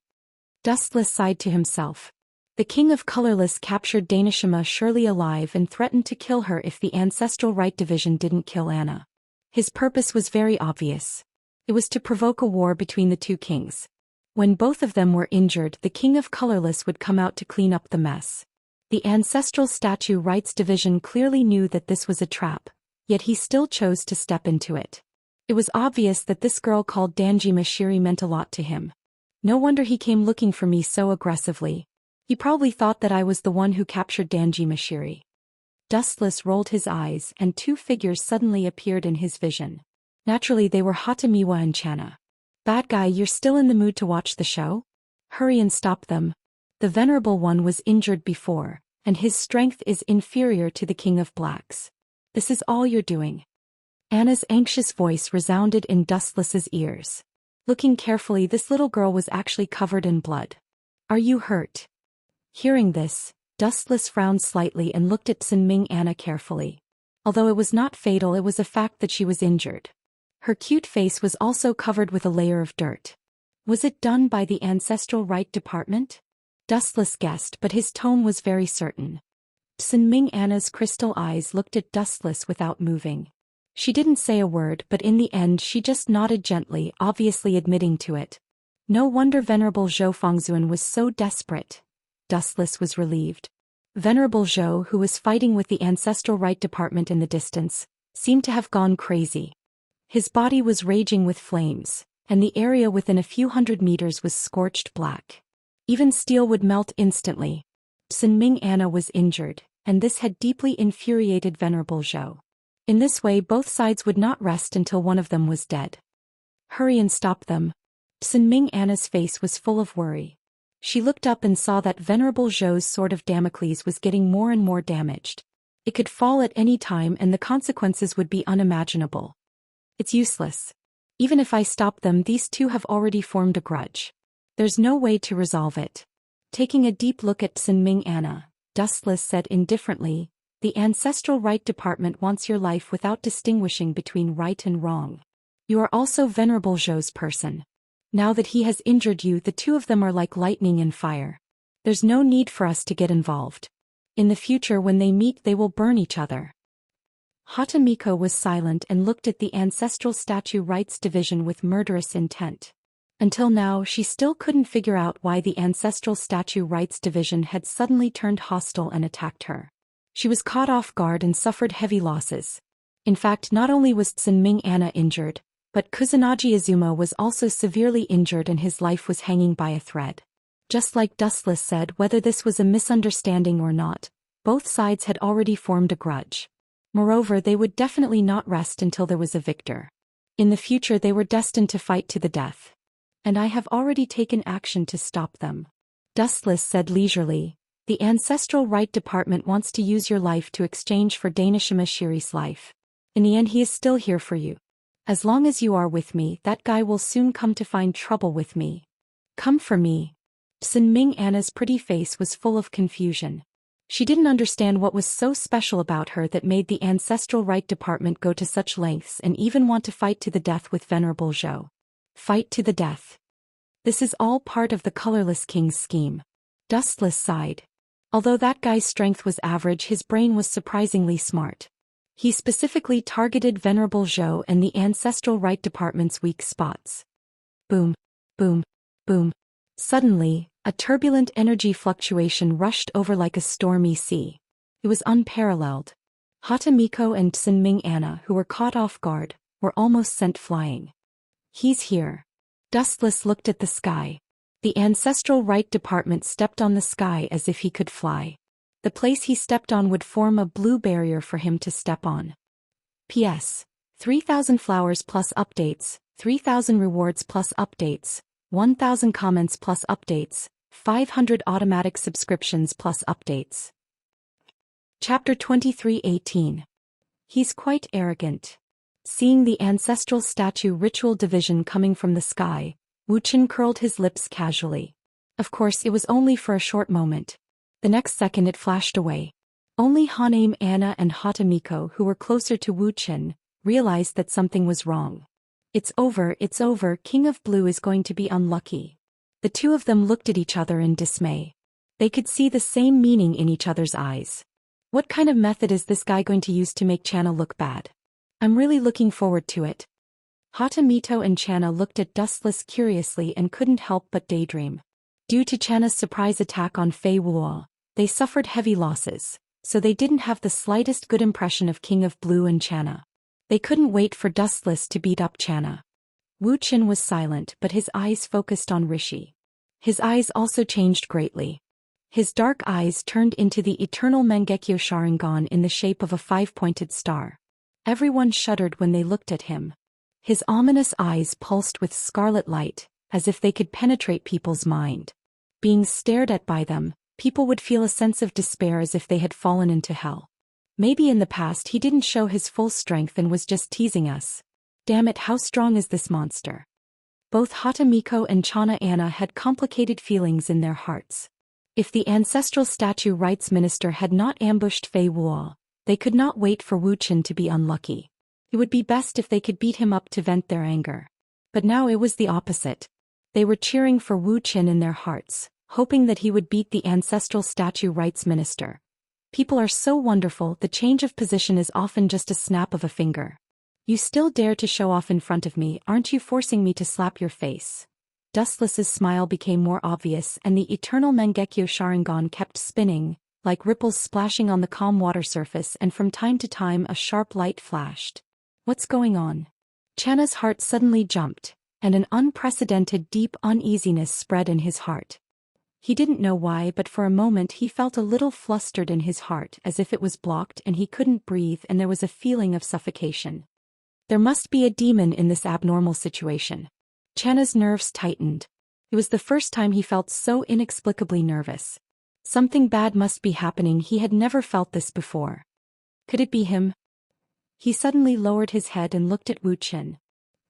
Speaker 1: Dustless sighed to himself. The King of Colorless captured Danishima Shirley alive and threatened to kill her if the Ancestral Right Division didn't kill Anna. His purpose was very obvious. It was to provoke a war between the 2 kings. When both of them were injured, the King of Colorless would come out to clean up the mess. The Ancestral Statue Rights Division clearly knew that this was a trap, yet he still chose to step into it. It was obvious that this girl called Danjima Shiri meant a lot to him. No wonder he came looking for me so aggressively. He probably thought that I was the one who captured Danjima Shiri. Dustless rolled his eyes and 2 figures suddenly appeared in his vision. Naturally they were Hatamiwa and Channa. Bad guy, you're still in the mood to watch the show? Hurry and stop them. The Venerable One was injured before, and his strength is inferior to the King of Blacks. This is all you're doing. Anna's anxious voice resounded in Dustless's ears. Looking carefully, this little girl was actually covered in blood. Are you hurt? Hearing this, Dustless frowned slightly and looked at Sinming Anna carefully. Although it was not fatal, it was a fact that she was injured. Her cute face was also covered with a layer of dirt. Was it done by the Ancestral Right Department? Dustless guessed, but his tone was very certain. Sinming Anna's crystal eyes looked at Dustless without moving. She didn't say a word, but in the end she just nodded gently, obviously admitting to it. No wonder Venerable Zhou Fengzuan was so desperate. Dustless was relieved. Venerable Zhou, who was fighting with the Ancestral Right Department in the distance, seemed to have gone crazy. His body was raging with flames, and the area within a few hundred meters was scorched black. Even steel would melt instantly. Sinming Anna was injured, and this had deeply infuriated Venerable Zhou. In this way both sides would not rest until one of them was dead. Hurry and stop them. Sinming Anna's face was full of worry. She looked up and saw that Venerable Zhou's sword of Damocles was getting more and more damaged. It could fall at any time and the consequences would be unimaginable. It's useless. Even if I stop them, these 2 have already formed a grudge. There's no way to resolve it. Taking a deep look at Sinming Anna, Dustless said indifferently, the Ancestral Right Department wants your life without distinguishing between right and wrong. You are also Venerable Zhou's person. Now that he has injured you, the two of them are like lightning and fire. There's no need for us to get involved. In the future when they meet they will burn each other. Hatamiko was silent and looked at the Ancestral Statue Rights Division with murderous intent. Until now she still couldn't figure out why the Ancestral Statue Rights Division had suddenly turned hostile and attacked her. She was caught off guard and suffered heavy losses. In fact, not only was Tsunming Anna injured, but Kusanagi Izuma was also severely injured and his life was hanging by a thread. Just like Dustless said, whether this was a misunderstanding or not, both sides had already formed a grudge. Moreover, they would definitely not rest until there was a victor. In the future they were destined to fight to the death. And I have already taken action to stop them. Dustless said leisurely, the Ancestral Right Department wants to use your life to exchange for Danishima Shiri's life. In the end he is still here for you. As long as you are with me, that guy will soon come to find trouble with me. Come for me. Tsunming Anna's pretty face was full of confusion. She didn't understand what was so special about her that made the Ancestral Right Department go to such lengths and even want to fight to the death with Venerable Zhou. Fight to the death. This is all part of the Colorless King's scheme. Dustless sighed. Although that guy's strength was average, his brain was surprisingly smart. He specifically targeted Venerable Zhou and the Ancestral Right Department's weak spots. Boom, boom, boom. Suddenly, a turbulent energy fluctuation rushed over like a stormy sea. It was unparalleled. Hatamiko and Tsunming Anna, who were caught off guard, were almost sent flying. He's here. Dustless looked at the sky. The Ancestral Right Department stepped on the sky as if he could fly. The place he stepped on would form a blue barrier for him to step on. P.S. 3,000 flowers plus updates, 3,000 rewards plus updates, 1,000 comments plus updates, 500 automatic subscriptions plus updates. Chapter 23:18. He's quite arrogant. Seeing the Ancestral Statue Ritual Division coming from the sky, Wuxian curled his lips casually. Of course it was only for a short moment. The next second it flashed away. Only Haname Anna and Hatamiko, who were closer to Wuxian, realized that something was wrong. It's over, King of Blue is going to be unlucky. The two of them looked at each other in dismay. They could see the same meaning in each other's eyes. What kind of method is this guy going to use to make Channa look bad? I'm really looking forward to it. Hatamito and Channa looked at Dustless curiously and couldn't help but daydream. Due to Channa's surprise attack on Fei Wuo, they suffered heavy losses, so they didn't have the slightest good impression of King of Blue and Channa. They couldn't wait for Dustless to beat up Channa. Wuxian was silent, but his eyes focused on Rishi. His eyes also changed greatly. His dark eyes turned into the eternal Mangekyo Sharingan in the shape of a five-pointed star. Everyone shuddered when they looked at him. His ominous eyes pulsed with scarlet light, as if they could penetrate people's mind. Being stared at by them, people would feel a sense of despair as if they had fallen into hell. Maybe in the past he didn't show his full strength and was just teasing us. Damn it, how strong is this monster? Both Hatamiko and Channa Anna had complicated feelings in their hearts. If the Ancestral Statue Rights Minister had not ambushed Fei Wuo, they could not wait for Wuxian to be unlucky. It would be best if they could beat him up to vent their anger. But now it was the opposite. They were cheering for Wuxian in their hearts, hoping that he would beat the Ancestral Statue Rights Minister. People are so wonderful, the change of position is often just a snap of a finger. You still dare to show off in front of me, aren't you forcing me to slap your face? Dustless's smile became more obvious and the eternal Mangekyo Sharingan kept spinning, like ripples splashing on the calm water surface, and from time to time a sharp light flashed. What's going on? Channa's heart suddenly jumped, and an unprecedented deep uneasiness spread in his heart. He didn't know why, but for a moment he felt a little flustered in his heart, as if it was blocked and he couldn't breathe, and there was a feeling of suffocation. There must be a demon in this abnormal situation. Channa's nerves tightened. It was the first time he felt so inexplicably nervous. Something bad must be happening, he had never felt this before. Could it be him? He suddenly lowered his head and looked at Wuxian.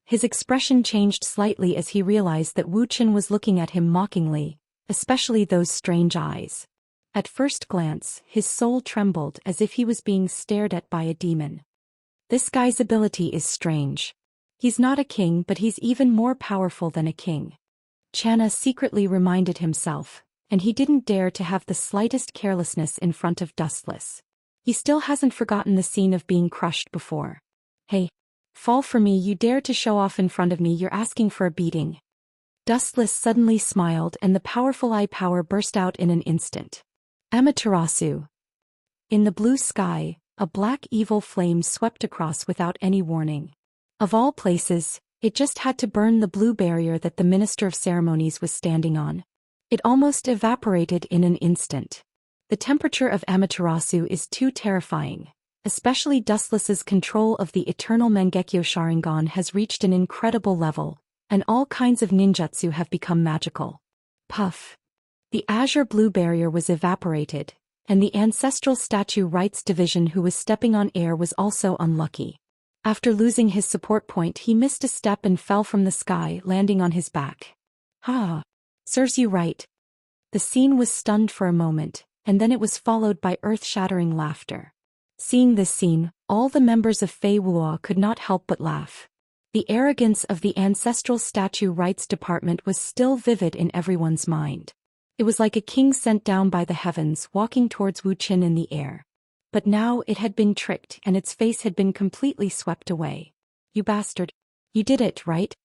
Speaker 1: His expression changed slightly as he realized that Wuxian was looking at him mockingly, especially those strange eyes. At first glance, his soul trembled as if he was being stared at by a demon. This guy's ability is strange. He's not a king, but he's even more powerful than a king. Channa secretly reminded himself, and he didn't dare to have the slightest carelessness in front of Dustless. He still hasn't forgotten the scene of being crushed before. Hey, fall for me, you dare to show off in front of me, you're asking for a beating. Dustless suddenly smiled and the powerful eye power burst out in an instant. Amaterasu. In the blue sky, a black evil flame swept across without any warning. Of all places, it just had to burn the blue barrier that the Minister of Ceremonies was standing on. It almost evaporated in an instant. The temperature of Amaterasu is too terrifying. Especially Dustless's control of the eternal Mangekyo Sharingan has reached an incredible level, and all kinds of ninjutsu have become magical. Puff. The azure blue barrier was evaporated, and the ancestral statue rights division who was stepping on air was also unlucky. After losing his support point, he missed a step and fell from the sky, landing on his back. Ha! Serves you right. The scene was stunned for a moment, and then it was followed by earth-shattering laughter. Seeing this scene, all the members of Fei Wuo could not help but laugh. The arrogance of the ancestral statue rights department was still vivid in everyone's mind. It was like a king sent down by the heavens walking towards Wu Qin in the air. But now it had been tricked and its face had been completely swept away. You bastard. You did it, right?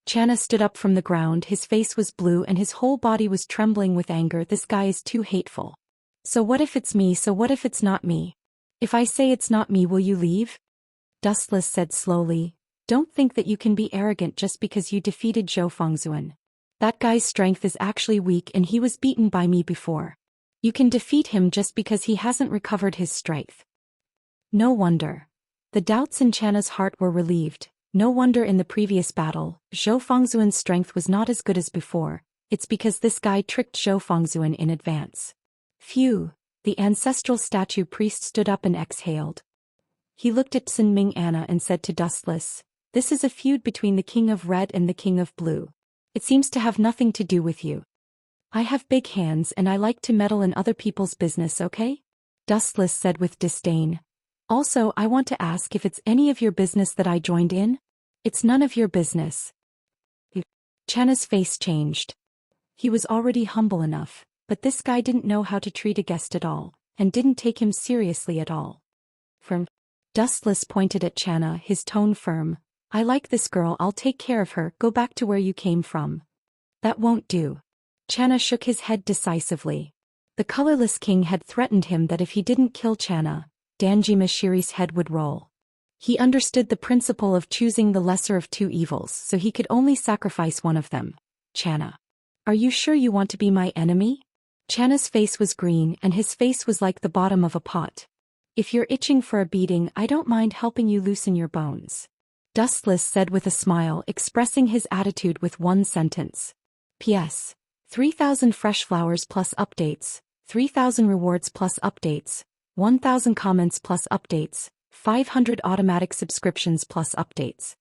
Speaker 1: Channa stood up from the ground, his face was blue and his whole body was trembling with anger. This guy is too hateful. So what if it's me? So what if it's not me? If I say it's not me, will you leave? Dustless said slowly. Don't think that you can be arrogant just because you defeated Zhou Fengzuan. That guy's strength is actually weak and he was beaten by me before. You can defeat him just because he hasn't recovered his strength. No wonder. The doubts in Channa's heart were relieved. No wonder in the previous battle, Zhou Fengzuan's strength was not as good as before. It's because this guy tricked Zhou Fengzuan in advance. Phew. The ancestral statue priest stood up and exhaled. He looked at Sun Ming Anna and said to Dustless, "This is a feud between the King of Red and the King of Blue. It seems to have nothing to do with you. I have big hands and I like to meddle in other people's business, okay?" Dustless said with disdain. "Also, I want to ask if it's any of your business that I joined in?" "It's none of your business." Channa's face changed. He was already humble enough, but this guy didn't know how to treat a guest at all, and didn't take him seriously at all. From Dustless pointed at Channa, his tone firm. "I like this girl, I'll take care of her, go back to where you came from." "That won't do." Channa shook his head decisively. The colorless king had threatened him that if he didn't kill Channa, Danjima Shiri's head would roll. He understood the principle of choosing the lesser of two evils, so he could only sacrifice one of them. "Channa. Are you sure you want to be my enemy?" Channa's face was green and his face was like the bottom of a pot. "If you're itching for a beating, I don't mind helping you loosen your bones." Dustless said with a smile, expressing his attitude with one sentence. "P.S. 3,000 fresh flowers plus updates, 3,000 rewards plus updates, 1,000 comments plus updates, 500 automatic subscriptions plus updates."